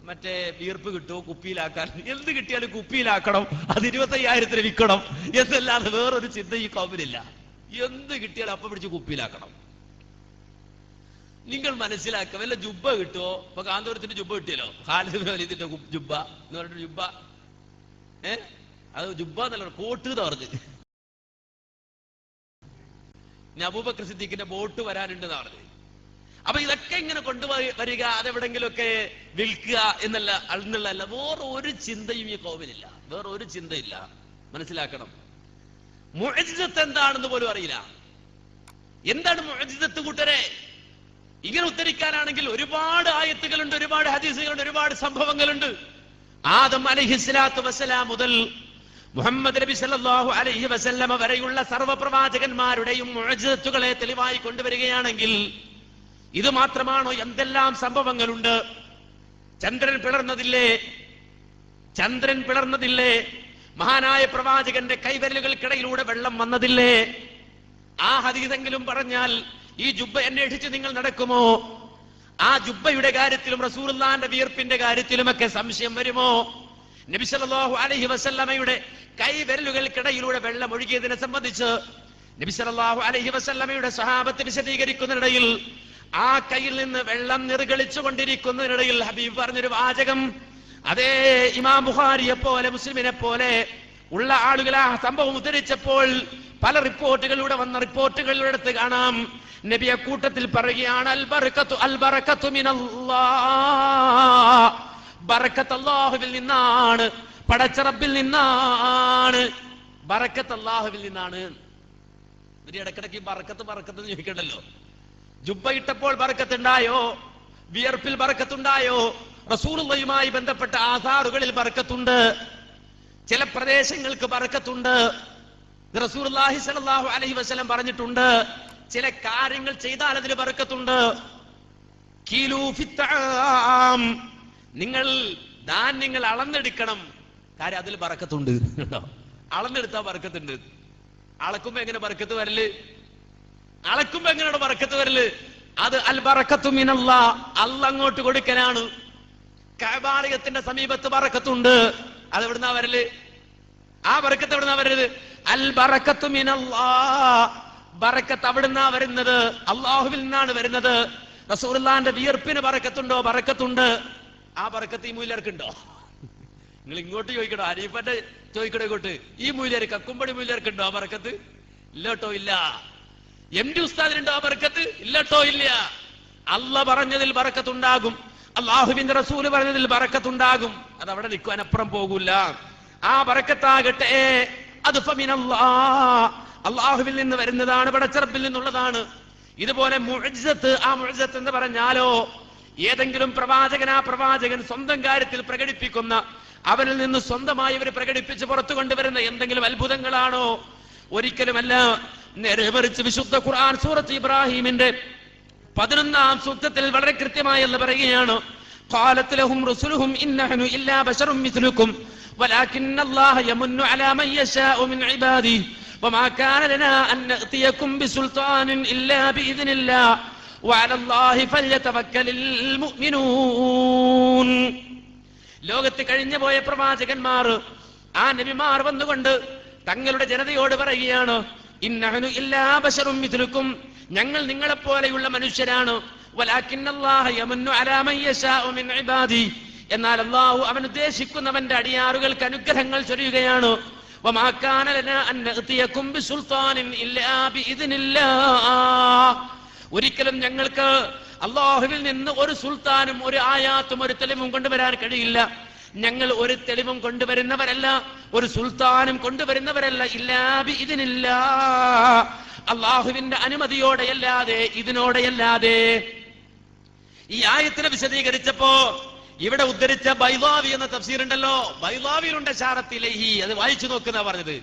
മറ്റേ വീർപ്പ് കിട്ടുമോ കുപ്പിയിലാക്കാൻ? എന്ത് കിട്ടിയാലും കുപ്പിയിലാക്കണം, അത് 25,000 വിൽക്കണം എന്നല്ലാതെ വേറൊരു ചിന്ത ഈ കൗമിലില്ല. എന്ത് കിട്ടിയാലും അപ്പം പിടിച്ച് കുപ്പിയിലാക്കണം. നിങ്ങൾ മനസ്സിലാക്കുക, വല്ല ജുബ്ബ കിട്ടുമോ? ഇപ്പൊ കാന്തപുരത്തിന്റെ ജുബ്ബ കിട്ടിയല്ലോ, ഖാലിദ് ബിൻ വലീദിന്റെ ജുബ്ബ എന്ന് പറഞ്ഞിട്ട് ജുബ്ബ, അത് ജുബ്ബ എന്നല്ല, കോട്ട് എന്ന് പറഞ്ഞ്. അബൂബക്കർ സിദ്ദീഖിന്റെ ബോട്ട് വരാനുണ്ടെന്ന് പറഞ്ഞത്. അപ്പൊ ഇതൊക്കെ ഇങ്ങനെ കൊണ്ടുവരിക, അതെവിടെങ്കിലുമൊക്കെ വിൽക്കുക എന്നുള്ള വേറെ ഒരു ചിന്തയും ഈ കൗമിലില്ല, വേറെ ഒരു ചിന്തയില്ല. മനസ്സിലാക്കണം, മുഅ്ജിസത്ത് എന്താണെന്ന് പോലും അറിയില്ല. എന്താണ് മുഅ്ജിസത്ത് കൂട്ടരെ? ഇങ്ങനെ ഉദ്ധരിക്കാനാണെങ്കിൽ ഒരുപാട് ആയത്തുകളുണ്ട്, ഒരുപാട് ഹദീസുകളുണ്ട്, ഒരുപാട് സംഭവങ്ങളുണ്ട്. ആദം അലൈഹിസ്സലാത്തു വസ്സലാം മുതൽ മുഹമ്മദ് നബി സല്ലല്ലാഹു അലൈഹി വസല്ലമ വരെയുള്ള സർവ്വപ്രവാചകന്മാരുടെയും മുഅ്ജിസത്തുകളെ തെളിവായി കൊണ്ടുവരികയാണെങ്കിൽ ഇത് മാത്രമാണോ? എന്തെല്ലാം സംഭവങ്ങളുണ്ട്. ചന്ദ്രൻ പിളർന്നതില്ലേ? മഹാനായ പ്രവാചകന്റെ കൈവിരലുകൾക്കിടയിലൂടെ വെള്ളം വന്നതില്ലേ? ആ ഹദീസെങ്കിലും പറഞ്ഞാൽ ഈ ജുബ്ബ അന്വേഷിച്ച് നിങ്ങൾ നടക്കുമോ? ആ ജുബ്ബയുടെ കാര്യത്തിലും റസൂലുള്ളാഹിന്റെ വിയർപ്പിന്റെ കാര്യത്തിലുമൊക്കെ സംശയം വരുമോ? നബി സല്ലല്ലാഹു അലൈഹി വസല്ലമയുടെ കൈവിരലുകൾക്കിടയിലൂടെ വെള്ളം ഒഴുകിയതിനെ സംബന്ധിച്ച് നബി സല്ലല്ലാഹു അലൈഹി വസല്ലമയുടെ സ്വഹാബത്ത് വിശദീകരിക്കുന്നതിനിടയിൽ, ആ കയ്യിൽ നിന്ന് വെള്ളം നിറുകളിച്ചു കൊണ്ടിരിക്കുന്നതിനിടയിൽ ഹബീബ് പറഞ്ഞൊരു വാചകം, അതേ ഇമാം ബുഖാരിയെ പോലെ മുസ്ലിമിനെ പോലെ ഉള്ള ആളുകൾ ആ സംഭവം ഉദ്ധരിച്ചപ്പോൾ പല റിപ്പോർട്ടുകളിലൂടെ വന്ന റിപ്പോർട്ടുകളിലൂടെ എടുത്ത് കാണാം, നബി അക്കൂട്ടത്തിൽ പറയുകയാണ്, അൽ ബറകത്തു മിനല്ലാഹ്, ബറക്കത്ത് അല്ലാഹുവിൽ നിന്നാണ്, പടച്ച റബ്ബിൽ നിന്നാണ്, ബറക്കത്ത് അല്ലാഹുവിൽ നിന്നാണ്. ഇവര് ഇടക്കിടക്ക് ബറക്കത്ത് ചോദിക്കണ്ടല്ലോ. ജുബ്ബ ഇട്ടപ്പോൾ ബറക്കത്തുണ്ടായോ? വിയർപ്പിൽ ബറക്കത്തുണ്ടായോ? റസൂലുള്ളാഹിയുമായി ബന്ധപ്പെട്ട ആധാറുകളിൽ ബറക്കത്തുണ്ട്, ചില പ്രദേശങ്ങൾക്ക് ബറക്കത്തുണ്ട്. റസൂലുള്ളാഹി സ്വല്ലല്ലാഹു അലൈഹി വസല്ലം പറഞ്ഞിട്ടുണ്ട്, ചില കാര്യങ്ങൾ ചെയ്താൽ അതിന് ബറക്കത്തുണ്ട്. കീലൂ ഫിത്തആം, നിങ്ങൾ ധാന്യങ്ങൾ അളന്നെടുക്കണം, കാര്യം അതിൽ ബറക്കത്തുണ്ട്. അളന്നെടുത്താൽ ബറക്കത്തുണ്ട്. അളക്കുമ്പോ എങ്ങനെ ബറക്കത്ത് വരല്? അളക്കുമ്പോ എങ്ങനെയാണ് ബറക്കത്ത് വരല്? അത് അൽ ബറക്കത്തു മിനല്ലാഹ്, അല്ലാഹ് അങ്ങോട്ട് കൊടുക്കലാണ്. കഅബാലയത്തിന്റെ സമീപത്ത് ബറക്കത്തുണ്ട്, അത് എവിടുന്നാ വരല്? ആ ബറക്കത്ത് എവിടുന്നാ വരുന്നത്? അൽ ബറക്കത്തു മിനല്ലാഹ്, ബറക്കത്ത് അവിടുന്നാ വരുന്നത്, അല്ലാഹുവിൽ നിന്നാണ് വരുന്നത്. റസൂലുള്ളാഹിന്റെ വിയർപ്പിന് ബറക്കത്തുണ്ടോ? ബറക്കത്തുണ്ട്. ആ ബറക്കത്ത് ഈ മൂല്യർക്കുണ്ടോ? നിങ്ങൾ ഇങ്ങോട്ട് ചോദിക്കണോ? ഹനീഫന്റെ ചോദിക്കണോ ഇങ്ങോട്ട്? ഈ മൂല്യർ കക്കുംപടി മൂല്യർക്കുണ്ടോ ആ ബറക്കത്ത്? ഇല്ലട്ടോ, ഇല്ല. എംഡി ഉസ്താദിനുണ്ടോ ആ ബറക്കത്ത്? ഇല്ലട്ടോ, ഇല്ല. അല്ലാഹ് പറഞ്ഞതിൽ ബറക്കത്തുണ്ടാകും, അല്ലാഹുവിന്റെ റസൂൽ പറഞ്ഞതിൽ ബറക്കത്തുണ്ടാകും. അത് അവിടെ നിൽക്കുവാൻ അപ്പുറം പോകൂല. ആ ബറക്കത്താകട്ടെ അത് ഫമിനല്ലാഹ്, അല്ലാഹുവിൽ നിന്ന് വരുന്നതാണ്, പടച്ച റബ്ബിൽ നിന്നുള്ളതാണ്. ഇതുപോലെ മുഅ്ജിസത്ത്, ആ മുഅ്ജിസത്ത് എന്ന് പറഞ്ഞാലോ ഏതെങ്കിലും പ്രവാചകൻ, ആ പ്രവാചകൻ സ്വന്തം കാര്യത്തിൽ പ്രകടിപ്പിക്കുന്ന, അവനിൽ നിന്ന് സ്വന്തമായി ഇവർ പ്രകടിപ്പിച്ച് പുറത്തു കൊണ്ടുവരുന്ന എന്തെങ്കിലും അത്ഭുതങ്ങളാണോ? ഒരിക്കലുമല്ല. നേരെ മറിച്ച് വിശുദ്ധ ഖുർആൻ സൂറത്ത് ഇബ്രാഹിമിന്റെ 11-ാം സൂക്തത്തിൽ വളരെ കൃത്യമായി എന്ന് പറയുകയാണ്, ഖാലത് ലഹും റസൂലുഹും ഇന്നഹനു ഇല്ലാ ബശറും മിസ്ലുക്കും വലാകിന്ന അല്ലാഹ യമുന്നു അലാ മൻ യശാഉ മിൻ ഇബാദിഹി വമാ കാന ലനാ അൻ നഅതിയകും ബിസുൽത്താനിൻ ഇല്ലാ ബിഇദ്നില്ലാഹ് വഅലാ അല്ലാഹി ഫല്യതവക്കലിൽ മുഅ്മിനൂൻ. ലോകത്ത് കഴിഞ്ഞു പോയ പ്രവാചകന്മാർ, ആ നബിമാർ വന്നുകൊണ്ട് തങ്ങളുടെ ജനതയോട് പറയുകയാണ്, ഇന്നഹനു ഇല്ലാ ബശറും മിസ്ലുക്കും, ഞങ്ങൾ നിങ്ങളെപ്പോലെയുള്ള മനുഷ്യരാണ്. വലാകിന്നല്ലാഹ യമുന്നു അലാ മൻ യശാഉ മിൻ ഇബാദിഹി, എന്നാൽ അല്ലാഹു അവൻ ഉദ്ദേശിക്കുന്നവന്റെ അടിയാറുകൾക്ക് അനുഗ്രഹങ്ങൾ ചൊരിയുകയാണ്. വമാ കാന ലനാ അൻ നഅതിയകും ബിസുൽത്താനിൻ ഇല്ലാ ബിഇദ്നില്ലാഹ്, ഒരിക്കലും ഞങ്ങൾക്ക് അല്ലാഹുവിൽ നിന്ന് ഒരു സുൽത്താനും ഒരു ആയാത്തും ഒരു തെളിവും കൊണ്ടുവരാൻ കഴിയില്ല. ഞങ്ങൾ ഒരു തെളിവും കൊണ്ടുവരുന്നവരല്ല, ഒരു സുൽത്താനും കൊണ്ടുവരുന്നവരല്ല. ഇല്ലാ ബിഇദ്നില്ലാ, അള്ളാഹുവിന്റെ അനുമതിയോടെയല്ലാതെ, ഇതിനോടെയല്ലാതെ. ഈ ആയത്തിനെ വിശദീകരിച്ചപ്പോ ഇവിടെ ഉദ്ധരിച്ച ബൈളാവി എന്ന തഫ്സീർ ഉണ്ടല്ലോ, ബൈളാവിയിലുണ്ട് ശാറത്തിലൈഹി, അത് വായിച്ചു നോക്കുന്ന പറഞ്ഞത്.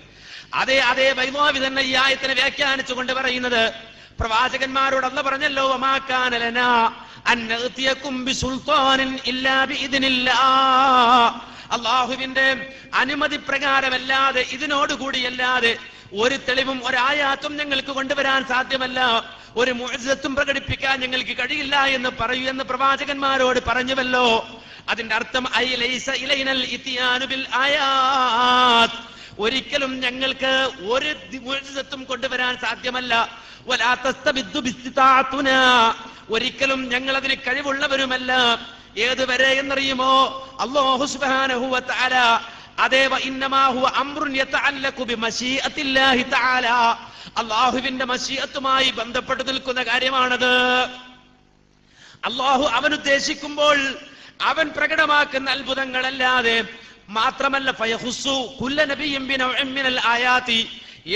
അതേ ബൈളാവി തന്നെ ഈ ആയത്തിനെ വ്യാഖ്യാനിച്ചുകൊണ്ട് പറയുന്നത്, പ്രവാചകന്മാരോട് അല്ലാഹു പറഞ്ഞല്ലോ, വമാ കാന ലനാ അൻ നഅതിയകും ബിസുൽത്താനിൻ ഇല്ലാ ബിഇദ്നില്ലാഹ്, അല്ലാഹുവിന്റെ അനുമതി പ്രകാരമല്ലാതെ, ഇതിനോടുകൂടിയല്ലാതെ ഒരു തെളിവും ഒരായാത്തും ഞങ്ങൾക്ക് കൊണ്ടുവരാൻ സാധ്യമല്ല, ഒരു മുഅ്ജിസത്തും പ്രകടിപ്പിക്കാൻ ഞങ്ങൾക്ക് കഴിയില്ല എന്ന് പറയൂ എന്ന് പ്രവാചകന്മാരോട് പറഞ്ഞുവല്ലോ. അതിന്റെ അർത്ഥം ഐ ലൈസ ഇലൈനൽ ഇത്യാനു ബിൽ ആയാത്ത്, ഒരിക്കലും ഞങ്ങൾക്ക് ഒരു മുഅ്ജിസത്തും കൊണ്ടുവരാൻ സാധ്യമല്ല. വലാ തസ്തബിദ്ദു ബിസ്തിതാഅതുനാ, ഒരിക്കലും ഞങ്ങൾ അതിന് കഴിവുള്ളവരുമല്ല. ഏതുവരെ എന്നറിയുമോ? അല്ലാഹു സുബ്ഹാനഹു വ തആല അതേ ഇന്നമാ ഹുവ അംറുൻ യതഅല്ലഖു ബിമശീഅത്തില്ലാഹി തആല, അല്ലാഹുവിന്റെ മശീഅത്തുമായി ബന്ധപ്പെട്ട് നിൽക്കുന്ന കാര്യമാണത്. അല്ലാഹു അവൻ ഉദ്ദേശിക്കുമ്പോൾ അവൻ പ്രകടമാക്കുന്ന അത്ഭുതങ്ങളല്ലാതെ, മാത്രമല്ല ഫയഖുസ്സു കുല്ല നബിയ്യിൻ ബിനൗഇൻ മിനൽ ആയാതി,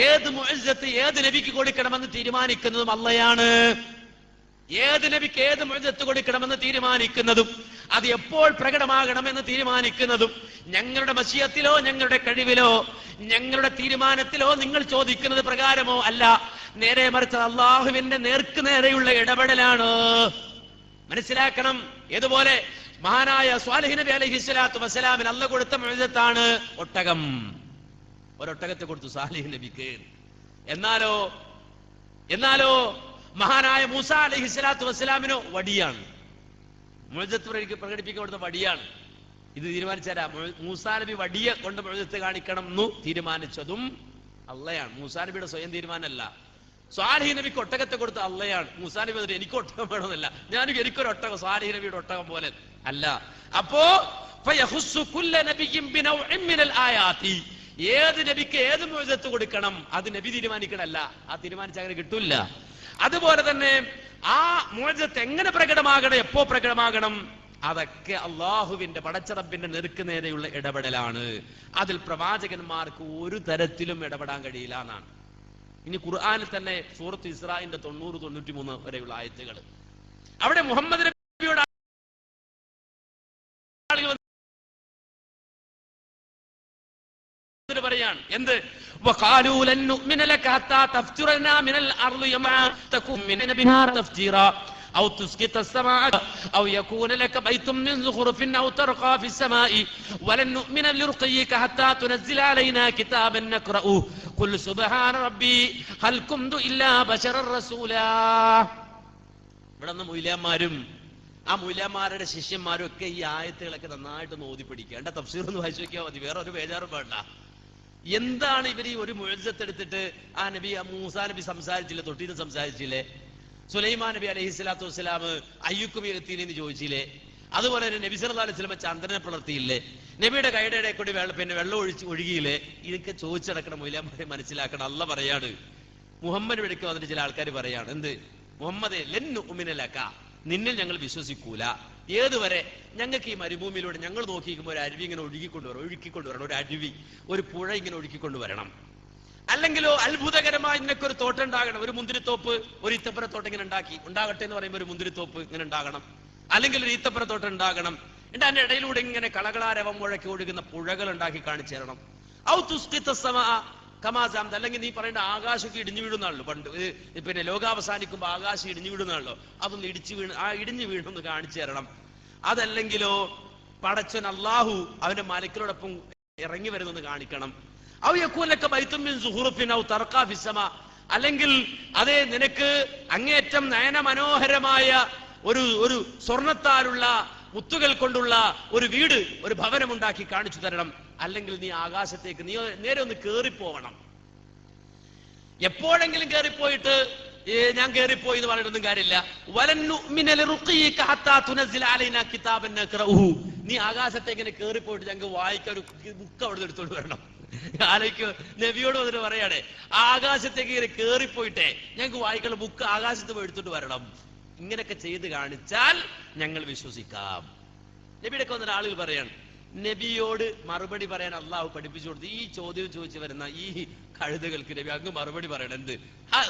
ഏത് മുഅ്ജിസത്ത് ഏത് നബിക്ക് കൊടുക്കണമെന്ന് തീരുമാനിക്കുന്നതും അല്ലാഹയാണ്. ഏത് നബിക്ക് ഏത് മുഅ്ജിസത്ത് കൊടുക്കണമെന്ന് തീരുമാനിക്കുന്നതും അത് എപ്പോൾ പ്രകടമാകണമെന്ന് തീരുമാനിക്കുന്നതും ഞങ്ങളുടെ മശീയത്തിലോ ഞങ്ങളുടെ കഴിവിലോ ഞങ്ങളുടെ തീരുമാനത്തിലോ നിങ്ങൾ ചോദിക്കുന്നത് പ്രകാരമോ അല്ല, നേരെ മറിച്ച് അല്ലാഹുവിന്റെ നേർക്ക് നേരെയുള്ള ഇടപെടലാണ്. മനസ്സിലാക്കണം. ഏതുപോലെ മഹാനായ സ്വാലിഹ് നബി അലൈഹിസ്സലാത്തു വസ്സലാമിന് അല്ലാഹു കൊടുത്ത മുഅ്ജിസത്താണ് ഒട്ടകം. ഒരൊട്ടകത്തെ കൊടുത്തു സാലിഹ് നബിക്ക്. എന്നാലോ മഹാനായ മൂസ അലൈഹിസ്സലാത്തു വസ്സലാമിനോ വടിയാണ്. മുഅ്ജിസത്ത് പ്രകടിപ്പിക്കാൻ കൊടുത്ത വടിയാണ്. ഇത് തീരുമാനിച്ചാരാ? മൂസാ നബി വടിയെ കൊണ്ട് മുഅ്ജിസത്ത് കാണിക്കണം എന്ന് തീരുമാനിച്ചതും അള്ളയാണ്. മൂസാ നബിയുടെ സ്വയം തീരുമാനമല്ല. സ്വാലിഹ് നബിക്ക് ഒട്ടകത്തെ കൊടുത്ത അള്ളയാണ്. മൂസാ നബി വന്നിട്ട് എനിക്ക് ഒട്ടകം വേണമെന്നല്ല, എനിക്കൊരു ഒട്ടകം സ്വാലിഹ് നബിയുടെ ഒട്ടകം പോലെ അല്ല. അപ്പോ ഏത് നബിക്ക് ഏത് മുഅ്ജിസത്ത് കൊടുക്കണം അത് നബി തീരുമാനിക്കണമല്ല, ആ തീരുമാനിച്ച അങ്ങനെ കിട്ടൂല. അതുപോലെ തന്നെ ആ മുഅ്ജിസത്ത് എങ്ങനെ പ്രകടമാകണം, എപ്പോ പ്രകടമാകണം, അതൊക്കെ അള്ളാഹുവിന്റെ പടച്ചറബിന്റെ നേർക്ക് നേരെയുള്ള ഇടപെടലാണ്. അതിൽ പ്രവാചകന്മാർക്ക് ഒരു തരത്തിലും ഇടപെടാൻ കഴിയില്ല എന്നാണ്. ഇനി ഖുർആനിൽ തന്നെ സൂറത്ത് ഇസ്രാഇന്റെ 90-93 വരെയുള്ള ആയത്തുകൾ, അവിടെ മുഹമ്മദ് നബിയുടെ പറയാണ് എന്ത്? وقالوا لن نؤمن لك حتى تفجر لنا من الارض ينبوع من بها تفجيرا او تسقط السماء او يكون لك بيت من زخرف او ترقى في السماء ولن نؤمن لرقيك حتى تنزل علينا كتابا نقرأه قل سبحان ربي هل كنت الا بشرا رسولا. ഇവിടെ നിന്ന് മൗലവിമാരും ആ മൗലവിമാരുടെ ശിഷ്യന്മാരും ഒക്കെ ഈ ആയത്തുകളൊക്കെ നന്നായിട്ട് ഓതി പഠിക്കുക. എന്റെ തഫ്സീർ ഒന്ന് വായിച്ചു നോക്കിയാൽ മതി, വേറെ ഒരു ബേജാറും വേണ്ട. എന്താണ് ഇവർ ഈ ഒരു മുഅ്ജിസത്ത് എടുത്തിട്ട് ആ നബി മൂസാ നബി സംസാരിച്ചില്ലേ, തൊട്ടീന്ന് സംസാരിച്ചില്ലേ, സുലൈമാൻ നബി അലൈഹിസ്സലാത്തു വസ്സലാം അയ്യുക്കും യത്തീനെന്ന് ചോദിച്ചില്ലേ, അതുപോലെ തന്നെ നബി സല്ലല്ലാഹു അലൈഹി വസല്ലം ചന്ദ്രനെ പിളർത്തിയില്ലേ, നബിയുടെ കൈയുടെ ഇടയിൽ കൂടി വെള്ളം ഒഴുകിയില്ലേ, ഇതൊക്കെ ചോദിച്ചടക്കണം. മൗലവിമാരെ മനസ്സിലാക്കണം. അല്ലാഹു പറയാണ്, മുഹമ്മദ് വെടിക്ക് വന്നിട്ട് ചില ആൾക്കാർ പറയാണ് എന്ത്? മുഹമ്മദേ ലൻ നുഅ്മിന ലക, നിന്നിൽ ഞങ്ങൾ വിശ്വസിക്കൂല. ഏതുവരെ? ഞങ്ങൾക്ക് ഈ മരുഭൂമിയിലൂടെ ഞങ്ങൾ നോക്കിയിരിക്കുമ്പോൾ ഒരു അരുവി ഇങ്ങനെ ഒഴുക്കിക്കൊണ്ടുവരണം, ഒരു അരുവി, ഒരു പുഴ ഇങ്ങനെ ഒഴുക്കിക്കൊണ്ടുവരണം. അല്ലെങ്കിലോ അത്ഭുതകരമായി നിനക്കൊരു തോട്ടം ഉണ്ടാകണം, ഒരു മുന്തിരിത്തോപ്പ്, ഒരു ഈത്തപ്പനത്തോട്ടം ഇങ്ങനെ ഉണ്ടാകട്ടെ എന്ന് പറയുമ്പോൾ ഒരു മുന്തിരിത്തോപ്പ് ഇങ്ങനെ ഉണ്ടാകണം, അല്ലെങ്കിൽ ഒരു ഈത്തപ്പനത്തോട്ടം ഉണ്ടാകണം. എന്നിട്ട് അതിന്റെ ഇടയിലൂടെ ഇങ്ങനെ കളകളാരവം മുഴക്കി ഒഴുകുന്ന പുഴകൾ ഉണ്ടാക്കി കാണിച്ചു തരണം. ഔ തുസ്ഖിത സമാ കമാസാം, അല്ലെങ്കിൽ നീ പറയേണ്ട ആകാശമൊക്കെ ഇടിഞ്ഞു വീഴുന്നാണല്ലോ പണ്ട്, പിന്നെ ലോകാവസാനിക്കുമ്പോ ആകാശം ഇടിഞ്ഞു വീഴുന്നാണല്ലോ, അതൊന്ന് ഇടിഞ്ഞു വീണെന്ന് കാണിച്ചു തരണം. അതല്ലെങ്കിലോ പടച്ചൻ അല്ലാഹു അവന്റെ മലക്കിനോടൊപ്പം ഇറങ്ങി വരുന്നെന്ന് കാണിക്കണം. ഔ യകൂനക ബൈത്തും മിൻ സുഹുറുഫിൻ ഔ തർഖാ ഫിസ്സമാ, അല്ലെങ്കിൽ അതേ നിനക്ക് അങ്ങേറ്റം നയന മനോഹരമായ ഒരു സ്വർണത്താലുള്ള മുത്തുകൾ കൊണ്ടുള്ള ഒരു വീട്, ഒരു ഭവനം ഉണ്ടാക്കി കാണിച്ചു തരണം. അല്ലെങ്കിൽ നീ ആകാശത്തേക്ക് നീ നേരെ ഒന്ന് കേറിപ്പോവണം. എപ്പോഴെങ്കിലും കേറിപ്പോയിട്ട് ഞാൻ കേറിപ്പോയി എന്ന് പറഞ്ഞിട്ടൊന്നും കാര്യമില്ല. നീ ആകാശത്തേക്ക് ഇങ്ങനെ കേറിപ്പോയിട്ട് ഞങ്ങൾക്ക് വായിക്കാൻ ഒരു ബുക്ക് അവിടെ നിന്ന് എടുത്തോണ്ട് വരണം. ആലോചിക്കോ, നബിയോട് വന്നിട്ട് പറയാണേ, ആകാശത്തേക്ക് ഇങ്ങനെ കേറിപ്പോയിട്ടേ ഞങ്ങൾക്ക് വായിക്കാനുള്ള ബുക്ക് ആകാശത്ത് പോയി എടുത്തോണ്ട് വരണം. ഇങ്ങനെയൊക്കെ ചെയ്ത് കാണിച്ചാൽ ഞങ്ങൾ വിശ്വസിക്കാം. നബിയുടെ ഒക്കെ വന്നിട്ട് ആളുകൾ പറയാണ്, നബിയോട് മറുപടി പറയാൻ അള്ളാഹു പഠിപ്പിച്ചു കൊടുത്തു. ഈ ചോദ്യം ചോദിച്ചു വരുന്ന ഈ കഴുതകൾക്ക് നബി അങ്ങ് മറുപടി പറയണം. എന്ത്?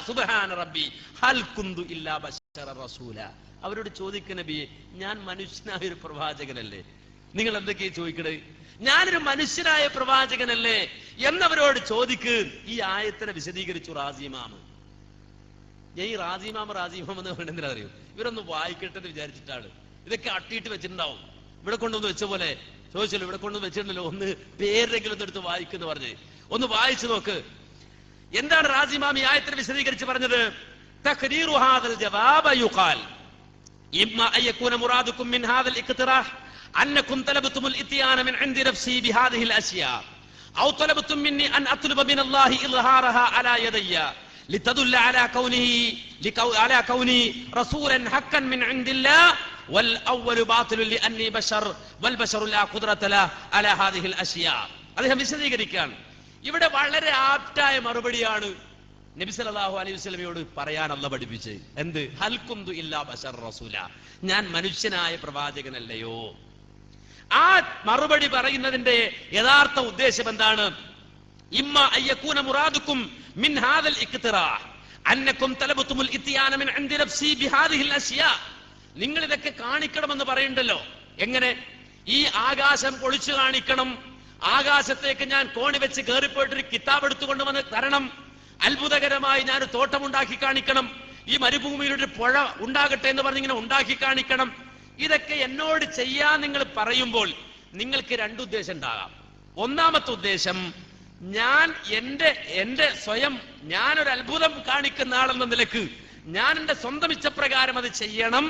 സുബ്ഹാന റബ്ബി ഹൽ കുന്തു ഇല്ലാ ബശറ റസൂല. അവരോട് ചോദിക്കുന്ന നബിയെ, ഞാൻ മനുഷ്യനായ ഒരു പ്രവാചകനല്ലേ? നിങ്ങൾ എന്തൊക്കെയാ ചോദിക്കണത്? ഞാനൊരു മനുഷ്യനായ പ്രവാചകനല്ലേ എന്നവരോട് ചോദിക്ക്. ഈ ആയത്തിനെ വിശദീകരിച്ചു റാസിമാമ്. ഞാൻ ഈ റാസിമാമ എന്ന് പറയുന്നത് എന്തിനാ അറിയോ? ഇവരൊന്ന് വായിക്കട്ടെ എന്ന് വിചാരിച്ചിട്ടാണ്. ഇതൊക്കെ അട്ടിയിട്ട് വെച്ചിട്ടുണ്ടാവും. ഇവിടെ കൊണ്ടുവന്ന് വെച്ച പോലെ ചോദിച്ചല്ലോ, ഇവിടെ കൊണ്ടുവന്ന് വെച്ചിട്ടുണ്ടല്ലോ, ഒന്ന് പേരെങ്കിലും ഒന്ന് എടുത്ത് വായിക്കുന്ന പറഞ്ഞ് ഒന്ന് വായിച്ചു നോക്ക്. എന്താണ് റാസിമാമി ആയത്തിനെ വിശദീകരിച്ച് പറഞ്ഞത്? തഖ്രീറു ഹാദൽ ജവാബ യുഖാൽ ഇമ്മാ അയകൂന മുറാദുകും മിൻ ഹാദൽ ഇഖ്തിറാഹ് അന്നകും തലബതുമുൽ ഇത്യാന മിൻ ഇൻദി നഫ്സി ബിഹാദിഹിൽ അശ്യാ ഔ തലബതും മിന്നി അൻ അത്ലുബ മിനല്ലാഹി ഇൽഹാറഹാ അലാ യദയ്യ لتدل على كوني رسولا حقا من عند الله والأول باطل لأني بشر والبشر لا قدرة له على هذه الأشياء. അദ്ദേഹം വിശദീകരിക്കാൻ ഇവിടെ വളരെ ആപ്റ്റായ മറുപടിയാണ് നബി സല്ലല്ലാഹു അലൈഹി വസല്ലമയോട് പറയാൻ അല്ലാഹു പഠിപ്പിച്ച്. എന്ത്? ഹൽ കുന്തു ഇല്ലാ ബശർ റസൂല, ഞാൻ മനുഷ്യനായ പ്രവാചകനല്ലയോ? ആ മറുപടി പറയുന്നതിന്റെ യഥാർത്ഥ ഉദ്ദേശം എന്താണ്? ഇമ്മ അയ്യകൂന മുറാദുകും മിൻ ഹാദൽ ഇഖ്തിറാഹ് അന്നകും തലബതുമുൽ ഇത്യാന മിൻ ഇൻദി നഫ്സി ബിഹാദിഹിൽ അശ്യാ. നിങ്ങൾ ഇതൊക്കെ കാണിക്കണമെന്ന് പറയുന്നുണ്ടല്ലോ. എങ്ങനെ? ഈ ആകാശം പൊളിച്ചു കാണിക്കണം, ആകാശത്തേക്ക് ഞാൻ കോണി വെച്ച് കയറിപ്പോയിട്ടൊരു കിതാബ് എടുത്തുകൊണ്ടുവന്ന് തരണം, അത്ഭുതകരമായി ഞാൻ തോട്ടമുണ്ടാക്കി കാണിക്കണം, ഈ മരുഭൂമിയിലൊരു പുഴ ഉണ്ടാകട്ടെ എന്ന് പറഞ്ഞിങ്ങനെ ഉണ്ടാക്കി കാണിക്കണം. ഇതൊക്കെ എന്നോട് ചെയ്യാൻ നിങ്ങൾ പറയുമ്പോൾ നിങ്ങൾക്ക് രണ്ടുദ്ദേശം ഉണ്ടാകാം. ഒന്നാമത്തെ ഉദ്ദേശം, ഞാൻ എന്റെ സ്വയം ഞാനൊരു അത്ഭുതം കാണിക്കുന്ന ആളെന്ന നിലക്ക് ഞാൻ എന്റെ സ്വന്തം ഇച്ഛപ്രകാരം അത് ചെയ്യണം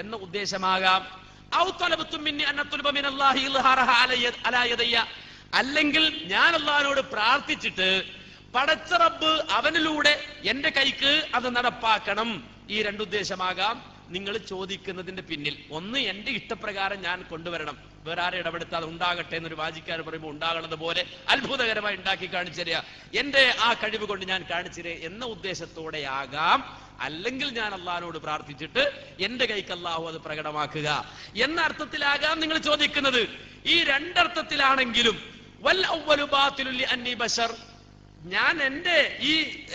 എന്ന ഉദ്ദേശമാകാം. അല്ലെങ്കിൽ ഞാൻ അല്ലാഹുവോട് പ്രാർത്ഥിച്ചിട്ട് പടച്ച റബ്ബ് അവനിലൂടെ എന്റെ കൈക്ക് അത് നടപ്പാക്കണം. ഈ രണ്ടുദ്ദേശമാകാം നിങ്ങൾ ചോദിക്കുന്നതിന്റെ പിന്നിൽ. ഒന്ന്, എന്റെ ഇഷ്ടപ്രകാരം ഞാൻ കൊണ്ടുവരണം, വേറെ ആരെ ഇടപെടുത്താതെ ഉണ്ടാകട്ടെ എന്നൊരു വാചിക്കാർ പറയുമ്പോൾ ഉണ്ടാകണത് പോലെ അത്ഭുതകരമായി ഉണ്ടാക്കി കാണിച്ചു തരിക, എന്റെ ആ കഴിവ് കൊണ്ട് ഞാൻ കാണിച്ചു തരിക എന്ന ഉദ്ദേശത്തോടെ ആകാം. അല്ലെങ്കിൽ ഞാൻ അള്ളാഹിനോട് പ്രാർത്ഥിച്ചിട്ട് എന്റെ കൈക്ക് അള്ളാഹു അത് പ്രകടമാക്കുക എന്ന അർത്ഥത്തിലാകാം നിങ്ങൾ ചോദിക്കുന്നത്. ഈ രണ്ടർത്ഥത്തിലാണെങ്കിലും വൽ അവ്വലു ബാത്തിലുൽ അന്നി ബശർ, ഞാൻ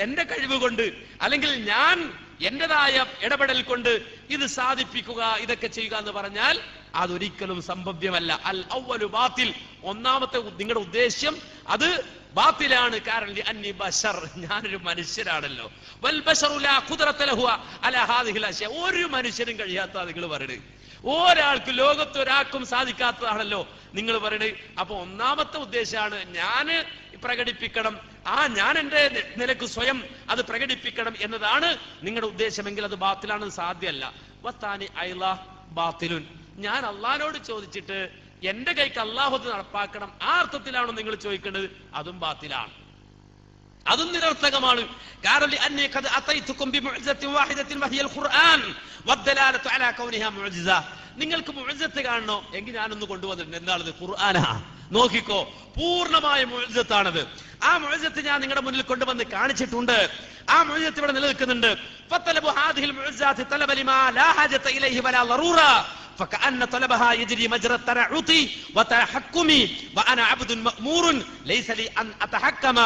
എന്റെ കഴിവ് കൊണ്ട് അല്ലെങ്കിൽ ഞാൻ എന്റേതായ ഇടപെടൽ കൊണ്ട് ഇത് സാധിപ്പിക്കുക, ഇതൊക്കെ ചെയ്യുക എന്ന് പറഞ്ഞാൽ അതൊരിക്കലും സംഭവ്യമല്ല. അൽ അവ്വലു ബാത്തിൽ, ഒന്നാമത്തെ നിങ്ങളുടെ ഉദ്ദേശ്യം അത് ബാത്തിലാണ്. കാരണം അന്നി ബശർ, ഞാനൊരു മനുഷ്യനാണല്ലോ. വൽ ബശറു ലാ ഖുദ്റത ലഹു അലാ ഹാദിഹിൽ അശ്യാ, ഒരു മനുഷ്യനും കഴിയാത്ത നിങ്ങൾ പറയുന്നത്, ഒരാൾക്ക് ലോകത്ത് ഒരാൾക്കും സാധിക്കാത്തതാണല്ലോ നിങ്ങൾ പറയുന്നത്. അപ്പൊ ഒന്നാമത്തെ ഉദ്ദേശമാണ് ഞാൻ പ്രകടിപ്പിക്കണം, ഞാൻ എന്റെ നിലക്ക് സ്വയം അത് പ്രകടിപ്പിക്കണം എന്നതാണ് നിങ്ങളുടെ ഉദ്ദേശമെങ്കിൽ അത് ബാത്തിലാണ്, സാധ്യമല്ല. വത്താനി ഐലാ ബാത്തിലുൻ, ഞാൻ അള്ളാഹിനോട് ചോദിച്ചിട്ട് എന്റെ കൈക്ക് അള്ളാഹു നടപ്പാക്കണം, ആ അർത്ഥത്തിലാണോ നിങ്ങൾ ചോദിക്കേണ്ടത്? അതും ബാത്തിലാണ്, അതും നിരർത്ഥകമാണ്. കാരണം നിങ്ങൾക്ക് മുഅ്ജിസത്ത് കാണണോ എങ്കിൽ ഞാനൊന്ന് കൊണ്ടുവന്നിട്ടുണ്ട്. എന്താണത്? ഖുർആനാ. നോക്കിക്കോ, പൂർണ്ണമായ മുഅ്ജിസത്താണത്. ആ മുഅ്ജിസത്ത് ഞാൻ നിങ്ങളുടെ മുന്നിൽ കൊണ്ടുവന്ന് കാണിച്ചിട്ടുണ്ട്. ആ മുഅ്ജിസത്ത് ഇവിടെ നിലനിൽക്കുന്നുണ്ട്. ഫതലബു ഹാദിഹിൽ മുഅ്ജിസാത്ത് തലബ ലിമാ ലാ ഹാജത ഇലൈഹി വലാ ളറൂറ فكأن طلبها يجري مجرى التنعط وتحكم وأنا عبد مأمور ليس لي أن أتحكم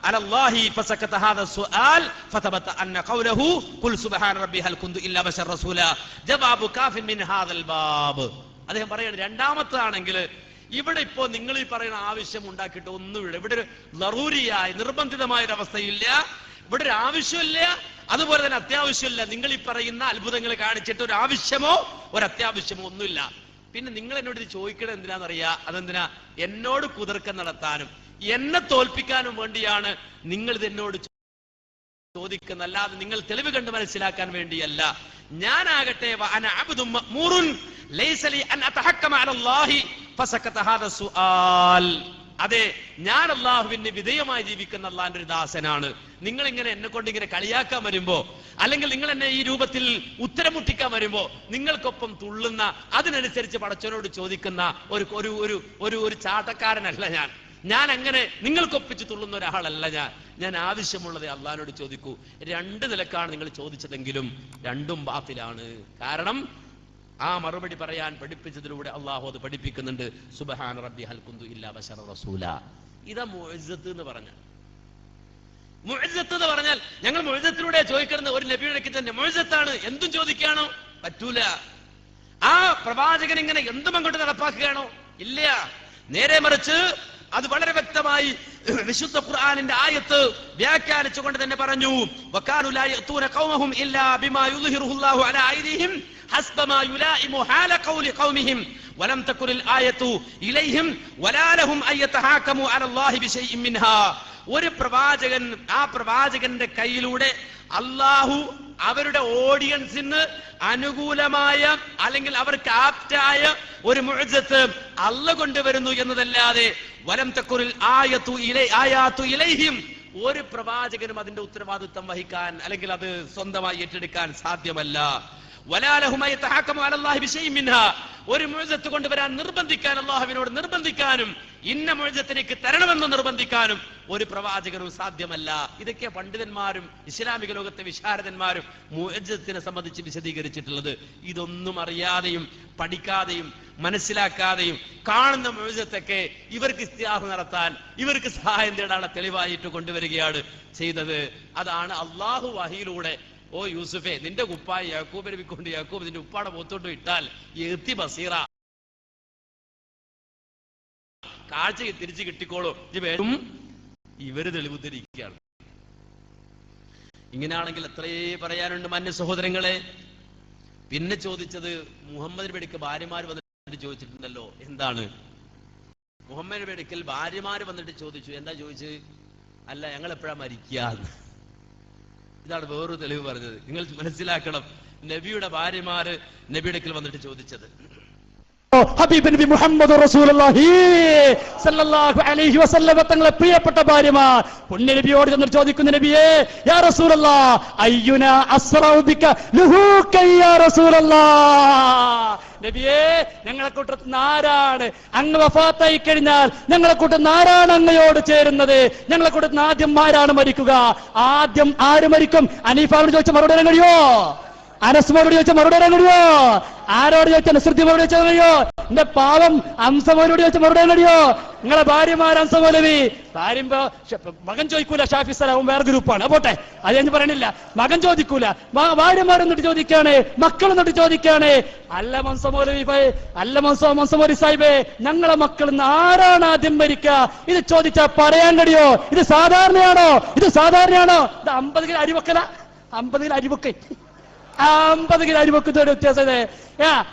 على الله فسكت هذا السؤال فثبت أن قوله قل سبحان ربي هل كنت إلا بشر رسولا جواب كاف من هذا الباب. അദ്ദേഹം പറയുന്നത് രണ്ടാമത്താണെങ്കിൽ ഇവിടെ ഇപ്പോ നിങ്ങൾ ഈ പറയുന്ന ആവശ്യം ഉണ്ടാക്കിയിട്ട് ഒന്നുമില്ല. ഇവിടെ ഒരു ലറൂരിയായ നിർബന്ധിതമായ ഒരു അവസ്ഥയില്ല, ഇവിടെ ഒരു ആവശ്യമില്ല, അതുപോലെ തന്നെ അത്യാവശ്യമില്ല. നിങ്ങൾ ഈ പറയുന്ന അത്ഭുതങ്ങൾ കാണിച്ചിട്ട് ഒരു ആവശ്യമോ ഒരു അത്യാവശ്യമോ ഒന്നുമില്ല. പിന്നെ നിങ്ങൾ എന്നോട് ഇത് ചോദിക്കണത് എന്തിനാണെന്നറിയാ? അതെന്തിനാ? എന്നോട് കുതർക്കം നടത്താനും എന്നെ തോൽപ്പിക്കാനും വേണ്ടിയാണ് നിങ്ങൾ ഇത് എന്നോട് ചോദിക്കുന്നത്, അല്ലാതെ നിങ്ങൾ തെളിവ് കണ്ട് മനസ്സിലാക്കാൻ വേണ്ടിയല്ല. ഞാനാകട്ടെ അതെ, ഞാൻ അള്ളാഹുവിന് വിധേയമായി ജീവിക്കുന്ന അള്ളാഹിന്റെ ഒരു ദാസനാണ്. നിങ്ങൾ ഇങ്ങനെ എന്നെ കൊണ്ട് ഇങ്ങനെ കളിയാക്കാൻ വരുമ്പോ, അല്ലെങ്കിൽ നിങ്ങൾ എന്നെ ഈ രൂപത്തിൽ ഉത്തരം മുട്ടിക്കാൻ വരുമ്പോ നിങ്ങൾക്കൊപ്പം തുള്ളുന്ന, അതിനനുസരിച്ച് പടച്ചവനോട് ചോദിക്കുന്ന ഒരു ചാട്ടക്കാരനല്ല ഞാൻ. ഞാൻ അങ്ങനെ നിങ്ങൾക്കൊപ്പിച്ച് തുള്ളുന്ന ഒരാളല്ല ഞാൻ ആവശ്യമുള്ളത് അള്ളാഹിനോട് ചോദിക്കൂ. രണ്ട് നിലക്കാണ് നിങ്ങൾ ചോദിച്ചതെങ്കിലും രണ്ടും ബാത്തിലാണ്. കാരണം ആ മറുപടി പറയാൻ പഠിപ്പിച്ചതിലൂടെ അള്ളാഹു അത് പഠിപ്പിക്കുന്നുണ്ട്. സുബ്ഹാന റബ്ബി ഹൽ കുന്തു ഇല്ലാ ബശറ റസൂല. ഇതാ മുഅ്ജിസത്ത് എന്ന് പറഞ്ഞാൽ. മുഅ്ജിസത്ത് എന്ന് പറഞ്ഞാൽ ഞങ്ങൾ മുഅ്ജിസത്തിലൂടെ ചോദിക്കുന്നത് ഒരു നബിയുടെ തന്നെ മുഅ്ജിസത്താണ്. എന്തും ചോദിക്കാണോ? പറ്റൂല. ആ പ്രവാചകൻ ഇങ്ങനെ എന്തും അങ്ങോട്ട് നടപ്പാക്കുകയാണോ? ഇല്ല. നേരെ മറിച്ച് അത് വളരെ വ്യക്തമായി വിശുദ്ധ ഖുർആനിന്റെ ആയത്ത് വ്യാഖ്യാനിച്ചുകൊണ്ട് തന്നെ പറഞ്ഞു, വകാനു ലാ യഅതൂന ഖൗമഹും ഇല്ലാ ബിമാ യുദ്ഹിറുഹുല്ലാഹു അലാ ഐദിഹിം ഹസ്ബ മാ യുലായിമു ഹാല ഖൗലി ഖൗമിഹിം വലം തകുനിൽ ആയതു ഇലൈഹിം വലാ ലഹും അയതഹാകമു അലല്ലാഹി ബിശൈഇൻ മിൻഹാ. ഒരു പ്രവാചകൻ, ആ പ്രവാചകന്റെ കയ്യിലൂടെ അള്ളാഹു അവരുടെ ഓഡിയൻസിന് അനുകൂലമായ അല്ലെങ്കിൽ അവർക്ക് ആപ്റ്റായ ഒരു മുഅ്ജിസത്ത് അല്ലാഹു കൊണ്ടുവരുന്നു എന്നതല്ലാതെ വലം തകുനിൽ ആയാതു ഇലൈഹിം, ഒരു പ്രവാചകനും അതിന്റെ ഉത്തരവാദിത്വം വഹിക്കാൻ അല്ലെങ്കിൽ അത് സ്വന്തമായി ഏറ്റെടുക്കാൻ സാധ്യമല്ല. ഒരു മുഅ്ജിസത്ത് കൊണ്ടുവരാൻ നിർബന്ധിക്കാൻ, അള്ളാഹുവിനോട് നിർബന്ധിക്കാനും ഇന്ന മുഅ്ജിസത്തിലേക്ക് തരണമെന്ന് നിർബന്ധിക്കാനും ഒരു പ്രവാചകനും സാധ്യമല്ല. ഇതൊക്കെ പണ്ഡിതന്മാരും ഇസ്ലാമിക ലോകത്തെ വിശാരദന്മാരും മുഅ്ജിസത്തിനെ സംബന്ധിച്ച് വിശദീകരിച്ചിട്ടുള്ളത്. ഇതൊന്നും അറിയാതെയും പഠിക്കാതെയും മനസ്സിലാക്കാതെയും കാണുന്ന മുഅ്ജിസത്തൊക്കെ ഇവർക്ക് ഇസ്തിഹാസ നടത്താൻ, ഇവർക്ക് സഹായം തേടാനുള്ള തെളിവായിട്ട് കൊണ്ടുവരികയാണ് ചെയ്തത്. അതാണ് അള്ളാഹു വഹിയിലൂടെ, ഓ യൂസുഫേ, നിന്റെ കുപ്പായ യാക്കൂബ് നബിക്കൊണ്ട് യാക്കൂബ് നിന്റെ ഉപ്പാടെ പോത്തോട്ട് ഇട്ടാൽ എത്തി ബസീറ, കാഴ്ച തിരിച്ചു കിട്ടിക്കോളും, ഇവര് തെളിവുദ്ധരിക്കുകയാണ്. ഇങ്ങനെയാണെങ്കിൽ എത്രയേ പറയാനുണ്ട് മാന്യ സഹോദരങ്ങളെ. പിന്നെ ചോദിച്ചത് മുഹമ്മദ് നബിക്ക് ഭാര്യമാർ വന്നിട്ട് ചോദിച്ചിട്ടുണ്ടല്ലോ. എന്താണ്? മുഹമ്മദ് നബിക്ക് ഭാര്യമാര് വന്നിട്ട് ചോദിച്ചു. എന്താ ചോദിച്ചു? അല്ല, ഞങ്ങൾ എപ്പോഴാ മരിക്കുക? ഇതാണ് വേറൊരു തെളിവ് പറഞ്ഞത്. നിങ്ങൾ മനസ്സിലാക്കണം, നബിയുടെ ഭാര്യമാര് നബിയുടെ അടുക്കൽ വന്നിട്ട് ചോദിച്ചത്. ഹബീബ് നബി മുഹമ്മദ് റസൂലുള്ളാഹി സല്ലല്ലാഹു അലൈഹി വസല്ലം തങ്ങളെ പ്രിയപ്പെട്ട ഭാര്യമാർ പുണ്യ നബിയോട് ചെന്ന് ചോദിക്കുന്നു, നബിയേ യാ റസൂലല്ലാഹ് അയ്യുനാ അസ്റഉ ബിക ലുഹൂകൻ യാ റസൂലല്ലാഹ്, നബിയേ ഞങ്ങളെ കൂട്ടത്തിൽ ആരാണ് അങ്ങ് വഫാത്തായി കഴിഞ്ഞാൽ ഞങ്ങളെ കൂട്ടത്തിൽ ആരാണ് അങ്ങയോട് ചേരുന്നത്? ഞങ്ങളെ കൂട്ടത്തിൽ ആദ്യം ആരാണ് മരിക്കുക? ആദ്യം ആര് മരിക്കും? അനീഫാനോട് ചോദിച്ച മറുപടി പറയാൻ കഴിയോ? അനസ്മോട് ചോദിച്ച മറുപടി പറയാൻ കഴിയോ? ആരോട് ചോദിച്ച നസ്രുദ്ദീനോട് ചോദിച്ചാൽ കഴിയോ? എന്റെ പാവം അംസമോനോട് ചോദിച്ച മറുപടി പറയാൻ കഴിയോ? നിങ്ങളെ ഭാര്യമാർ അംസമോലവി ഭാര്യ മകൻ ചോദിക്കൂല, ഷാഫി സലാം വേറെ ഗ്രൂപ്പാണ്, പോട്ടെ, അത് ഞാൻ പറയണില്ല. മകൻ ചോദിക്കൂല, ഭാര്യമാരെന്നിട്ട് ചോദിക്കാണ്, മക്കൾ എന്നിട്ട് ചോദിക്കാണ്, അല്ല മൻസമോലവി, അല്ല മൻസമോലി സാഹിബേ, ഞങ്ങളെ മക്കളിൽ നിന്ന് ആരാണ് ആദ്യം മരിക്കുക? ഇത് ചോദിച്ചാൽ പറയാൻ കഴിയോ? ഇത് സാധാരണയാണോ? ഇത് 50 കിലോ അരിവക്കല, 50 കിലോ അരിവക്ക, 50 കിലോ അരിവക്കത്തോടെ വ്യത്യാസം.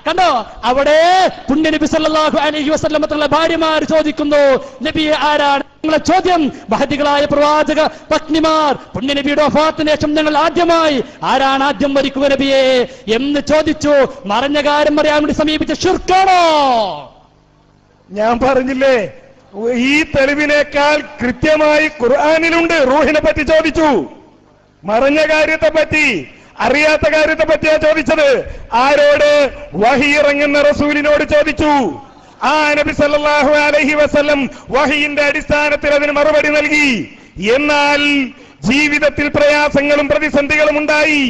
കണ്ടോ, അവിടെ പുണ്യ നബി സല്ലല്ലാഹു അലൈഹി വസല്ലം തങ്ങളുടെ ഭാര്യമാർ ചോദിക്കുന്നു, നബിയെ ആരാണ്? നിങ്ങളെ ചോദ്യം, മഹദികളായ പ്രവാചക പത്നിമാർ പുണ്യ നബിയുടെ വഫാത്തിന് ശേഷം ഞങ്ങൾ ആദ്യമായി ആരാണ് ആദ്യം മരിക്കുക നബിയെ എന്ന് ചോദിച്ചു. മറഞ്ഞ കാര്യം അറിയാൻ വേണ്ടി സമീപിച്ച ശിർക്കാണോ? ഞാൻ പറഞ്ഞില്ലേ, ഈ തെളിവിനേക്കാൾ കൃത്യമായി ഖുർആനിലുണ്ട്. റൂഹിനെ പറ്റി ചോദിച്ചു, മറഞ്ഞ കാര്യത്തെ പറ്റി, അറിയാത്ത കാര്യത്തെ പറ്റിയാ ചോദിച്ചത്. ആരോട്? വഹി ഇറങ്ങുന്ന റസൂലിനോട് ചോദിച്ചു. ആ നബി സല്ലല്ലാഹു അലൈഹി വസല്ലം വഹിയിന്റെ അടിസ്ഥാനത്തിൽ അതിന് മറുപടി നൽകി. എന്നാൽ ജീവിതത്തിൽ പ്രയാസങ്ങളും പ്രതിസന്ധികളും ഉണ്ടായി,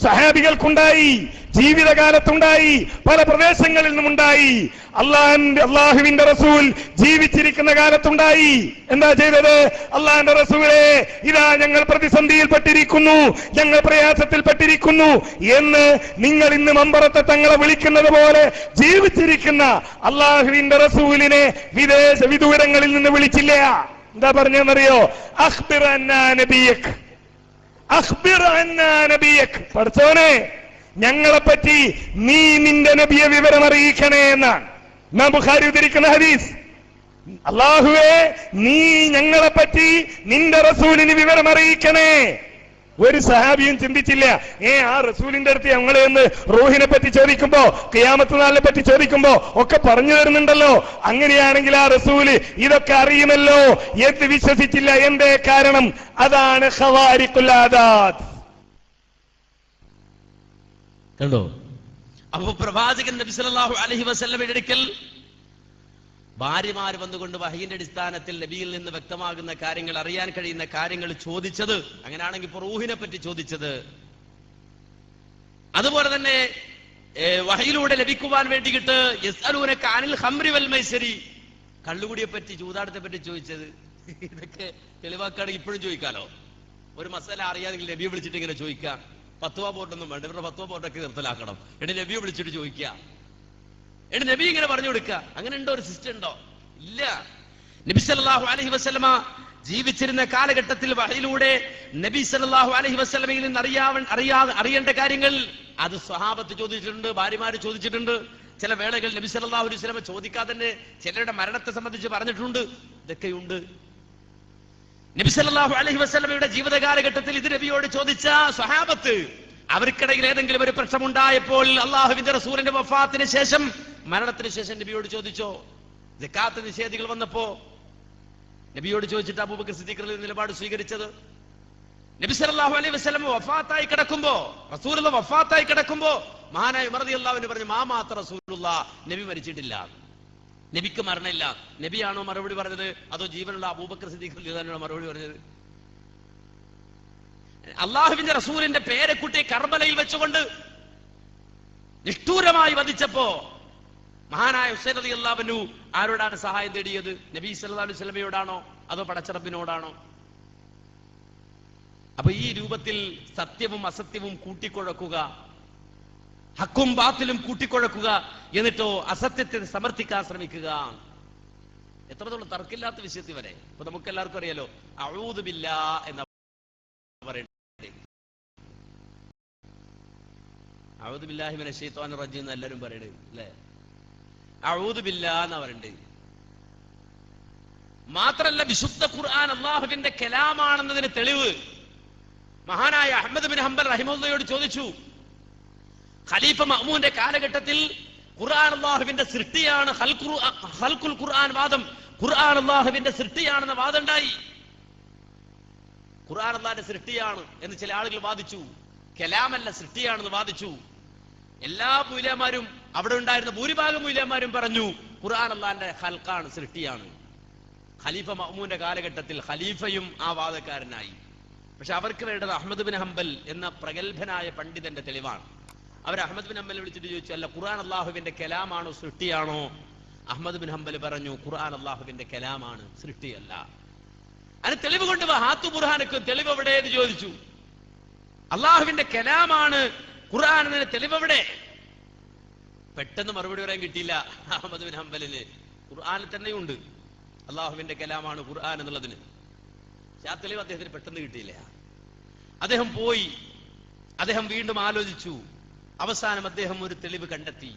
സഹാബികൾക്കുണ്ടായി, ജീവിതകാലത്തുണ്ടായി, പല പ്രദേശങ്ങളിൽ നിന്നുണ്ടായി. അള്ളാഹുവിന്റെ റസൂൽ ജീവിച്ചിരിക്കുന്ന കാലത്തുണ്ടായി. എന്താ ചെയ്തത്? അള്ളാഹിന്റെ റസൂലേ, ഇതാ ഞങ്ങൾ പ്രതിസന്ധിയിൽപ്പെട്ടിരിക്കുന്നു, ഞങ്ങൾ പ്രയാസത്തിൽപ്പെട്ടിരിക്കുന്നു എന്ന് നിങ്ങൾ ഇന്ന് മമ്പറത്തെ തങ്ങളെ വിളിക്കുന്നത് പോലെ ജീവിച്ചിരിക്കുന്ന അള്ളാഹുവിന്റെ റസൂലിനെ വിദേശ വിദൂരങ്ങളിൽ നിന്ന് വിളിച്ചില്ല. എന്താ പറഞ്ഞെന്നറിയോ? അഖ്ബിർ അന്നാ നബിയക്, അഖ്ബിർ അന്നാ നബിയക്, പഠിച്ചോനെ ഞങ്ങളെപ്പറ്റി നീ നിന്റെ നബിയെ വിവരം അറിയിക്കണേ എന്നാണ് ഇമാം ബുഖാരി ഉദ്ധരിക്കുന്ന ഹദീസ്. അല്ലാഹുവേ, നീ ഞങ്ങളെപ്പറ്റി നിന്റെ റസൂലിന് വിവരം അറിയിക്കണേ. ഒരു സഹാബിയും ചിന്തിച്ചില്ല, ആ റസൂലിന്റെ അടുത്ത് ഞങ്ങളെ ഒന്ന് റൂഹിനെ പറ്റി ചോദിക്കുമ്പോ, ഖിയാമത്ത് നാളിനെ പറ്റി ചോദിക്കുമ്പോ ഒക്കെ പറഞ്ഞു തരുന്നുണ്ടല്ലോ, അങ്ങനെയാണെങ്കിൽ ആ റസൂല് ഇതൊക്കെ അറിയുമല്ലോ എന്ന് വിശ്വസിച്ചില്ല. എന്തേ കാരണം? അതാണ് ഖവാരിഖുൽ ആദാത്ത്. കണ്ടോ? അപ്പൊ പ്രവാചകൻ നബി സല്ലല്ലാഹു അലൈഹി വസല്ലമയുടെ അടുക്കൽ ഭാര്യമാർ വന്നുകൊണ്ട് വഹയിന്റെ അടിസ്ഥാനത്തിൽ നബിയിൽ നിന്ന് വ്യക്തമാകുന്ന കാര്യങ്ങൾ, അറിയാൻ കഴിയുന്ന കാര്യങ്ങൾ ചോദിച്ചത്. അങ്ങനെയാണെങ്കിൽ ഇപ്പൊ റൂഹിനെ പറ്റി ചോദിച്ചത്. അതുപോലെ തന്നെ വഹയിലൂടെ ലഭിക്കുവാൻ വേണ്ടിയിട്ട് യസ്അലൂനക അനിൽ ഖംറി വൽ മൈസരി, കള്ളുകുടിയെ പറ്റി ചൂതാട്ടത്തെ പറ്റി ചോദിച്ചത്. ഇതൊക്കെ തെളിവാക്കുകയാണെങ്കിൽ ഇപ്പോഴും ചോദിക്കാലോ. ഒരു മസാല അറിയാതെങ്കിൽ നബിയെ വിളിച്ചിട്ട് ഇങ്ങനെ ചോദിക്കാം. ഫത്വ ബോർഡൊന്നും വേണ്ട, ഇവരുടെ ഫത്വ ബോർഡൊക്കെ നിർത്തലാക്കണം. എന്നിട്ട് നബിയെ വിളിച്ചിട്ട് ചോദിക്കുക, എന്നിട്ട് നബി ഇങ്ങനെ പറഞ്ഞു കൊടുക്കുക. അങ്ങനെ ഉണ്ടോ? ഒരു സിസ്റ്റം ഉണ്ടോ? ഇല്ല. നബി സല്ലല്ലാഹു അലൈഹി വസല്ലമ ജീവിച്ചിരുന്ന കാലഘട്ടത്തിൽ വഹയിലൂടെ നബി സല്ലല്ലാഹു അലൈഹി വസല്ലമയിൽ നിന്ന് അറിയേണ്ട കാര്യങ്ങൾ അത് സ്വഹാബത്ത് ചോദിച്ചിട്ടുണ്ട്, ഭാര്യമാര് ചോദിച്ചിട്ടുണ്ട്. ചില വേളകൾ നബി സല്ലല്ലാഹു അലൈഹി വസല്ലമ ചോദിക്കാതെ തന്നെ ചിലരുടെ മരണത്തെ സംബന്ധിച്ച് പറഞ്ഞിട്ടുണ്ട്. ഇതൊക്കെയുണ്ട്. നബി സല്ലല്ലാഹു അലൈഹി വസല്ലമയുടെ ജീവിത കാലഘട്ടത്തിൽ ഇത് നബിയോട് ചോദിച്ച സ്വഹാബത്ത്, അവർക്കിടയിൽ ഏതെങ്കിലും ഒരു പ്രശ്നമുണ്ടായപ്പോൾ അള്ളാഹുവിന്റെ റസൂലിന്റെ വഫാത്തിന് ശേഷം, മരണത്തിന് ശേഷം നബിയോട് ചോദിച്ചോ? സക്കാത്ത് നിഷേധികൾ വന്നപ്പോ നബിയോട് ചോദിച്ചിട്ട് അബൂബക്കർ സിദ്ദീഖ് റളിയല്ലാഹു അൻഹു നിലപാട് സ്വീകരിച്ചത്. നബി സല്ലല്ലാഹു അലൈഹി വസല്ലം വഫാത്തായി കിടക്കുമ്പോ, റസൂലുള്ളാഹി വഫാത്തായി കിടക്കുമ്പോ മഹാനായ ഉമർ റളിയല്ലാഹു അൻഹു പറഞ്ഞു, മാ മാത റസൂലുള്ളാഹ്, നബി മരിച്ചിട്ടില്ല, നബിക്ക് മരണമില്ല. നബിയാണോ മറുപടി പറഞ്ഞത്, അതോ ജീവനുള്ള അബൂബക്കർ സിദ്ദീഖ് റളിയല്ലാഹു അൻഹു മറുപടി പറഞ്ഞത്? അള്ളാഹുവിന്റെ റസൂലിന്റെ പേരക്കുട്ടി കർബലയിൽ വെച്ചുകൊണ്ട് നിഷ്ഠൂരമായി വധിച്ചപ്പോ മഹാനായ ഹുസൈൻ റളിയല്ലാഹു അൻഹു ആരോടാണ് സഹായം തേടിയത്? നബി സല്ലല്ലാഹു അലൈഹി വസല്ലമയോടാണോ അതോ പടച്ചറബിനോടാണോ? അപ്പൊ ഈ രൂപത്തിൽ സത്യവും അസത്യവും കൂട്ടിക്കുഴക്കുക, ഹക്കും ബാത്തിലും കൂട്ടിക്കുഴക്കുക, എന്നിട്ടോ അസത്യത്തെ സമർത്ഥിക്കാൻ ശ്രമിക്കുക. എത്രത്തോളം തർക്കില്ലാത്ത വിഷയത്തിൽ വരെ. ഇപ്പൊ നമുക്ക് എല്ലാവർക്കും അറിയാലോ, അഊദു ബില്ലാഹ് എന്ന പറയണ്ടേ, അഊദു ബില്ലാഹി മിനശ് ശൈത്വാനിർ റജീം എന്ന് എല്ലാവരും പറയണേ അല്ലേ? അഊദു ബില്ലാഹ് എന്നാ പറയണ്ടേ. മാത്രല്ല വിശുദ്ധ ഖുർആൻ അല്ലാഹുവിന്റെ കലാമാണെന്നതിന് തെളിവ് മഹാനായ അഹ്മദ് ബിൻ ഹംബൽ റഹിമഹുള്ളയോട് ചോദിച്ചു. ഖലീഫ മഅ്മൂന്റെ കാലഘട്ടത്തിൽ ഖുർആൻ അല്ലാഹുവിന്റെ സൃഷ്ടിയാണ്, ഖൽഖുൽ ഖുർആൻ വാദം, ഖുർആൻ അല്ലാഹുവിന്റെ സൃഷ്ടിയാണെന്ന വാദം ഉണ്ടായി. ഖുർആൻ അല്ലാഹുവിന്റെ സൃഷ്ടിയാണ് എന്ന് ചില ആളുകൾ വാദിച്ചു, കലാമല്ല സൃഷ്ടിയാണെന്ന് വാദിച്ചു. എല്ലാ മൂല്യന്മാരും, അവിടെ ഉണ്ടായിരുന്ന ഭൂരിഭാഗം മൂല്യന്മാരും പറഞ്ഞു ഖുർആൻ അല്ലാഹുവിന്റെ ഖൽഖാണ്, സൃഷ്ടിയാണ്. ഖലീഫ മഅ്മൂന്റെ കാലഘട്ടത്തിൽ ഖലീഫയും ആ വാദക്കാരനായി. പക്ഷെ അവർക്ക് വേണ്ടത് അഹ്മദ് ബിൻ ഹംബൽ എന്ന പ്രഗത്ഭനായ പണ്ഡിതന്റെ തെളിവാണ്. അവർ അഹ്മദ് ബിൻ ഹംബൽ വിളിച്ചിട്ട് ചോദിച്ചു, അല്ല ഖുർആൻ അല്ലാഹുവിന്റെ കലാമാണോ സൃഷ്ടിയാണോ? അഹ്മദ് ബിൻ ഹംബൽ പറഞ്ഞു, ഖുർആൻ അല്ലാഹുവിന്റെ കലാമാണ്, സൃഷ്ടിയല്ല. അതിന് തെളിവ് കൊണ്ടുവാ, ഹാത്തു ബുർഹാനക്കും തെളിവ് എവിടെ എന്ന് ചോദിച്ചു. അല്ലാഹുവിന്റെ കലാമാണ് ഖുർആൻ എന്നതിന് തെളിവ് എവിടെ? പെട്ടെന്ന് മറുപടി പറയാൻ കിട്ടിയില്ല അഹ്മദ് ബിൻ ഹംബലിന്. ഖുർആനിൽ തന്നെയുണ്ട് അല്ലാഹുവിന്റെ കലാമാണ് ഖുർആൻ എന്നുള്ളതിന്. ആ തെളിവ് അദ്ദേഹത്തിന് പെട്ടെന്ന് കിട്ടിയില്ല. അദ്ദേഹം പോയി, അദ്ദേഹം വീണ്ടും ആലോചിച്ചു. അവസാനം അദ്ദേഹം ഒരു തെളിവ് കണ്ടെത്തി.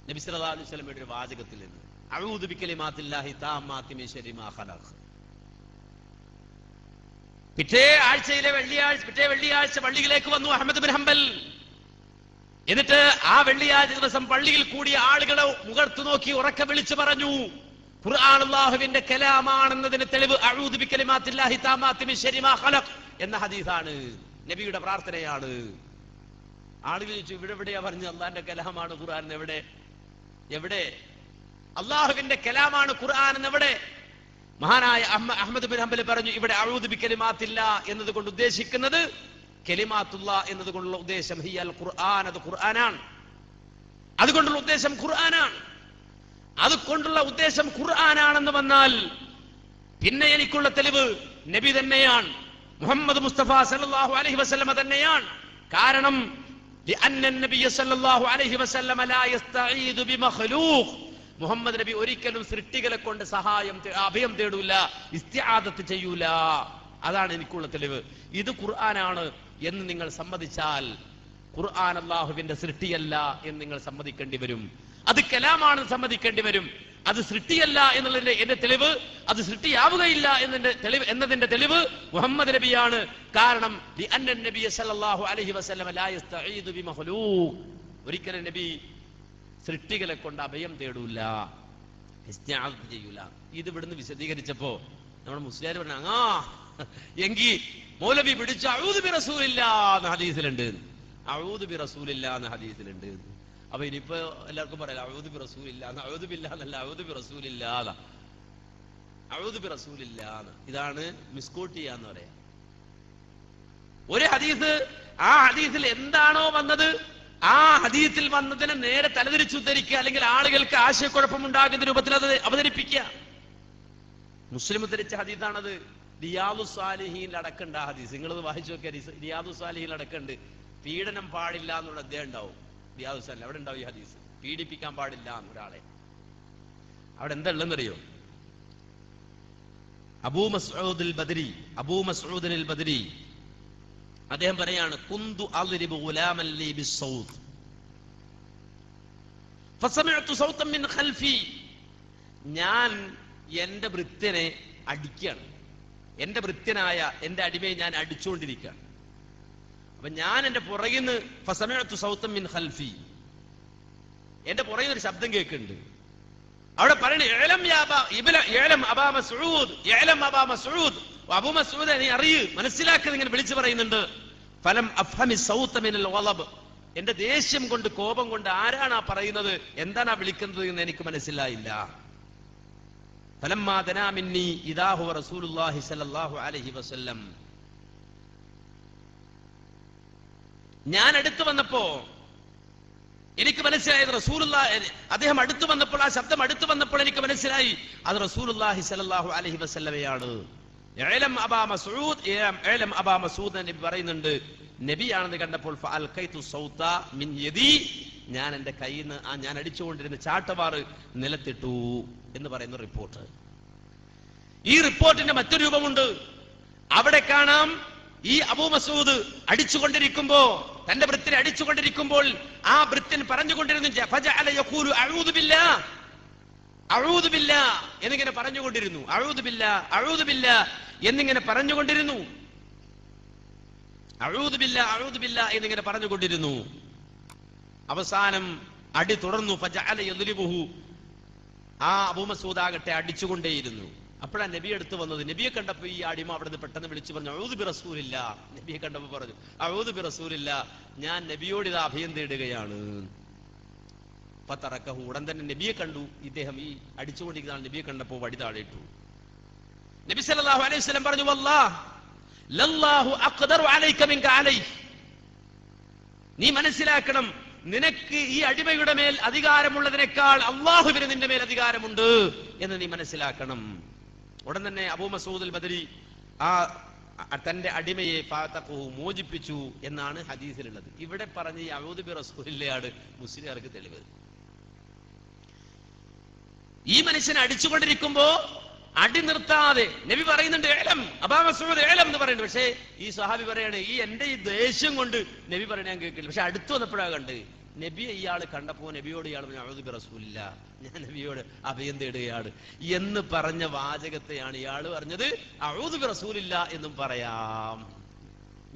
നബി സല്ലല്ലാഹു അലൈഹി വസല്ലമയുടെ ഒരു വാചകത്തിൽ നിന്ന്, അഊദു ബികലിമാത്തില്ലാഹി താമ്മാത്തി മിൻ ശർരി മാ ഖലഖ്. പിറ്റേ വെള്ളിയാഴ്ച പള്ളിയിലേക്ക് വന്നു അഹ്മദ് ബിൻ ഹംബൽ. എന്നിട്ട് ആ വെള്ളിയാഴ്ച ദിവസം പള്ളിയിൽ കൂടിയ ആളുകളെ മുഖത്തു നോക്കി ഉറക്കെ വിളിച്ചു പറഞ്ഞു, ഖുർആൻ അല്ലാഹുവിന്റെ കലാമാണെന്നതിന് തെളിവ് അഊദു ബികലിമാത്തില്ലാഹി താമ്മാത്തി മിൻ ശർരി മാ ഖലഖ് എന്ന ഹദീസാണ്, നബിയുടെ പ്രാർത്ഥനയാണ്. ആളുകൾ ചോദിച്ചു, ഇവിടെ എവിടെയാ പറഞ്ഞു അള്ളാഹിന്റെ കലാമാണ് ഖുർആൻ? എവിടെ എവിടെ അള്ളാഹുവിന്റെ കലാമാണ് ഖുർആൻ എന്നെവിടെ? മഹാനായ അഹ്മദ് ബിൻ ഹംബൽ പറഞ്ഞു, ഇവിടെ അഊദു ബികലിമാത്തില്ല എന്നതുകൊണ്ട് ഉദ്ദേശിക്കുന്നത്, കലിമാത്തുള്ള എന്നതുകൊണ്ടുള്ള ഉദ്ദേശം ഹിയൽ ഖുർആൻ, അത് ഖുർആനാണ്. അതുകൊണ്ടുള്ള ഉദ്ദേശം ഖുർആനാണ്. അതുകൊണ്ടുള്ള ഉദ്ദേശം ഖുർആനാണെന്ന് വന്നാൽ പിന്നെ എനിക്കുള്ള തെളിവ് നബി തന്നെയാണ്, മുഹമ്മദ് മുസ്തഫ സല്ലല്ലാഹു അലൈഹി വസല്ലമ തന്നെയാണ്. കാരണം മുഹമ്മദ് നബി ഒരിക്കലും സൃഷ്ടികളെ കൊണ്ട് സഹായം അഭയം തേടൂല, ഇസ്തിആദത്ത് ചെയ്യൂല. അതാണ് എനിക്കുള്ള തെളിവ്. ഇത് ഖുർആനാണ് എന്ന് നിങ്ങൾ സമ്മതിച്ചാൽ ഖുർആൻ അല്ലാഹുവിന്റെ സൃഷ്ടിയല്ല എന്ന് നിങ്ങൾ സമ്മതിക്കേണ്ടി വരും. അത് കലാമാണെന്ന് സമ്മതിക്കേണ്ടി വരും. അത് സൃഷ്ടിയല്ല എന്നുള്ളതിന്റെ എന്റെ തെളിവ്, അത് സൃഷ്ടിയാവുകയില്ല എന്നതിന്റെ തെളിവ് മുഹമ്മദ് നബിയാണ്. കാരണം ഒരിക്കലും നബി സൃഷ്ടികളെ കൊണ്ട് അഭയം തേടൂല, ഇസ്തിആദത്ത് ചെയ്യൂല. ഇത് ഇവിടുന്ന് വിശദീകരിച്ചപ്പോ നമ്മുടെ മുസ്ലിയാർ പറഞ്ഞു, എങ്കിൽ മൗലവി പിടിച്ച് അഊദു ബി റസൂലില്ലാ എന്ന ഹദീസിലുണ്ട്, അഊദു ബി റസൂലില്ലാ എന്ന ഹദീസിലുണ്ട്. അപ്പൊ ഇനിയിപ്പോ എല്ലാവർക്കും പറയാം അഊദു ബി റസൂലില്ലാ, അഊദു ബില്ലാ എന്നല്ല, അഊദു ബി റസൂലില്ലാ, അഊദു ബി റസൂലില്ലാ. ഇതാണ് മിസ്കോട്ട് ചെയ്യാന്ന് പറയാ. ഒരു ഹദീസ്, ആ ഹദീസിൽ എന്താണോ വന്നത് ആ ഹദീസിൽ വന്നതിനെ നേരെ തലതിരിച്ചുദ്ധരിക്കുക, അല്ലെങ്കിൽ ആളുകൾക്ക് ആശയക്കുഴപ്പമുണ്ടാകുന്ന രൂപത്തിൽ അത് അവതരിപ്പിക്കുക. മുസ്ലിം ഉദ്ധരിച്ച ഹദീസാണത്. റിയാദുസ് സാലിഹീനിൽ അടക്കണ്ട ഹദീസ്, നിങ്ങളത് വായിച്ചു നോക്കിയാൽ റിയാദുസ് സാലിഹീനിൽ അടക്കണ്ട്. പീഡനം പാടില്ല എന്നുള്ള അധ്യായം ഉണ്ടാവും റിയാദുസ് സാലിഹ്, അവിടെ ഉണ്ടാവും ഈ ഹദീസ്. പീഡിപ്പിക്കാൻ പാടില്ല എന്നൊരാളെ. അവിടെ എന്താ ഉള്ളതെന്നറിയോ? അബൂ മസ്ഊദുൽ ബദരി അദ്ദേഹം പറയാണ്, കുന്തു അദ്രിബു ഗുലാമൻ ലീ ബിസ്സൗത് ഫസമഅതു സൗതൻ മിൻ ഖൽഫി. ഞാൻ എന്റെ ഭൃത്യനെ അടിക്കുകയാണ്, എന്റെ ഭൃത്യനായ എന്റെ അടിമയെ ഞാൻ അടിച്ചുകൊണ്ടിരിക്കുകയാണ്. അപ്പൊ ഞാൻ എന്റെ പുറകിൽ നിന്ന് ഫസമഅതു സൗതൻ മിൻ ഖൽഫി, എന്റെ പുറകിൽ ഒരു ശബ്ദം കേൾക്കുന്നുണ്ട്. അവിടെ പറയണേ, അബാ മസ്ഊദ്, അബൂ മസ്ഊദ് നീ അറിയൂ, മനസ്സിലാക്കുന്നത് ഇങ്ങനെ വിളിച്ചു പറയുന്നുണ്ട്. ഫലം അഫ്ഹമി സൗത മിനൽ ഗളബ്, എന്റെ ദേഷ്യം കൊണ്ട്, കോപം കൊണ്ട് ആരാണ് ആ പറയുന്നത്, എന്താണ് ആ വിളിക്കുന്നത് എന്ന് എനിക്ക് മനസ്സിലായില്ല. ഫലമ്മാ ദനാ മിന്നി ഇദാ ഹുവ റസൂലുള്ളാഹി സ്വല്ലല്ലാഹു അലൈഹി വസല്ലം, ഞാൻ അടുത്ത് വന്നപ്പോ എനിക്ക് മനസ്സിലായത് അദ്ദേഹം അടുത്ത് വന്നപ്പോൾ, ആ ശബ്ദം അടുത്ത് വന്നപ്പോൾ എനിക്ക് മനസ്സിലായി അത് റസൂലുള്ളാഹി സ്വല്ലല്ലാഹു അലൈഹി വസല്ലമയാണ്. അബാ മസ്ഊദ് നബി പറയുന്നുണ്ട്, നബിയാണെന്ന് കണ്ടപ്പോൾ ഫഅൽഖൈതു സൗത മിൻ യദി, ഞാൻ എന്റെ കയ്യിൽ നിന്ന് ഞാൻ അടിച്ചുകൊണ്ടിരുന്ന ചാട്ടവാറ് നിലത്തിട്ടു എന്ന് പറയുന്ന റിപ്പോർട്ട്. ഈ റിപ്പോർട്ടിന്റെ മറ്റൊരു രൂപമുണ്ട്. അവിടെ കാണാം, ഈ അബൂ മസ്ഊദ് അടിച്ചുകൊണ്ടിരിക്കുമ്പോ, തന്റെ ഭൃത്യനെ അടിച്ചുകൊണ്ടിരിക്കുമ്പോൾ ആ ഭൃത്യൻ പറഞ്ഞുകൊണ്ടിരുന്നു, ഫജഅല യഖൂലു അഊദു ബില്ലാഹ്, അഊദു ബില്ലാഹ് എന്നിങ്ങനെ പറഞ്ഞുകൊണ്ടിരുന്നു. അഊദു ബില്ലാഹ്, അഊദു ബില്ലാഹ് എന്നിങ്ങനെ പറഞ്ഞുകൊണ്ടിരുന്നു. അഊദു ബില്ലാഹ്, അഊദു ബില്ലാഹ് എന്നിങ്ങനെ പറഞ്ഞുകൊണ്ടിരുന്നു. അവസാനം അടി തുടർന്നു. ഫജഅല യദ്രിബുഹു, ആ അബൂ മസ്ഊദ് ആകട്ടെ അടിച്ചുകൊണ്ടേയിരുന്നു. അപ്പോഴാണ് നബി അടുത്ത് വന്നത്. നബിയെ കണ്ടപ്പോ ഈ അടിമ അവിടുന്ന് പെട്ടെന്ന് വിളിച്ചു പറഞ്ഞു, അഊദു ബി റസൂലില്ലാ. നബിയെ കണ്ടപ്പോ പറഞ്ഞു, അഊദു ബി റസൂലില്ലാ, ഞാൻ നബിയോട് ഇത് അഭയം തേടുകയാണ്. ഫതറക്കഹു, ഉടൻ തന്നെ നബിയെ കണ്ടു. ഇദ്ദേഹം ഈ അടിച്ചുകൊണ്ടിരിക്കുന്ന നബിയെ കണ്ടപ്പോ വടി താഴെയിട്ടു. നബി സല്ലല്ലാഹു അലൈഹി വസല്ലം പറഞ്ഞു, വല്ലാഹ് ലല്ലാഹു അഖ്ദറു അലൈക മിൻക അലൈഹി, നീ മനസ്സിലാക്കണം, നിനക്ക് ഈ അടിമയുടെ മേൽ അധികാരമുള്ളതിനേക്കാൾ അല്ലാഹുവിന് നിന്റെ മേൽ അധികാരമുണ്ട് എന്ന് നീ മനസ്സിലാക്കണം. ഉടൻ തന്നെ അബൂ മസ്ഊദുൽ ബദരി ആ തന്റെ അടിമയെ ഫാതഖു, മോചിപ്പിച്ചു എന്നാണ് ഹദീസിലുള്ളത്. ഇവിടെ പറഞ്ഞ ഈ അഊദു ബി റസൂലില്ലയാണ് മുസ്ലിംകാർക്ക് തെളിവ്. ഈ മനുഷ്യനെ അടിച്ചുകൊണ്ടിരിക്കുമ്പോ അടി നിർത്താതെ നബി പറയുന്നുണ്ട്, ഏലം അബൂ മസ്ഊദ് ഏലം എന്ന് പറയുന്നുണ്ട്. പക്ഷേ ഈ സ്വഹാബി പറയാണ്, ഈ എന്റെ ഈ ദേഷ്യം കൊണ്ട് നബി പറയണ ഞാൻ കേൾക്കില്ല. പക്ഷെ അടുത്ത് വന്നപ്പോഴാണ് കണ്ട് നബിയെ ഇയാൾ കണ്ടപ്പോ നബിയോട് ഇയാൾ പറഞ്ഞു, അഊദു ബി റസൂലില്ല, ഞാൻ നബിയോട് അഭയം തേടുകയാണ് എന്ന് പറഞ്ഞ വാചകത്തെയാണ് ഇയാൾ പറഞ്ഞത് അഊദു ബി റസൂലില്ല എന്നും പറയാം.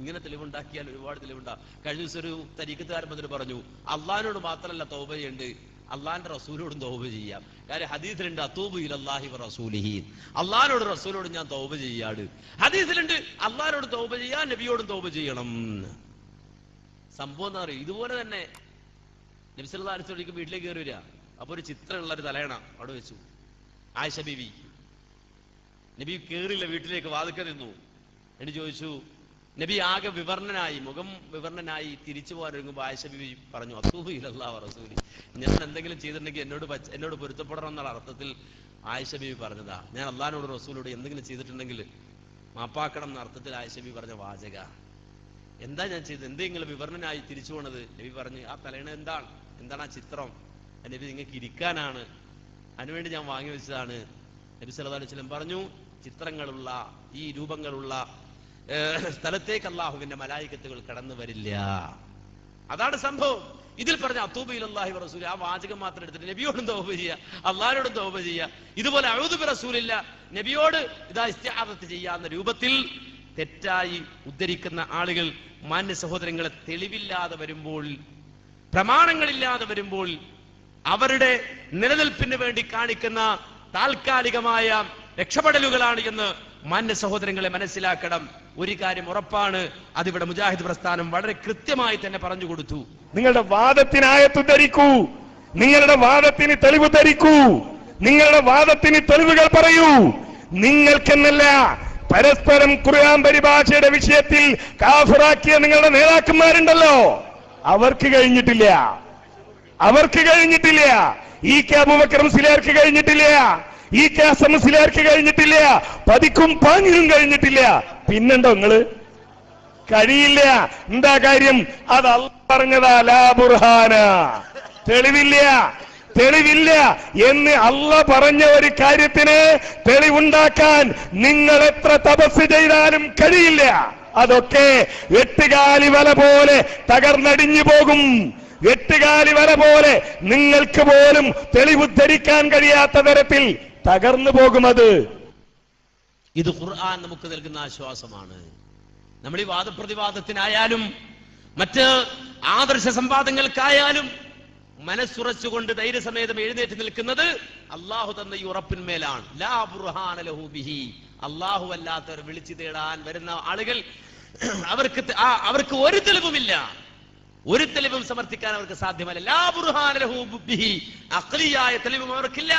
ഇങ്ങനെ തെളിവുണ്ടാക്കിയാൽ ഒരുപാട് തെളിവുണ്ടാകും. കഴിഞ്ഞ ദിവസം ഒരു തരീഖത്തുകാരൻ വന്നിട്ട് പറഞ്ഞു, അള്ളാഹിനോട് മാത്രമല്ല തൗബ ചെയ്യേണ്ടത്, അള്ളാഹിന്റെ റസൂലോടും തൗബ ചെയ്യാം. കാര്യം ഹദീസിലുണ്ട്, അത്തൂബു ഇലല്ലാഹി വ റസൂലിഹി, അള്ളാഹിനോട് റസൂലോടും ഞാൻ തൗബ ചെയ്യാട്. ഹദീസിലുണ്ട് അള്ളാഹിനോട് തൗബ ചെയ്യാൻ, നബിയോടും തൗബ ചെയ്യണം. സംഭവം എന്താ പറയുക, ഇതുപോലെ തന്നെ നബി സല്ലല്ലാഹു അലൈഹി വസല്ലം വീട്ടിലേക്ക് കയറി വരിക. അപ്പൊ ഒരു ചിത്രമുള്ള ഒരു തലയണ അവിടെ വെച്ചു. ആയിഷ ബീവി, നബി കേറില്ല, വീട്ടിലേക്ക് വാതിൽക്കൽ നിന്നു. എന്നിട്ട് ചോദിച്ചു, നബി ആകെ വിവർണനായി, മുഖം വിവർണനായി തിരിച്ചു പോകാൻ ഒരുങ്ങുമ്പോൾ ആയിഷ ബീവി പറഞ്ഞു, അത്തൂബു ഇലല്ലാഹി വ റസൂലി, ഞാൻ എന്തെങ്കിലും ചെയ്തിട്ടുണ്ടെങ്കിൽ എന്നോട് പൊരുത്തപ്പെടണം എന്നുള്ള അർത്ഥത്തിൽ ആയിഷ ബീവി പറഞ്ഞതാ. ഞാൻ അള്ളാഹിനോട് റസൂലോട് എന്തെങ്കിലും ചെയ്തിട്ടുണ്ടെങ്കിൽ മാപ്പാക്കണം എന്ന അർത്ഥത്തിൽ ആയിഷ ബീവി പറഞ്ഞ വാചക. എന്താ ഞാൻ ചെയ്തത്, എന്തെങ്കിലും വിവരണനായി തിരിച്ചു പോണത്? നബി പറഞ്ഞു, ആ തലയണ എന്താണ് ആ ചിത്രം? നബി, നിങ്ങൾക്ക് ഇരിക്കാനാണ്, അതിനുവേണ്ടി ഞാൻ വാങ്ങി വെച്ചതാണ്. നബി സല്ലല്ലാഹു അലൈഹി വസല്ലം പറഞ്ഞു, ചിത്രങ്ങളുള്ള ഈ രൂപങ്ങളുള്ള സ്ഥലത്തേക്ക് അല്ലാഹുവിന്റെ മലായികത്തുകൾ കടന്നു വരില്ല. അതാണ് സംഭവം. ഇതിൽ പറഞ്ഞ അത്തൂബു ഇലല്ലാഹി വ റസൂലി, ആ വാചകം മാത്രം എടുത്തിട്ട് നബിയോടും തൗബ ചെയ്യുക, അള്ളാഹിനോടും തൗബ ചെയ്യുക. ഇതുപോലെ അഊദു ബി റസൂലില്ല, നബിയോട് ഇതാ ഇസ്തിആദത്ത് ചെയ്യാവുന്ന രൂപത്തിൽ തെറ്റായി ഉദ്ധരിക്കുന്ന ആളുകൾ, മാന്യ സഹോദരങ്ങളെ, തെളിവില്ലാതെ വരുമ്പോൾ, പ്രമാണങ്ങളില്ലാതെ വരുമ്പോൾ അവരുടെ നിലനിൽപ്പിന് വേണ്ടി കാണിക്കുന്ന താൽക്കാലികമായ രക്ഷപ്പെടലുകളാണ് എന്ന് മാന്യ സഹോദരങ്ങളെ മനസ്സിലാക്കണം. ഒരു കാര്യം ഉറപ്പാണ്, അതിവിടെ മുജാഹിദ് പ്രസ്ഥാനം വളരെ കൃത്യമായി തന്നെ പറഞ്ഞു കൊടുത്തു. നിങ്ങളുടെ വാദത്തിന് ആയത്ത് ധരിക്കൂ, നിങ്ങളുടെ വാദത്തിന് തെളിവ് ധരിക്കൂ, നിങ്ങളുടെ വാദത്തിന് തെളിവുകൾ പറയൂ. നിങ്ങൾക്കെന്നല്ല, പരസ്പരം ഖുർആൻ പരിഭാഷയുടെ വിഷയത്തിൽ കാഫിറാക്കിയ നിങ്ങളുടെ നേതാക്കന്മാരുണ്ടല്ലോ, അവർക്ക് കഴിഞ്ഞിട്ടില്ല. ഈ കെ അബൂബക്കർ മുസ്ലിയാർക്ക് കഴിഞ്ഞിട്ടില്ല, ഈ കെ ഹസൻ മുസ്ലിയാർക്ക് കഴിഞ്ഞിട്ടില്ല, പതിക്കും പാങ്ങിനും കഴിഞ്ഞിട്ടില്ല. പിന്നെണ്ടോ നിങ്ങള്? കഴിയില്ല. എന്താ കാര്യം? അത് അല്ലാഹു പറഞ്ഞതാ, ലാ ബുർഹാന, തെളിവില്ല എന്ന് അല്ലാഹു പറഞ്ഞ ഒരു കാര്യത്തിന് തെളിവുണ്ടാക്കാൻ നിങ്ങൾ എത്ര തപസ് ചെയ്താലും കഴിയില്ല. അതൊക്കെ എട്ടുകാലി വല പോലെ തകർന്നടിഞ്ഞു പോകും. എട്ടുകാലി വല പോലെ നിങ്ങൾക്ക് പോലും തെളിവുദ്ധരിക്കാൻ കഴിയാത്ത തരത്തിൽ തകർന്നു പോകുമത്. ഇത് ഖുർആൻ നമുക്ക് നൽകുന്ന ആശ്വാസമാണ്. നമ്മൾ ഈ വാദപ്രതിവാദത്തിനായാലും മറ്റ് ആദർശ സംവാദങ്ങൾക്കായാലും മനസ്സുറച്ചുകൊണ്ട് ധൈര്യസമേതം എഴുന്നേറ്റ് നിൽക്കുന്നത് അള്ളാഹു തന്ന ഈ ഉറപ്പിന്മേലാണ്. ലാ ബുർഹാന ലഹു ബിഹി, അള്ളാഹു അല്ലാത്തവർ വിളിച്ചു തേടാൻ വരുന്ന ആളുകൾ അവർക്ക് ഒരു തെളിവുമില്ല, ഒരു തെളിവും സമർത്ഥിക്കാൻ അവർക്ക് സാധ്യമല്ല. ലാ ബുർഹാന ലഹു ബിഹി, അഖ്ലിയായ തെളിവും അവർക്കില്ല,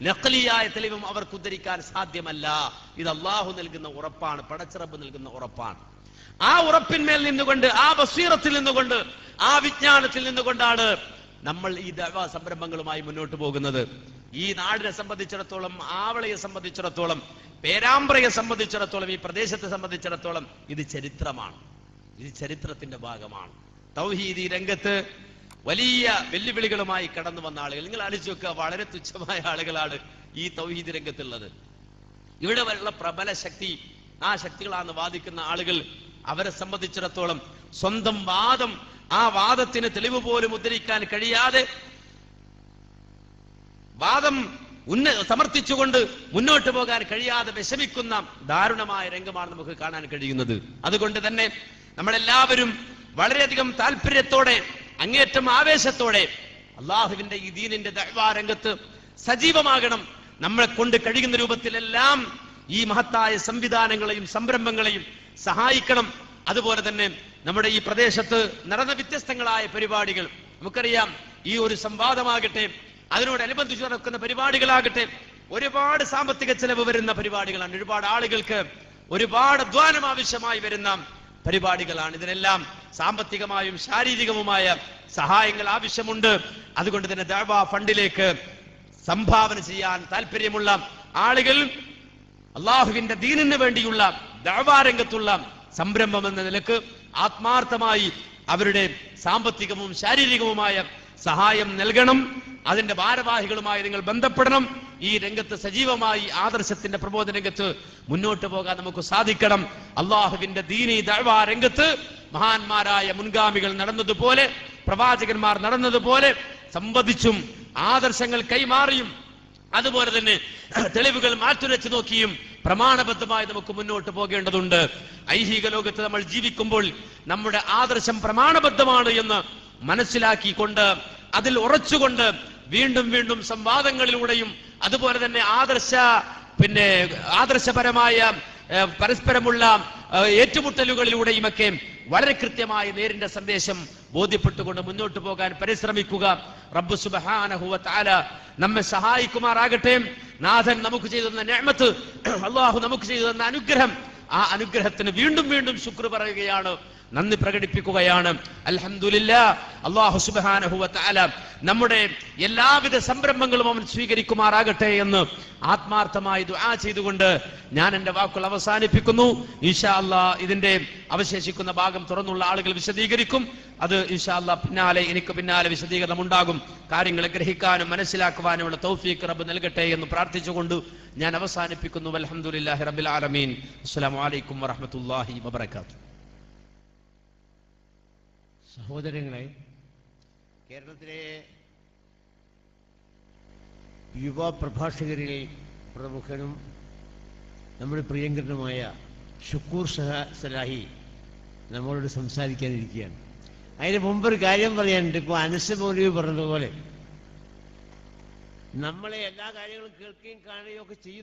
നഖ്ലിയായ തെളിവും അവർക്ക് ഉദ്ധരിക്കാൻ സാധ്യമല്ല. ഇത് അള്ളാഹു നൽകുന്ന ഉറപ്പാണ്, പടച്ചിറപ്പ് നൽകുന്ന ഉറപ്പാണ്. ആ ഉറപ്പിന്മേൽ നിന്നുകൊണ്ട്, ആ ബസീറത്തിൽ നിന്നുകൊണ്ട്, ആ വിജ്ഞാനത്തിൽ നിന്നുകൊണ്ടാണ് നമ്മൾ ഈ ദഅവ സംരംഭങ്ങളുമായി മുന്നോട്ട് പോകുന്നത്. ഈ നാടിനെ സംബന്ധിച്ചിടത്തോളം, ആവളയെ സംബന്ധിച്ചിടത്തോളം, പേരാമ്പ്രയെ സംബന്ധിച്ചിടത്തോളം, ഈ പ്രദേശത്തെ സംബന്ധിച്ചിടത്തോളം ഇത് ചരിത്രമാണ്, ഇത് ചരിത്രത്തിന്റെ ഭാഗമാണ്. തൗഹീദി രംഗത്ത് വലിയ വെല്ലുവിളികളുമായി കടന്നു വന്ന ആളുകൾ, നിങ്ങൾ ആലോചിച്ച് നോക്കുക, വളരെ തുച്ഛമായ ആളുകളാണ് ഈ തൗഹീദ് രംഗത്തുള്ളത്. ഇവിടെ ഉള്ള പ്രബല ശക്തി, ആ ശക്തികളാണെന്ന് വാദിക്കുന്ന ആളുകൾ, അവരെ സംബന്ധിച്ചിടത്തോളം സ്വന്തം വാദം, ആ വാദത്തിന് തെളിവ് പോലും ഉദ്ധരിക്കാൻ കഴിയാതെ വാദം സമർത്ഥിച്ചുകൊണ്ട് മുന്നോട്ട് പോകാൻ കഴിയാതെ വിഷമിക്കുന്ന ദാരുണമായ രംഗമാണ് നമുക്ക് കാണാൻ കഴിയുന്നത്. അതുകൊണ്ട് തന്നെ നമ്മളെല്ലാവരും വളരെയധികം താല്പര്യത്തോടെ, അങ്ങേറ്റം ആവേശത്തോടെ അള്ളാഹുവിന്റെ ഈ ദീനിന്റെ ദഅ്വാ രംഗത്ത് സജീവമാകണം. നമ്മളെ കൊണ്ട് കഴിയുന്ന രൂപത്തിലെല്ലാം ഈ മഹത്തായ സംവിധാനങ്ങളെയും സംരംഭങ്ങളെയും സഹായിക്കണം. അതുപോലെ തന്നെ നമ്മുടെ ഈ പ്രദേശത്ത് നടന്ന വ്യത്യസ്തങ്ങളായ പരിപാടികൾ, നമുക്കറിയാം, ഈ ഒരു സംവാദമാകട്ടെ, അതിനോടനുബന്ധിച്ച് നടക്കുന്ന പരിപാടികളാകട്ടെ, ഒരുപാട് സാമ്പത്തിക ചെലവ് വരുന്ന പരിപാടികളാണ്. ഒരുപാട് ആളുകൾക്ക് ഒരുപാട് അധ്വാനം ആവശ്യമായി വരുന്ന പരിപാടികളാണ്. ഇതിനെല്ലാം സാമ്പത്തികമായും ശാരീരികവുമായ സഹായങ്ങൾ ആവശ്യമുണ്ട്. അതുകൊണ്ട് തന്നെ ദഅ്വാ ഫണ്ടിലേക്ക് സംഭാവന ചെയ്യാൻ താല്പര്യമുള്ള ആളുകൾ അള്ളാഹുവിന്റെ ദീനിന് വേണ്ടിയുള്ള ദഅ്വാ രംഗത്തുള്ള സംരംഭം എന്ന നിലക്ക് ആത്മാർത്ഥമായി അവരുടെ സാമ്പത്തികവും ശാരീരികവുമായ സഹായം നൽകണം. അതിന്റെ ഭാരവാഹികളുമായി നിങ്ങൾ ബന്ധപ്പെടണം. ഈ രംഗത്ത് സജീവമായി ആദർശത്തിന്റെ പ്രബോധന രംഗത്ത് മുന്നോട്ട് പോകാൻ നമുക്ക് സാധിക്കണം. അള്ളാഹുവിന്റെ ദീനി ദഅ്വാ രംഗത്ത് മഹാന്മാരായ മുൻഗാമികൾ നടന്നതുപോലെ, പ്രവാചകന്മാർ നടന്നതുപോലെ സംവദിച്ചും ആദർശങ്ങൾ കൈമാറിയും അതുപോലെ തന്നെ തെളിവുകൾ മാറ്റുരച്ചു നോക്കിയും പ്രമാണബദ്ധമായി നമുക്ക് മുന്നോട്ട് പോകേണ്ടതുണ്ട്. ഐഹിക ലോകത്ത് നമ്മൾ ജീവിക്കുമ്പോൾ നമ്മുടെ ആദർശം പ്രമാണബദ്ധമാണ് എന്ന് മനസ്സിലാക്കിക്കൊണ്ട് അതിൽ ഉറച്ചുകൊണ്ട് വീണ്ടും വീണ്ടും സംവാദങ്ങളിലൂടെയും അതുപോലെ തന്നെ ആദർശപരമായ പരസ്പരമുള്ള ഏറ്റുമുട്ടലുകളിലൂടെയുമൊക്കെ വളരെ കൃത്യമായി നേരിന്റെ സന്ദേശം ബോധ്യപ്പെട്ടുകൊണ്ട് മുന്നോട്ട് പോകാൻ പരിശ്രമിക്കുക. റബ്ബ് സുബ്ഹാനഹു വ തആല നമ്മെ സഹായിക്കുമാറാകട്ടെ. നാഥൻ നമുക്ക് ചെയ്തു തന്ന നിഅമത്ത്, അല്ലാഹു നമുക്ക് ചെയ്തു തന്ന അനുഗ്രഹം, ആ അനുഗ്രഹത്തിന് വീണ്ടും വീണ്ടും ശുക്ർ പറയുകയാണ്, നന്ദി പ്രകടിപ്പിക്കുകയാണ്. അൽഹംദുലില്ലാഹ്. അല്ലാഹു സുബ്ഹാനഹു വ തആല നമ്മുടെ എല്ലാവിധ സംരംഭങ്ങളും അവൻ സ്വീകരിക്കുമാറാകട്ടെ എന്ന് ആത്മാർത്ഥമായി ദുആ ചെയ്തുകൊണ്ട് ഞാൻ എന്റെ വാക്കുകൾ അവസാനിപ്പിക്കുന്നു. ഇൻഷാ അല്ലാഹ് ഇതിന്റെ അവശേഷിക്കുന്ന ഭാഗം തുറന്നുള്ള ആളുകൾ വിശദീകരിക്കും. അത് ഇൻഷാ അല്ലാഹ് എനിക്ക് പിന്നാലെ വിശദീകരണം ഉണ്ടാകും. കാര്യങ്ങൾ ഗ്രഹിക്കാനും മനസ്സിലാക്കുവാനുമുള്ള തൗഫീഖ് റബ്ബ് നൽകട്ടെ എന്ന് പ്രാർത്ഥിച്ചുകൊണ്ട് ഞാൻ അവസാനിപ്പിക്കുന്നു. അൽഹംദുലില്ലാഹി റബ്ബിൽ ആലമീൻ. അസ്സലാമു അലൈക്കും വറഹ്മത്തുള്ളാഹി വബറകാതുഹു. സഹോദരങ്ങളെ, കേരളത്തിലെ യുവ പ്രഭാഷകരിൽ പ്രമുഖനും നമ്മുടെ പ്രിയങ്കരനുമായ ഷുക്കൂർ സലാഹി നമ്മളോട് സംസാരിക്കാനിരിക്കുകയാണ്. അതിന് മുമ്പൊരു കാര്യം പറയാനുണ്ട്. ഇപ്പോൾ അനസ് മൗലവി പറഞ്ഞതുപോലെ നമ്മളെ എല്ലാ കാര്യങ്ങളും കേൾക്കുകയും കാണുകയും ഒക്കെ ചെയ്യുന്നു.